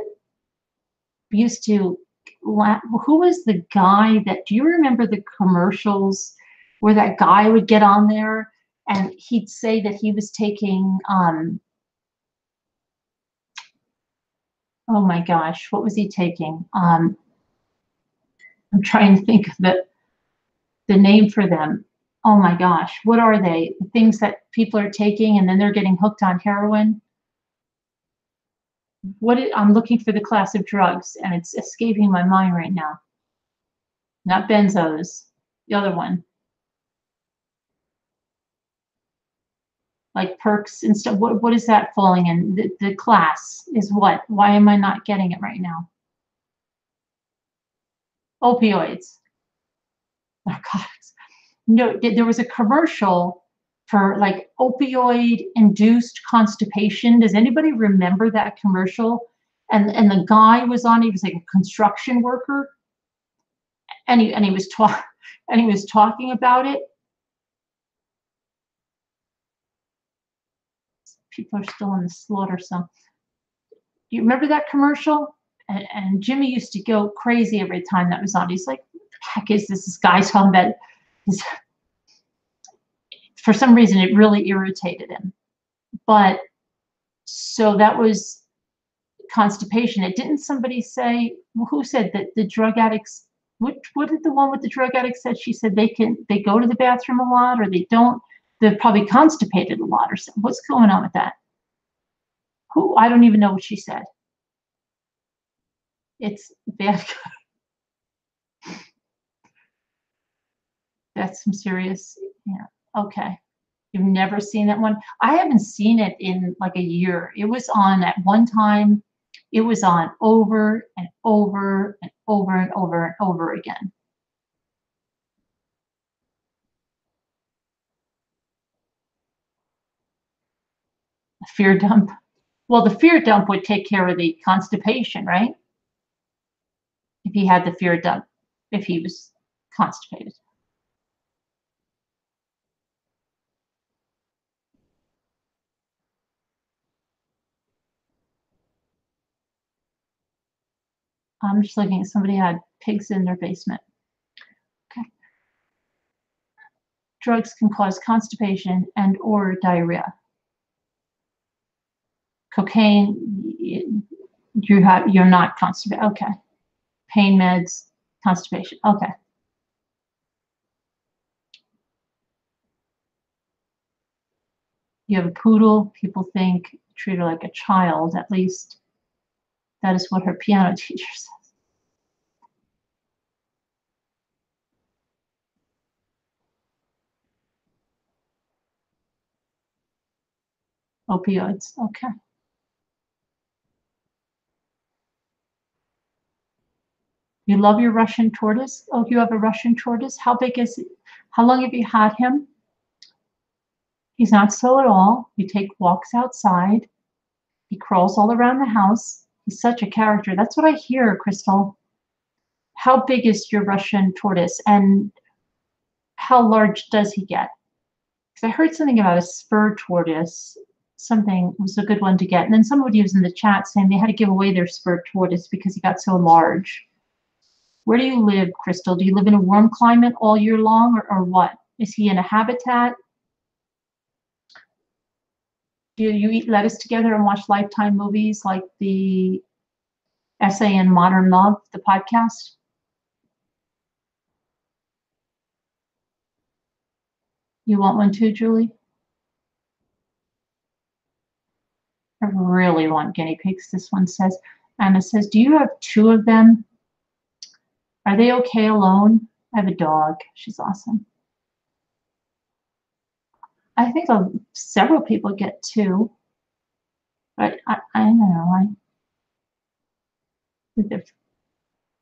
used to, who was the guy that, do you remember the commercials where that guy would get on there and he'd say that he was taking, oh my gosh, what was he taking? I'm trying to think of the name for them. Oh my gosh, what are they? The things that people are taking and then they're getting hooked on heroin. I'm looking for the class of drugs and it's escaping my mind right now. Not benzos, the other one, like perks and stuff. What is that falling in? The class is what? Why am I not getting it right now? Opioids. Oh God. No, there was a commercial for like opioid induced constipation. Does anybody remember that commercial? And the guy was on, he was like a construction worker and he was talking about it. People are still in the slaughter zone. Do you remember that commercial? And Jimmy used to go crazy every time that was on. He's like, what the heck is this guy talking about? For some reason, it really irritated him. But so that was constipation. It didn't somebody say, who said that the drug addicts, what did the one with the drug addicts said? She said they go to the bathroom a lot or they don't, they're probably constipated a lot or something. What's going on with that? Who, I don't even know what she said. It's bad. That's some serious, yeah. Okay. You've never seen that one? I haven't seen it in like a year. It was on at one time. It was on over and over and over and over and over again. A fear dump. Well, the fear dump would take care of the constipation, right? If he had the fear dump, if he was constipated. I'm just looking at somebody had pigs in their basement. Okay. Drugs can cause constipation and or diarrhea. Cocaine, you're not constipated. Okay. Pain meds, constipation. Okay. You have a poodle. People think treat her like a child. At least that is what her piano teacher says. Opioids. Okay. You love your Russian tortoise? Oh, you have a Russian tortoise? How big is it? How long have you had him? He's not slow at all. You take walks outside. He crawls all around the house. He's such a character. That's what I hear, Crystal. How big is your Russian tortoise and how large does he get? Because I heard something about a spur tortoise. Something was a good one to get. And then somebody was in the chat saying they had to give away their spur tortoise because he got so large. Where do you live, Crystal? Do you live in a warm climate all year long or what? Is he in a habitat? Do you eat lettuce together and watch Lifetime movies like the Essay in Modern Love, the podcast? You want one too, Julie? I really want guinea pigs, this one says. Anna says, do you have two of them? Are they okay alone? I have a dog. She's awesome. I think several people get two, but I don't know. The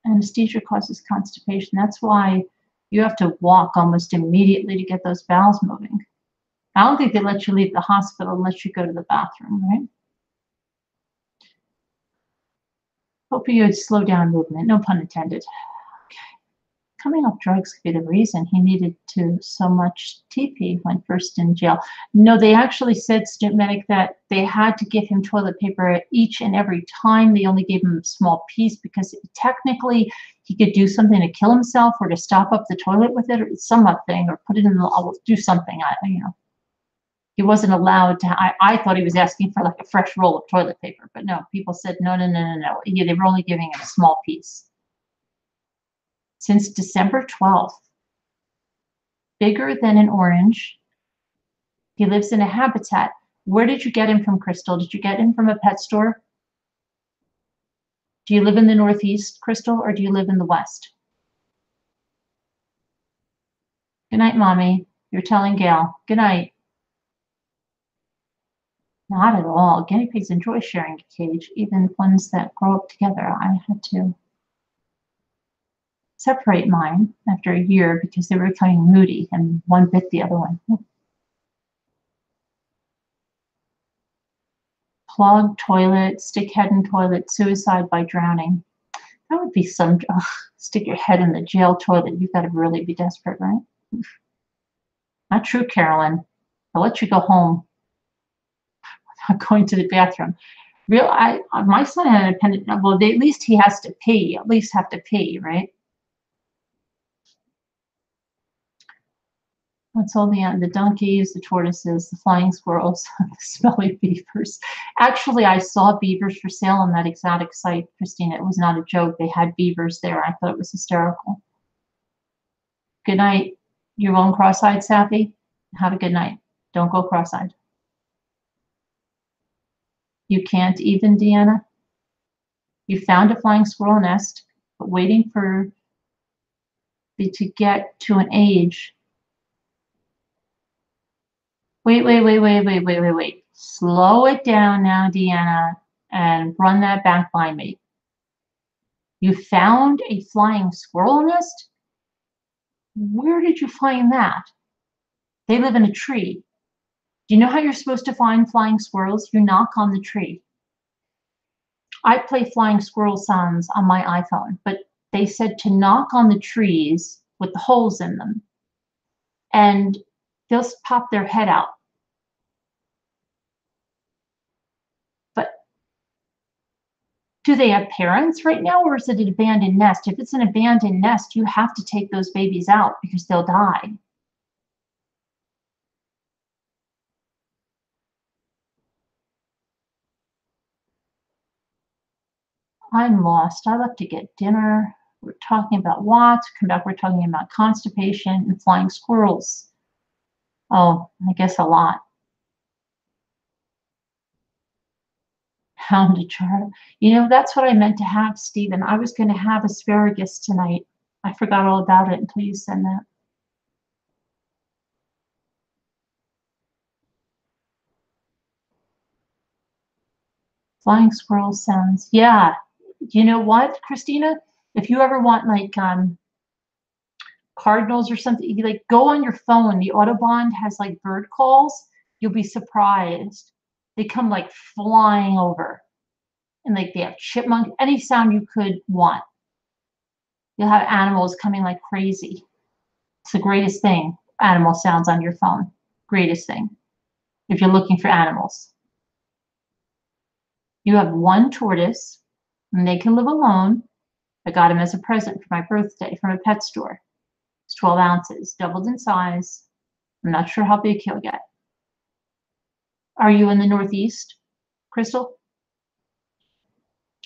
anesthesia causes constipation. That's why you have to walk almost immediately to get those bowels moving. I don't think they let you leave the hospital unless you go to the bathroom, right? Opioids slow down movement, no pun intended. Okay. coming off drugs could be the reason he needed to so much TP when first in jail. No, they actually said, Medic, that they had to give him toilet paper each and every time. They only gave him a small piece because technically he could do something to kill himself or to stop up the toilet with it or something, or put it in the, do something. He wasn't allowed to. I thought he was asking for like a fresh roll of toilet paper, but no, people said no. They were only giving him a small piece. Since December 12th, bigger than an orange. He lives in a habitat. Where did you get him from, Crystal? Did you get him from a pet store? Do you live in the Northeast, Crystal, or do you live in the West? Good night, Mommy. You're telling Gail. Good night. Not at all. Guinea pigs enjoy sharing a cage, even ones that grow up together. I had to separate mine after a year because they were becoming moody and one bit the other one. Clogged toilet, stick head in toilet, suicide by drowning. That would be some, stick your head in the jail toilet. You've got to really be desperate, right? Not true, Carolyn. I'll let you go home without going to the bathroom. My son had an appendix. Well, at least he has to pee. At least have to pee, right? That's all the donkeys, the tortoises, the flying squirrels, the smelly beavers. Actually, I saw beavers for sale on that exotic site, Christina. It was not a joke. They had beavers there. I thought it was hysterical. Good night. You're going cross-eyed, Sappy? Have a good night. Don't go cross-eyed. You can't even, Deanna? You found a flying squirrel nest, but waiting for to get to an age. Wait. Slow it down now, Deanna, and run that back by me. You found a flying squirrel nest? Where did you find that? They live in a tree. Do you know how you're supposed to find flying squirrels? You knock on the tree. I play flying squirrel sounds on my iPhone, but they said to knock on the trees with the holes in them, and they'll pop their head out. But do they have parents right now, or is it an abandoned nest? If it's an abandoned nest, you have to take those babies out because they'll die. I'm lost. I left to get dinner. We're talking about Watts. Come back, we're talking about constipation and flying squirrels. Oh, I guess a lot. Pound a char. You know, that's what I meant to have, Stephen. I was going to have asparagus tonight. I forgot all about it until you said that. Flying squirrel sounds. Yeah. You know what, Christina? If you ever want like cardinals or something, you like go on your phone. The Autobahn has like bird calls. You'll be surprised. They come like flying over. And like they have chipmunk, any sound you could want. You'll have animals coming like crazy. It's the greatest thing. Animal sounds on your phone. Greatest thing. If you're looking for animals. You have one tortoise, and they can live alone. I got him as a present for my birthday from a pet store. It's 12 ounces, doubled in size. I'm not sure how big he'll get. Are you in the Northeast, Crystal?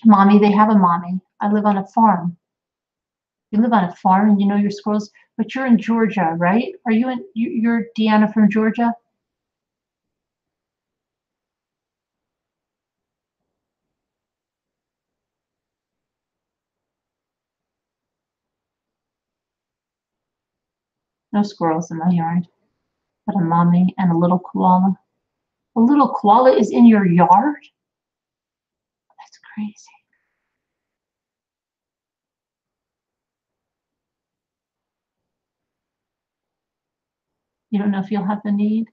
Mommy, they have a mommy. I live on a farm. You live on a farm and you know your squirrels, but you're in Georgia, right? Are you in, you're Deanna from Georgia? No squirrels in my yard, but a mommy and a little koala. A little koala is in your yard? That's crazy. You don't know if you'll have the need?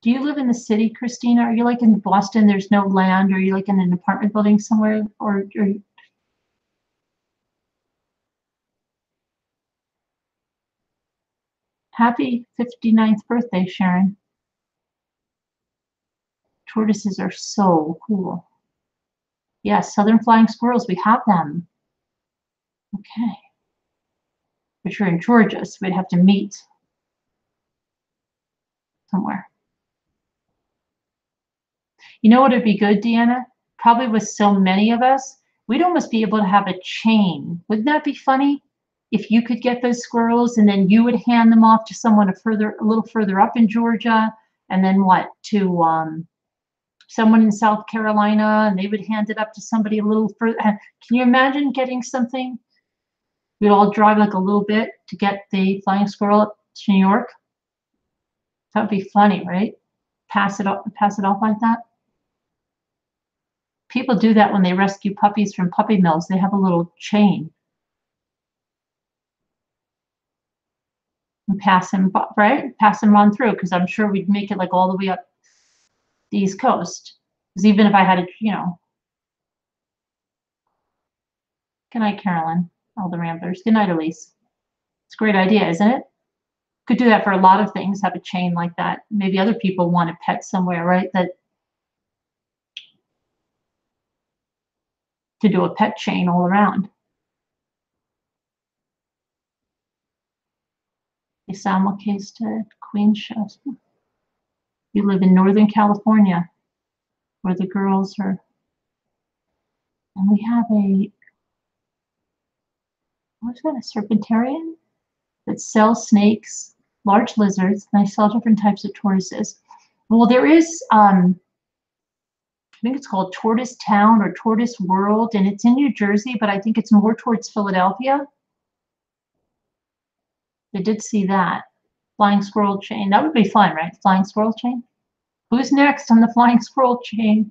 Do you live in the city, Christina? Are you like in Boston, there's no land? Or are you like in an apartment building somewhere? Or Happy 59th birthday, Sharon. Tortoises are so cool. Yes, southern flying squirrels, we have them. Okay. But you're in Georgia, so we'd have to meet somewhere. You know what would be good, Deanna? Probably with so many of us, we'd almost be able to have a chain. Wouldn't that be funny? If you could get those squirrels and then you would hand them off to someone a little further up in Georgia, and then what, to someone in South Carolina, and they would hand it up to somebody a little further. Can you imagine getting something? We'd all drive like a little bit to get the flying squirrel up to New York. That would be funny, right? Pass it off like that. People do that when they rescue puppies from puppy mills. They have a little chain and pass them, right? Pass them on through, because I'm sure we'd make it like all the way up the East Coast. Because even if I had a, Good night, Carolyn. All the ramblers. Good night, Elise. It's a great idea, isn't it? Could do that for a lot of things, have a chain like that. Maybe other people want a pet somewhere, right? That to do a pet chain all around. A Salma case to Queen shows. You live in Northern California, where the girls are. And we have what's that, a serpentarian that sells snakes, large lizards, and they sell different types of tortoises. Well, there is, I think it's called Tortoise Town or Tortoise World, and it's in New Jersey, but I think it's more towards Philadelphia. I did see that. Flying squirrel chain. That would be fun, right? Flying squirrel chain. Who's next on the flying squirrel chain?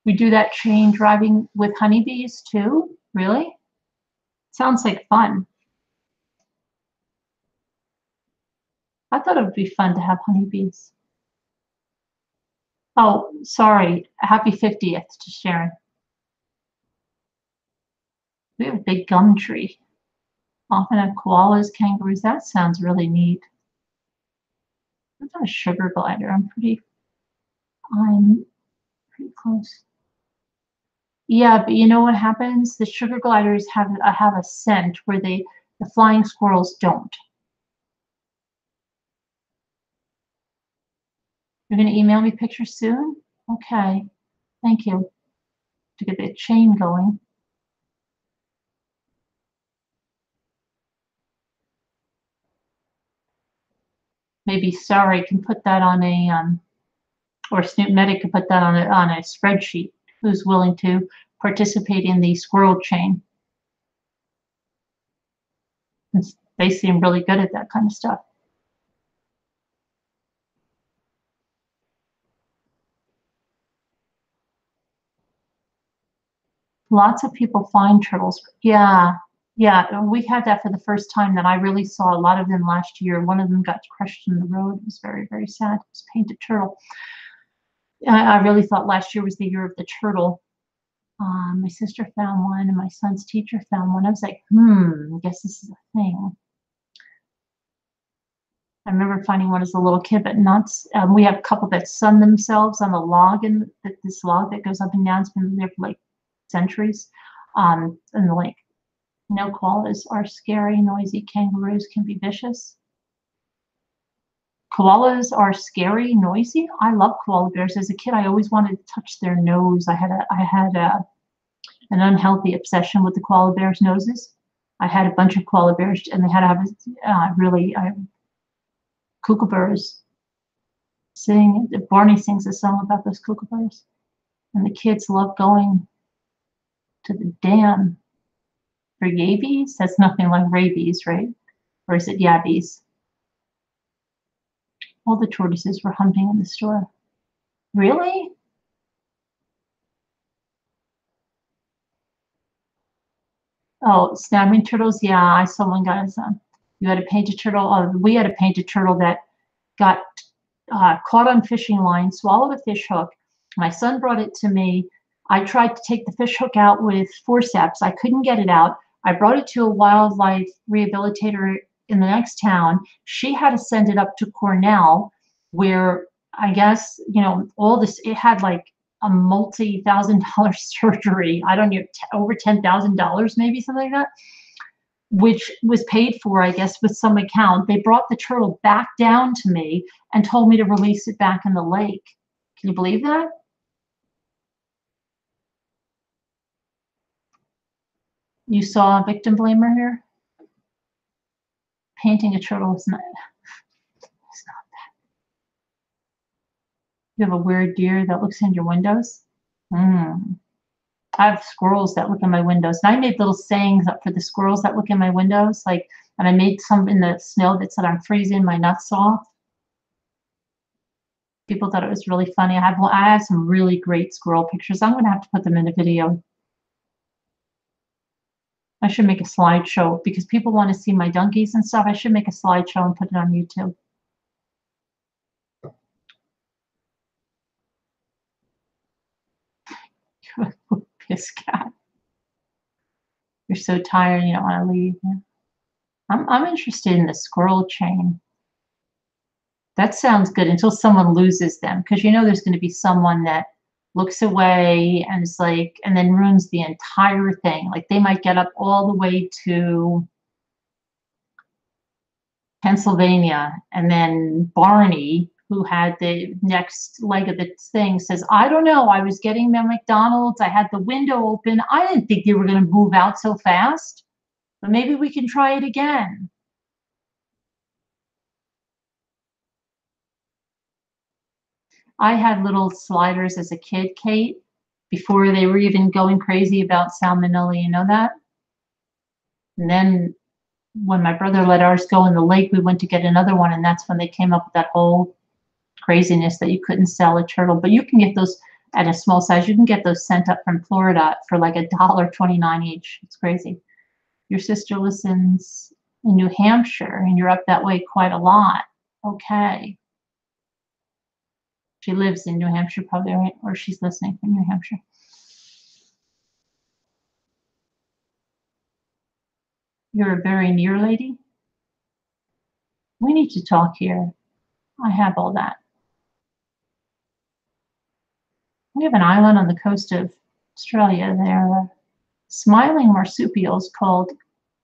We do that chain driving with honeybees too? Really? Sounds like fun. I thought it would be fun to have honeybees. Oh, sorry. Happy 50th to Sharon. We have a big gum tree. Often have koalas, kangaroos. That sounds really neat. I've got a sugar glider. I'm pretty close. Yeah, but you know what happens? The sugar gliders have a scent where the flying squirrels don't. You're going to email me pictures soon? Okay. Thank you. To get the chain going. Maybe Starry can put that on a or Snoop Medic could put that on a spreadsheet. Who's willing to participate in the squirrel chain? They seem really good at that kind of stuff. Lots of people find turtles. Yeah, we had that for the first time that I really saw a lot of them last year. One of them got crushed in the road. It was very, very sad. It was painted turtle. I really thought last year was the year of the turtle. My sister found one and my son's teacher found one. I was like, I guess this is a thing. I remember finding one as a little kid, but not. We have a couple that sun themselves on the log, and this log that goes up and down. It's been there for like centuries. And the lake. No, koalas are scary, noisy. Kangaroos can be vicious. Koalas are scary, noisy. I love koala bears. As a kid, I always wanted to touch their nose. I had an unhealthy obsession with the koala bears' noses. I had a bunch of koala bears, and they had to have kookaburras. Barney sings a song about those kookaburras, and the kids love going to the dam for yabies. That's nothing like rabies, right? Or is it yabbies? All the tortoises were humping in the store. Really? Oh, snapping turtles. Yeah, I saw one guy. You had a painted turtle. We had a painted turtle that got caught on fishing line, swallowed a fish hook. My son brought it to me. I tried to take the fish hook out with forceps. I couldn't get it out. I brought it to a wildlife rehabilitator in the next town. She had to send it up to Cornell, where I guess, all this, it had like a multi-thousand-dollar surgery. I don't know, over $10,000, maybe something like that, which was paid for, I guess, with some account. They brought the turtle back down to me and told me to release it back in the lake. Can you believe that? You saw a victim blamer here? Painting a turtle is not, it's not. You have a weird deer that looks in your windows? Mm. I have squirrels that look in my windows. And I made little sayings up for the squirrels that look in my windows. Like, and I made some in the snow that said, "I'm freezing my nuts off." People thought it was really funny. I have some really great squirrel pictures. I'm going to have to put them in a video. I should make a slideshow because people want to see my donkeys and stuff. I should make a slideshow and put it on YouTube. Piss cat. You're so tired, you don't want to leave. Yeah. I'm interested in the squirrel chain. That sounds good until someone loses them, because there's going to be someone that looks away and is like, and then ruins the entire thing. Like they might get up all the way to Pennsylvania, and then Barney, who had the next leg of the thing, says, "I don't know, I was getting my McDonald's, I had the window open, I didn't think they were going to move out so fast, but maybe we can try it again." I had little sliders as a kid, Kate, before they were even going crazy about salmonella, you know that? And then when my brother let ours go in the lake, we went to get another one, and that's when they came up with that whole craziness that you couldn't sell a turtle. But you can get those at a small size. You can get those sent up from Florida for like $1.29 each. It's crazy. Your sister listens in New Hampshire, and you're up that way quite a lot. Okay. She lives in New Hampshire, probably, right? Or she's listening from New Hampshire. You're a very near lady? We need to talk here. I have all that. We have an island on the coast of Australia. There are smiling marsupials called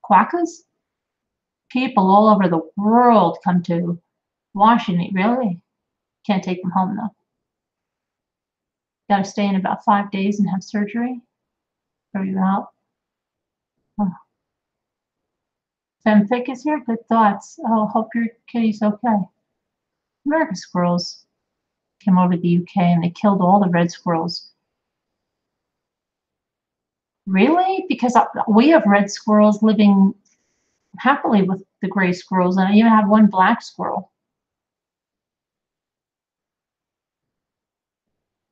quokkas. People all over the world come to Washington. Really? Can't take them home, though. Got to stay in about 5 days and have surgery. Throw you out. Oh. Femfic is here. Good thoughts. Oh, hope your kitty's okay. American squirrels came over to the UK and they killed all the red squirrels. Really? Because we have red squirrels living happily with the gray squirrels, and I even have one black squirrel.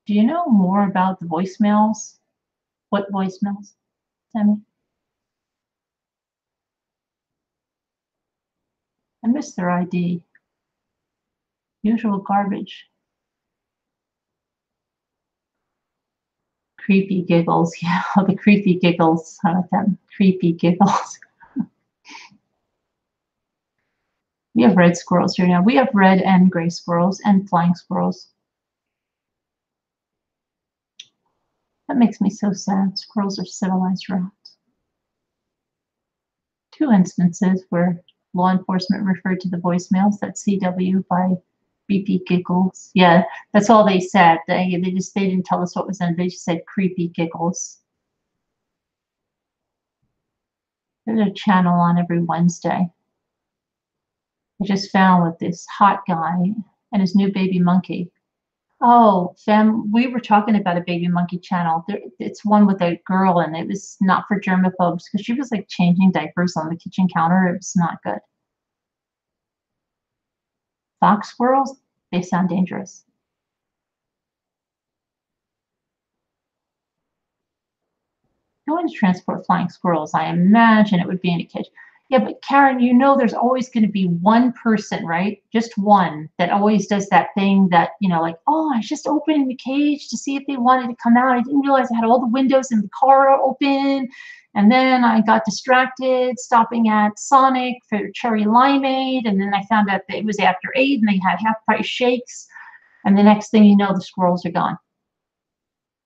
Do you know more about the voicemails? What voicemails, Tammy? I missed their ID. Usual garbage. Creepy giggles. Yeah, the creepy giggles. I like them. Creepy giggles. We have red squirrels here now. We have red and gray squirrels and flying squirrels. That makes me so sad. Squirrels are civilized rats. 2 instances where law enforcement referred to the voicemails. That's CW by creepy giggles. Yeah, that's all they said. They didn't tell us what was in it. They just said creepy giggles. There's a channel on every Wednesday. I just found with this hot guy and his new baby monkey. Oh, Fem, we were talking about a baby monkey channel. It's one with a girl, and it was not for germaphobes because she was like changing diapers on the kitchen counter. It was not good. Fox squirrels, they sound dangerous. Going to transport flying squirrels, I imagine it would be in a cage. Yeah, but Karen, there's always going to be one person, right? Just one that always does that thing that, like, oh, I was just opening the cage to see if they wanted to come out. I didn't realize I had all the windows in the car open. And then I got distracted stopping at Sonic for cherry limeade. And then I found out that it was after 8 and they had half price shakes. And the next thing you know, the squirrels are gone.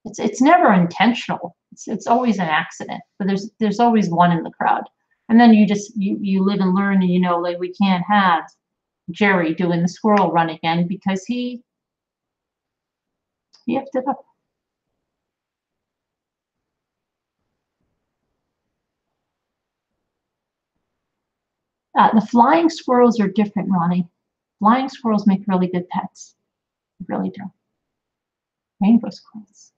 It's never intentional. It's always an accident, but there's always one in the crowd. And then you live and learn, and you know, like, we can't have Jerry doing the squirrel run again because he effed it up. The flying squirrels are different, Ronnie. Flying squirrels make really good pets. They really do. Rainbow squirrels.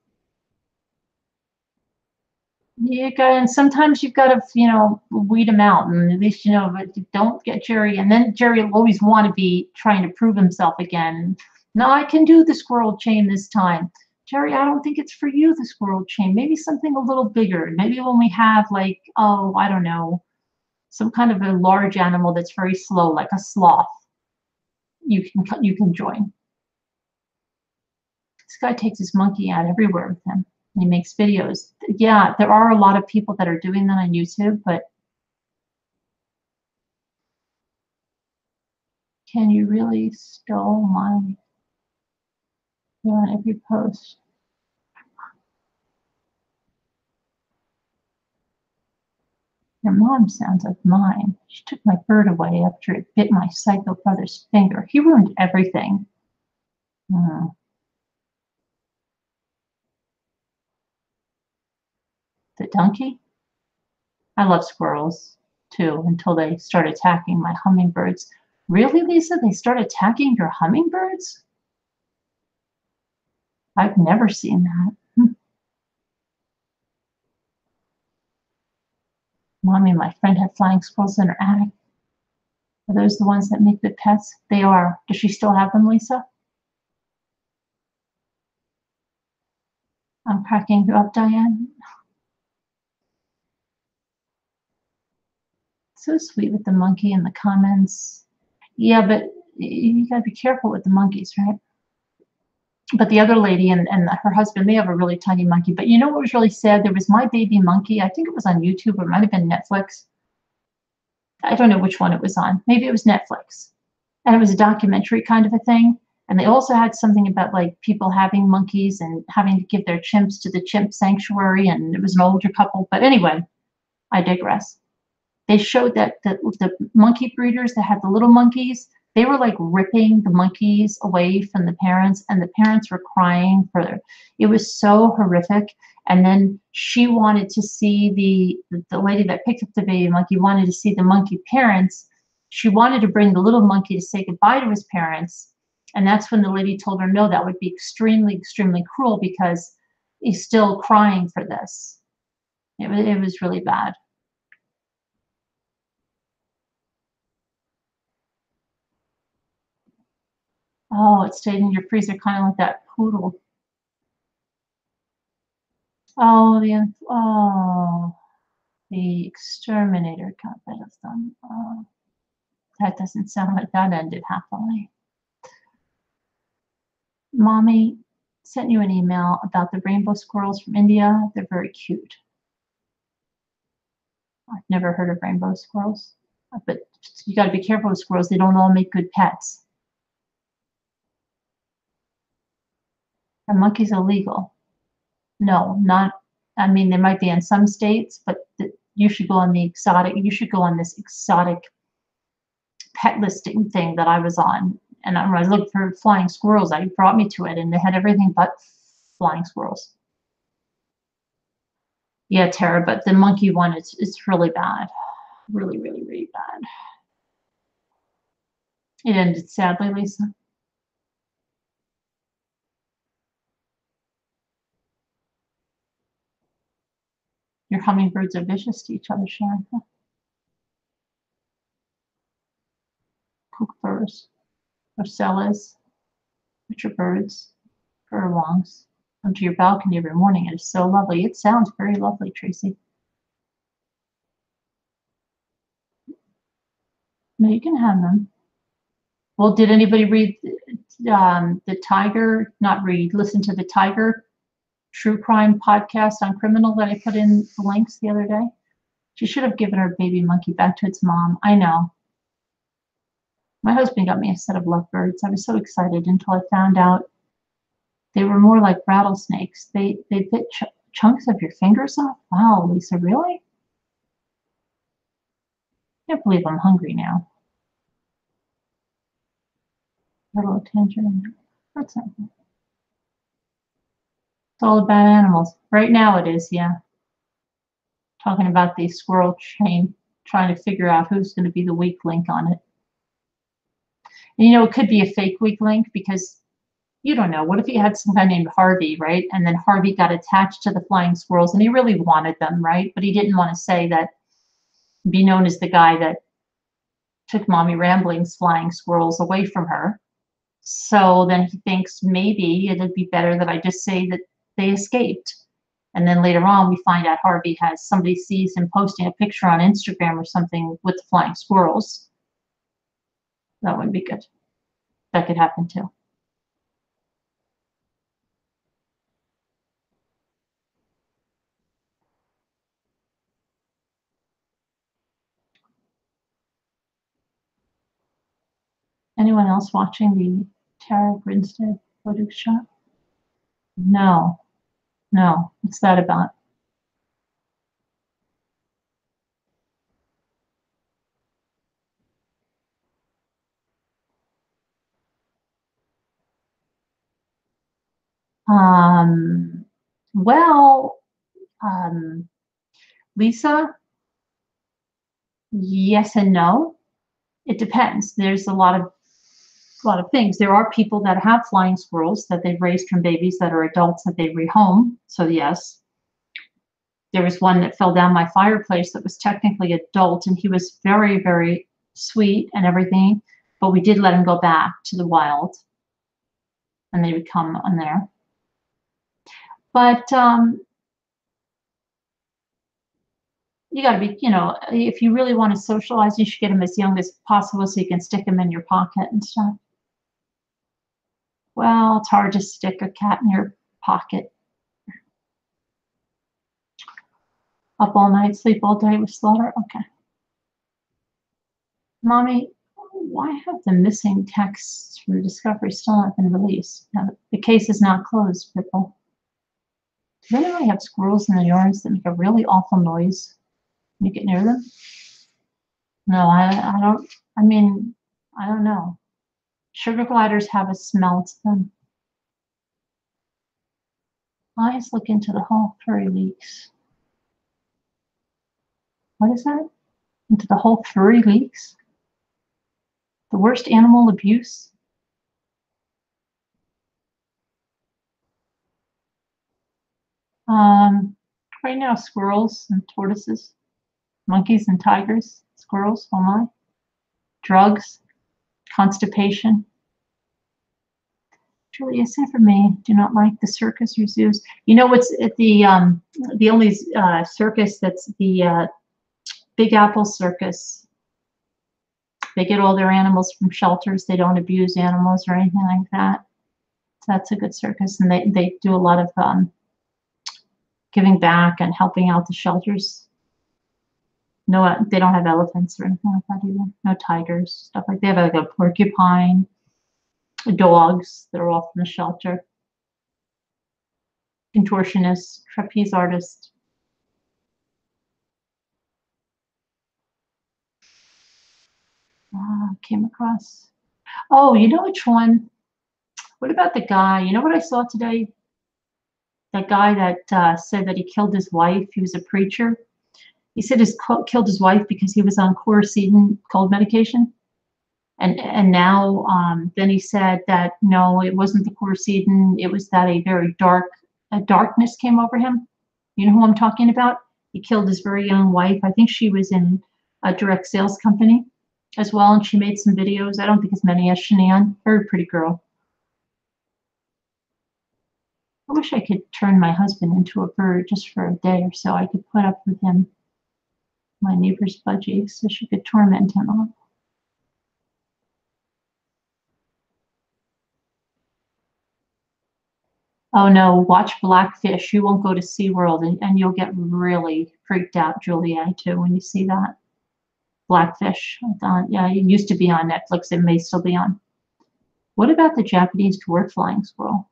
And sometimes you've got to, weed them out, and at least, but don't get Jerry. And then Jerry will always want to be trying to prove himself again. No, I can do the squirrel chain this time. Jerry, I don't think it's for you, the squirrel chain. Maybe something a little bigger. Maybe when we have, like, oh, I don't know, some kind of a large animal that's very slow, like a sloth, you can join. This guy takes his monkey out everywhere with him. And he makes videos. Yeah, there are a lot of people that are doing that on YouTube, but can you really steal my every post? Your mom sounds like mine. She took my bird away after it bit my psycho brother's finger. He ruined everything. The donkey? I love squirrels, too, until they start attacking my hummingbirds. Really, Lisa? They start attacking your hummingbirds? I've never seen that. Mommy, my friend had flying squirrels in her attic. Are those the ones that make good pets? They are. Does she still have them, Lisa? I'm cracking you up, Diane. So sweet with the monkey in the comments. Yeah, but you gotta be careful with the monkeys, right? But the other lady and her husband, they have a really tiny monkey. But you know what was really sad? There was My Baby Monkey. I think it was on YouTube, or it might have been Netflix. I don't know which one it was on. Maybe it was Netflix. And it was a documentary kind of a thing. And they also had something about, like, people having monkeys and having to give their chimps to the chimp sanctuary. And it was an older couple. But anyway, I digress. They showed that the monkey breeders that had the little monkeys, they were like ripping the monkeys away from the parents, and the parents were crying for it was so horrific. And then she wanted to see the lady that picked up the baby monkey wanted to see the monkey parents. She wanted to bring the little monkey to say goodbye to his parents. And that's when the lady told her, no, that would be extremely, extremely cruel because he's still crying for this. It was really bad. Oh, it stayed in your freezer, kind of like that poodle. Oh, the exterminator got rid of them. Oh, that doesn't sound like that ended happily. Mommy sent you an email about the rainbow squirrels from India. They're very cute. I've never heard of rainbow squirrels, but you got to be careful with squirrels. They don't all make good pets. Are monkeys illegal? No, not. I mean, they might be in some states, but you should go on the exotic. You should go on this exotic pet listing thing that I was on, and when I was looking for flying squirrels, I brought me to it, and they had everything but flying squirrels. Yeah, Tara, but the monkey one, it's really bad, really, really, really bad. It ended sadly, Lisa. Your hummingbirds are vicious to each other, Sharon. Kookaburras, Rosellas, Richard birds, furlongs. Come to your balcony every morning. It is so lovely. It sounds very lovely, Tracy. No, you can have them. Well, did anybody read the Tiger? Not read, listen to the Tiger true crime podcast on criminal that I put in the links the other day? She should have given her baby monkey back to its mom. I know. My husband got me a set of lovebirds. I was so excited until I found out they were more like rattlesnakes. They bit chunks of your fingers off. Wow, Lisa, really? I can't believe I'm hungry now. Little tangerine. That's not good. It's all about animals. Right now it is, yeah. Talking about the squirrel chain, trying to figure out who's going to be the weak link on it. And, it could be a fake weak link because you don't know. What if he had some guy named Harvey, right? And then Harvey got attached to the flying squirrels and he really wanted them, right? But he didn't want to say that, be known as the guy that took Mommy Rambling's flying squirrels away from her. So then he thinks maybe it'd be better that I just say that they escaped. And then later on, we find out Harvey somebody sees him posting a picture on Instagram or something with the flying squirrels. That wouldn't be good. That could happen too. Anyone else watching the Tara Grinstead photo shop? No, no. What's that about? Well, Lisa, yes and no. It depends. There's a lot of things. There are people that have flying squirrels that they've raised from babies that are adults that they rehome. So yes. There was one that fell down my fireplace that was technically adult, and he was very, very sweet and everything, but we did let him go back to the wild, and they would come on there. But you got to be, if you really want to socialize, you should get him as young as possible so you can stick him in your pocket and stuff. Well, it's hard to stick a cat in your pocket. Up all night, sleep all day with Slaughter? Okay. Mommy, why have the missing texts from Discovery still not been released? Now, the case is not closed, people. Does anybody have squirrels in the yards that make a really awful noise when you get near them? No, I don't. I mean, I don't know. Sugar gliders have a smell to them. Eyes look into the whole furry leaks. What is that? Into the whole furry leaks? The worst animal abuse? Right now, squirrels and tortoises, monkeys and tigers, squirrels, oh my. Drugs, constipation. Truly, aside for me, do not like the circus or zoos. You know what's at the only circus that's the Big Apple Circus. They get all their animals from shelters. They don't abuse animals or anything like that. So that's a good circus, and they do a lot of giving back and helping out the shelters. No, they don't have elephants or anything like that either. No tigers, stuff like that. They have like a porcupine, dogs that are all from the shelter. Contortionist, trapeze artist. Came across. Oh, you know which one? What about the guy? You know what I saw today? That guy that said that he killed his wife. He was a preacher. He said he killed his wife because he was on quercetin cold medication. And now then he said that no, it wasn't the quercetin. It was that a very darkness came over him. You know who I'm talking about? He killed his very young wife. I think she was in a direct sales company as well, and she made some videos. I don't think as many as Shanann. Very pretty girl. I wish I could turn my husband into a bird just for a day or so. I could put up with him, my neighbor's budgie, so she could torment him a little. Oh no, watch Blackfish. You won't go to SeaWorld and you'll get really freaked out, Juliet, too, when you see that. Blackfish. I thought, yeah, it used to be on Netflix. It may still be on. What about the Japanese dwarf flying squirrel?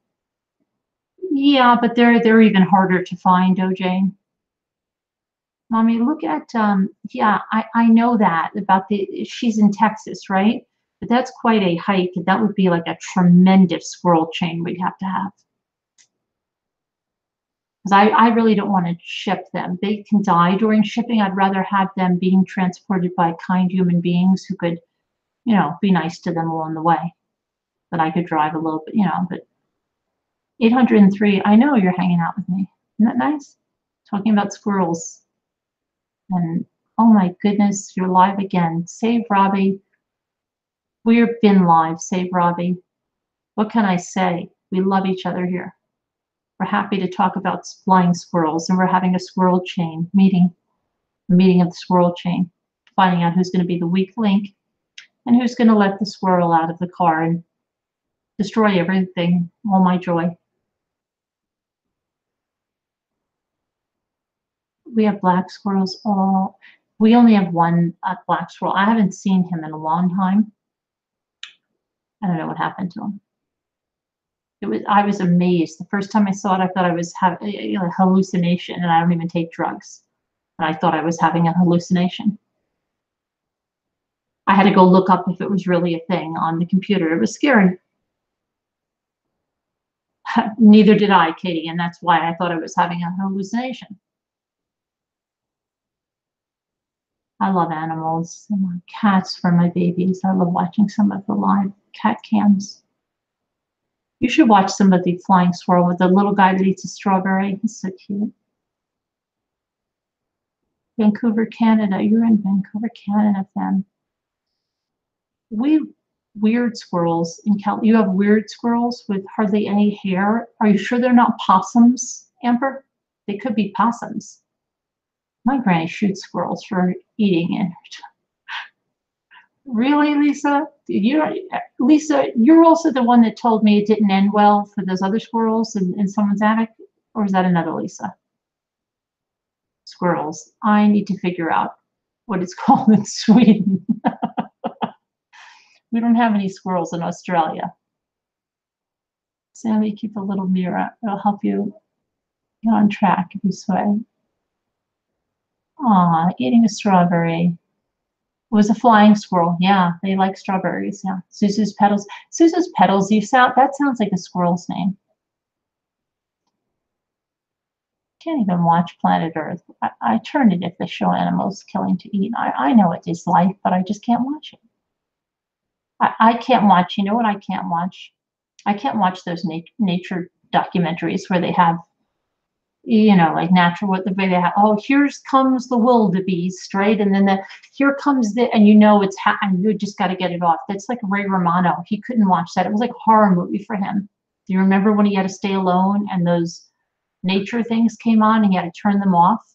Yeah, but they're even harder to find, OJ. Mommy, look at yeah, I know that about she's in Texas, right? But that's quite a hike. That would be like a tremendous squirrel chain we'd have to have. Because I really don't want to ship them. They can die during shipping. I'd rather have them being transported by kind human beings who could, you know, be nice to them along the way. That I could drive a little bit, you know, but 803, I know you're hanging out with me. Isn't that nice? Talking about squirrels. And oh my goodness, you're live again. Save Robbie. We've been live. Save Robbie. What can I say? We love each other here. We're happy to talk about flying squirrels, and we're having a squirrel chain meeting, a meeting of the squirrel chain, finding out who's going to be the weak link and who's going to let the squirrel out of the car and destroy everything. All my joy. We have black squirrels all. We only have one black squirrel. I haven't seen him in a long time. I don't know what happened to him. I was amazed. The first time I saw it, I thought I was having a hallucination, and I don't even take drugs. And I thought I was having a hallucination. I had to go look up if it was really a thing on the computer. It was scary. Neither did I, Katie, and that's why I thought I was having a hallucination. I love animals. I want cats for my babies. I love watching some of the live cat cams. You should watch some of the flying squirrel with the little guy that eats a strawberry. He's so cute. Vancouver, Canada. You're in Vancouver, Canada, then. Weird squirrels in Cal. You have weird squirrels with hardly any hair. Are you sure they're not possums, Amber? They could be possums. My granny shoots squirrels for eating it. Really, Lisa? Lisa, you're also the one that told me it didn't end well for those other squirrels in someone's attic? Or is that another Lisa? Squirrels. I need to figure out what it's called in Sweden. We don't have any squirrels in Australia. Sammy, keep a little mirror. It'll help you get on track if you sway. Aw, eating a strawberry. It was a flying squirrel. Yeah, they like strawberries. Yeah. Suzu's Petals. Suzu's Petals, that sounds like a squirrel's name. Can't even watch Planet Earth. I turn it if they show animals killing to eat. I know it is life, but I just can't watch it. I can't watch, you know what I can't watch? I can't watch those nature documentaries where they have, you know, like natural, what the way they have, oh, here comes the wildebeest, right? And then here comes and you know it's and you just got to get it off. That's like Ray Romano. He couldn't watch that. It was like a horror movie for him. Do you remember when he had to stay alone and those nature things came on and he had to turn them off?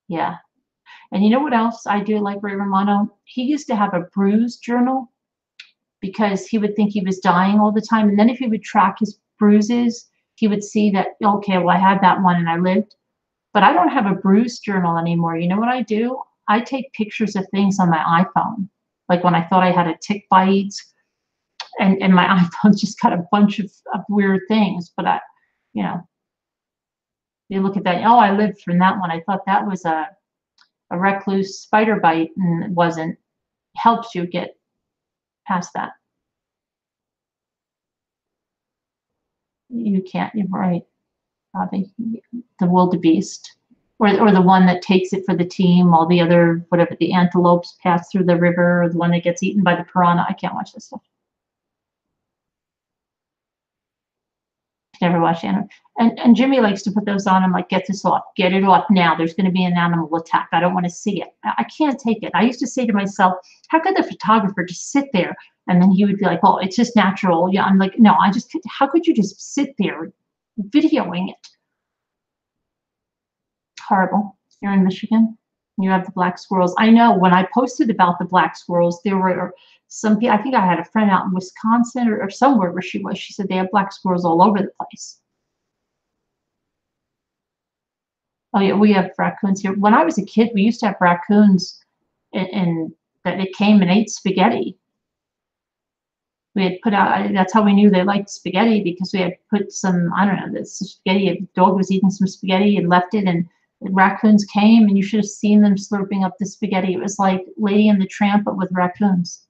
Yeah. And you know what else I do like Ray Romano? He used to have a bruise journal because he would think he was dying all the time. And then if he would track his bruises, he would see that, okay, well, I had that one and I lived. But I don't have a bruise journal anymore. You know what I do? I take pictures of things on my iPhone. Like when I thought I had a tick bite, and my iPhone just got a bunch of weird things. But you know, you look at that, oh, I lived from that one. I thought that was a recluse spider bite, and it wasn't. Helps you get past that. You can't, you're right, Bobby. The wildebeest. Or the one that takes it for the team, while the other, whatever, the antelopes pass through the river, or the one that gets eaten by the piranha. I can't watch this stuff. Never watch animal. And Jimmy likes to put those on. I'm like, get this off. Get it off now. There's going to be an animal attack. I don't want to see it. I can't take it. I used to say to myself, how could the photographer just sit there? And then he would be like, well, it's just natural. Yeah, I'm like, no, how could you just sit there videoing it? Horrible. You're in Michigan. You have the black squirrels. I know when I posted about the black squirrels, there were some people, I think I had a friend out in Wisconsin or somewhere where she was. She said they have black squirrels all over the place. Oh yeah, we have raccoons here. When I was a kid, we used to have raccoons in that it came and ate spaghetti. We had put out, that's how we knew they liked spaghetti, because we had put some, I don't know, this spaghetti, a dog was eating some spaghetti and left it, and the raccoons came, and you should have seen them slurping up the spaghetti. It was like Lady and the Tramp, but with raccoons.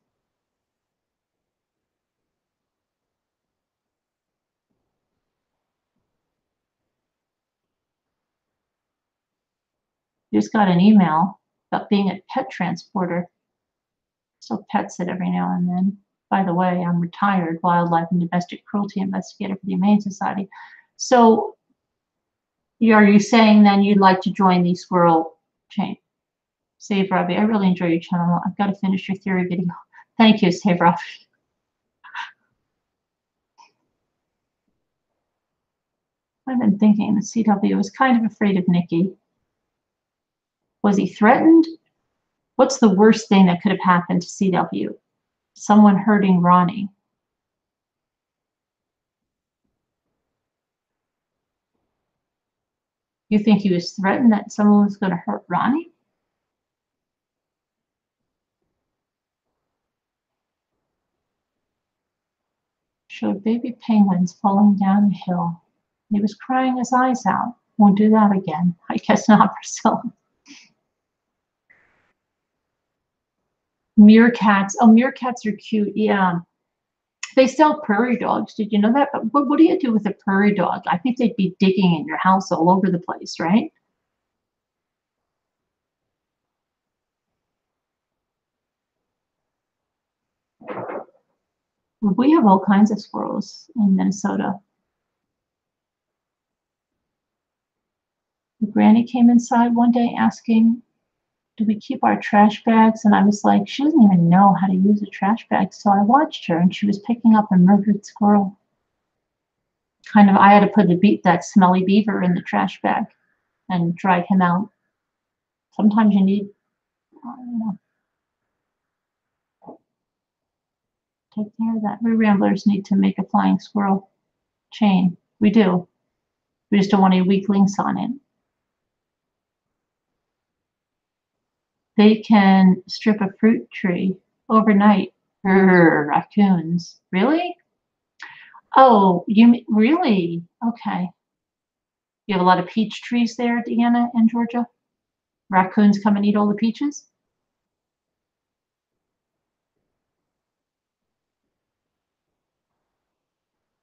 Just got an email about being a pet transporter. Still pets it every now and then. By the way, I'm retired wildlife and domestic cruelty investigator for the Humane Society. So, are you saying then you'd like to join the squirrel chain? Save Robbie, I really enjoy your channel. I've got to finish your theory video. Thank you, Save Robbie. I've been thinking the CW was kind of afraid of Nikki. Was he threatened? What's the worst thing that could have happened to CW? Someone hurting Ronnie. You think he was threatened that someone was going to hurt Ronnie? Showed baby penguins falling down a hill. He was crying his eyes out. Won't do that again. I guess not, Priscilla. Meerkats. Oh, meerkats are cute. Yeah. They sell prairie dogs. Did you know that? But what do you do with a prairie dog? I think they'd be digging in your house all over the place, right? We have all kinds of squirrels in Minnesota. The granny came inside one day asking, do we keep our trash bags? And I was like, she doesn't even know how to use a trash bag. So I watched her, and she was picking up a murdered squirrel. Kind of, I had to put that smelly beaver in the trash bag and drag him out. Sometimes you need, you know, take care of that. We ramblers need to make a flying squirrel chain. We do. We just don't want any weak links on it. They can strip a fruit tree overnight. Raccoons. Really? Oh, really? Okay. You have a lot of peach trees there, Deanna, in Georgia? Raccoons come and eat all the peaches?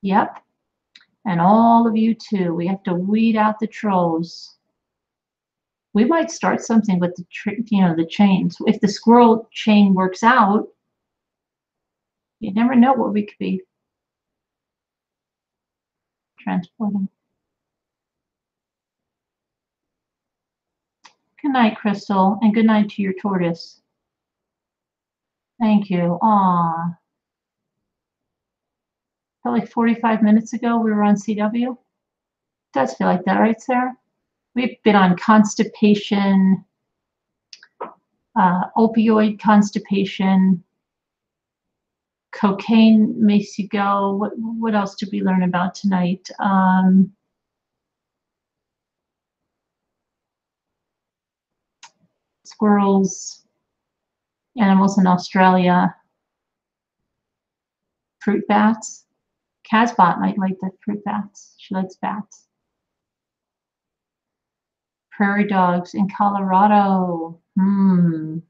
Yep. And all of you too. We have to weed out the trolls. We might start something with the chains. If the squirrel chain works out, you never know what we could be transporting. Good night, Crystal, and good night to your tortoise. Thank you. Aw. Felt like 45 minutes ago we were on CW. Does feel like that, right, Sarah? We've been on constipation, opioid constipation, cocaine makes you go. What else did we learn about tonight? Squirrels, animals in Australia, fruit bats. Casbot might like the fruit bats. She likes bats. Prairie dogs in Colorado. Do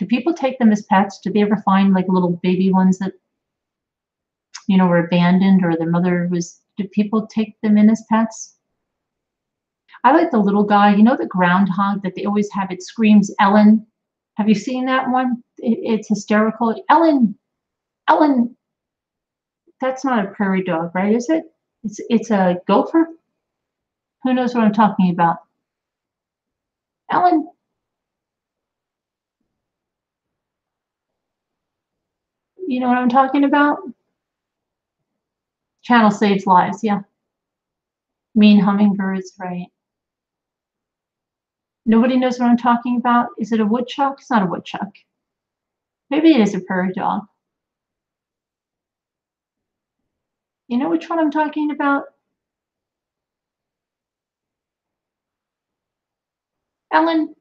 people take them as pets? Do they ever find like little baby ones that, were abandoned, or their mother was, do people take them in as pets? I like the little guy, the groundhog that they always have, it screams Ellen. Have you seen that one? It's hysterical. Ellen, Ellen. That's not a prairie dog, right? Is it? It's a gopher. Who knows what I'm talking about? Ellen. You know what I'm talking about? Channel saves lives, yeah. Mean hummingbirds, right? Nobody knows what I'm talking about. Is it a woodchuck? It's not a woodchuck. Maybe it is a prairie dog. You know which one I'm talking about? Ellen,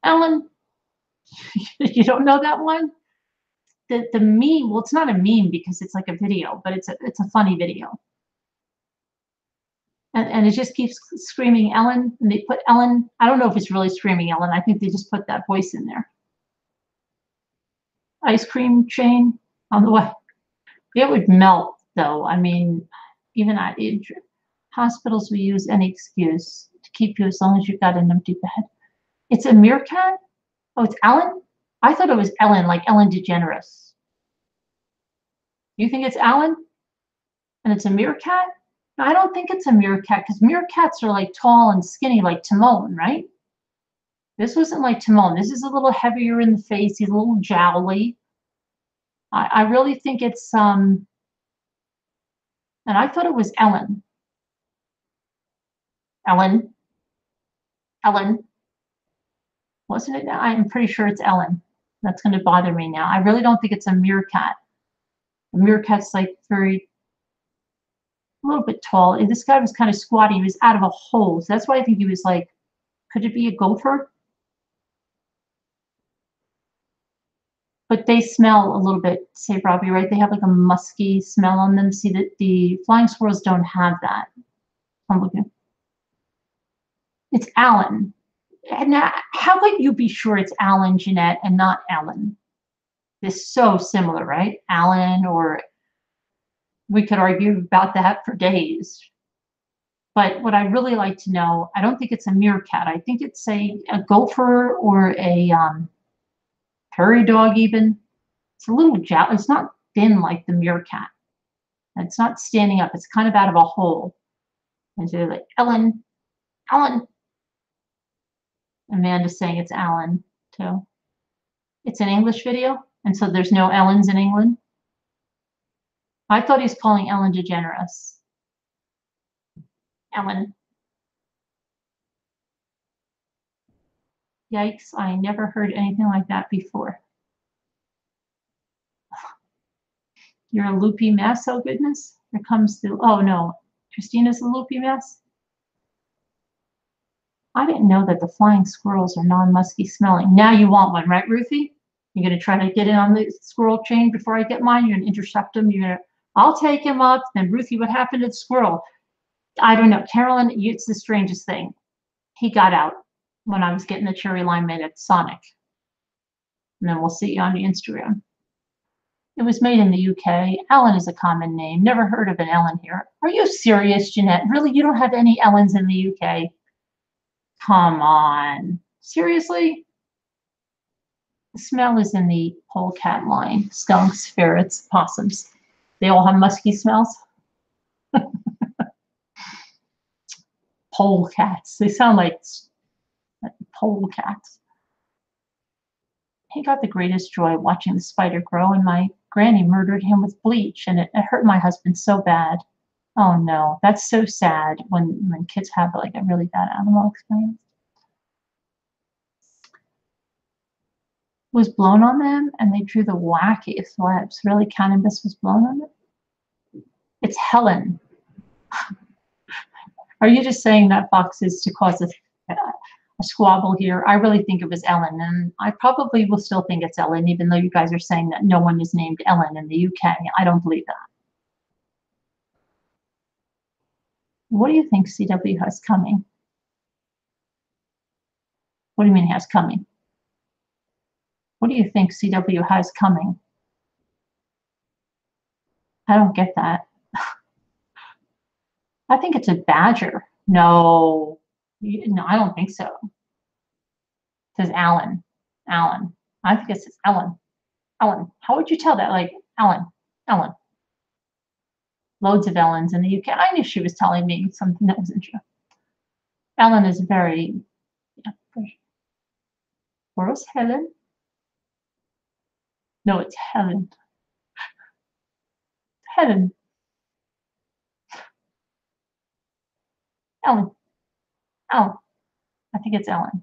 Ellen, you don't know that one? The meme, well, it's not a meme because it's like a video, but it's a funny video. And it just keeps screaming Ellen, and they put Ellen. I don't know if it's really screaming Ellen. I think they just put that voice in there. Ice cream chain on the way. It would melt, though. I mean, even at hospitals, we use any excuse to keep you as long as you've got an empty bed. It's a meerkat? Oh, it's Ellen? I thought it was Ellen, like Ellen DeGeneres. You think it's Ellen? And it's a meerkat? No, I don't think it's a meerkat because meerkats are like tall and skinny like Timon, right? This wasn't like Timon. This is a little heavier in the face. He's a little jowly. I really think it's and I thought it was Ellen. Ellen. Ellen. Wasn't it? I'm pretty sure it's Ellen. That's going to bother me now. I really don't think it's a meerkat. A meerkat's like very, a little bit tall. And this guy was kind of squatty. He was out of a hole. So that's why I think he was like, could it be a gopher? But they smell a little bit, say Robbie, right? They have like a musky smell on them. See that the flying squirrels don't have that. I'm looking. It's Alan. Now, how could you be sure it's Alan, Jeanette, and not Ellen? It's so similar, right? Alan, or we could argue about that for days. But what I really like to know, I don't think it's a meerkat. I think it's a gopher or a prairie dog even. It's a little it's not thin like the meerkat. It's not standing up. It's kind of out of a hole. And so like, Ellen, Ellen. Amanda's saying it's Alan too. It's an English video, and so there's no Ellens in England. I thought he's calling Ellen DeGeneres. Ellen. Yikes, I never heard anything like that before. You're a loopy mess, oh goodness. Here comes the, oh no, Christina's a loopy mess. I didn't know that the flying squirrels are non-musky smelling. Now you want one, right, Ruthie? You're going to try to get in on the squirrel chain before I get mine? You're going to intercept him? You're going to, I'll take him up. Then Ruthie, what happened to the squirrel? I don't know. Carolyn, it's the strangest thing. He got out when I was getting the cherry lime made at Sonic. And then we'll see you on the Instagram. It was made in the UK. Ellen is a common name. Never heard of an Ellen here. Are you serious, Jeanette? Really? You don't have any Ellens in the UK? Come on. Seriously? The smell is in the polecat line. Skunks, ferrets, possums. They all have musky smells. Polecats. They sound like polecats. He got the greatest joy watching the spider grow, and my granny murdered him with bleach, and it hurt my husband so bad. Oh no, that's so sad when kids have like a really bad animal experience. Was blown on them, and they drew the wackiest webs. Really, cannabis was blown on them? It's Helen. Are you just saying that box is to cause a squabble here? I really think it was Ellen, and I probably will still think it's Ellen, even though you guys are saying that no one is named Ellen in the UK. I don't believe that. What do you think CW has coming? What do you mean has coming? What do you think CW has coming? I don't get that. I think it's a badger. No, no, I don't think so. It says Alan. Alan. I think it says Ellen. Ellen. How would you tell that? Like Ellen. Ellen. Loads of Ellens in the UK. I knew she was telling me something that wasn't true. Ellen is very, yeah. Where's Helen? No, it's Helen. Helen. Ellen. Ellen. I think it's Ellen.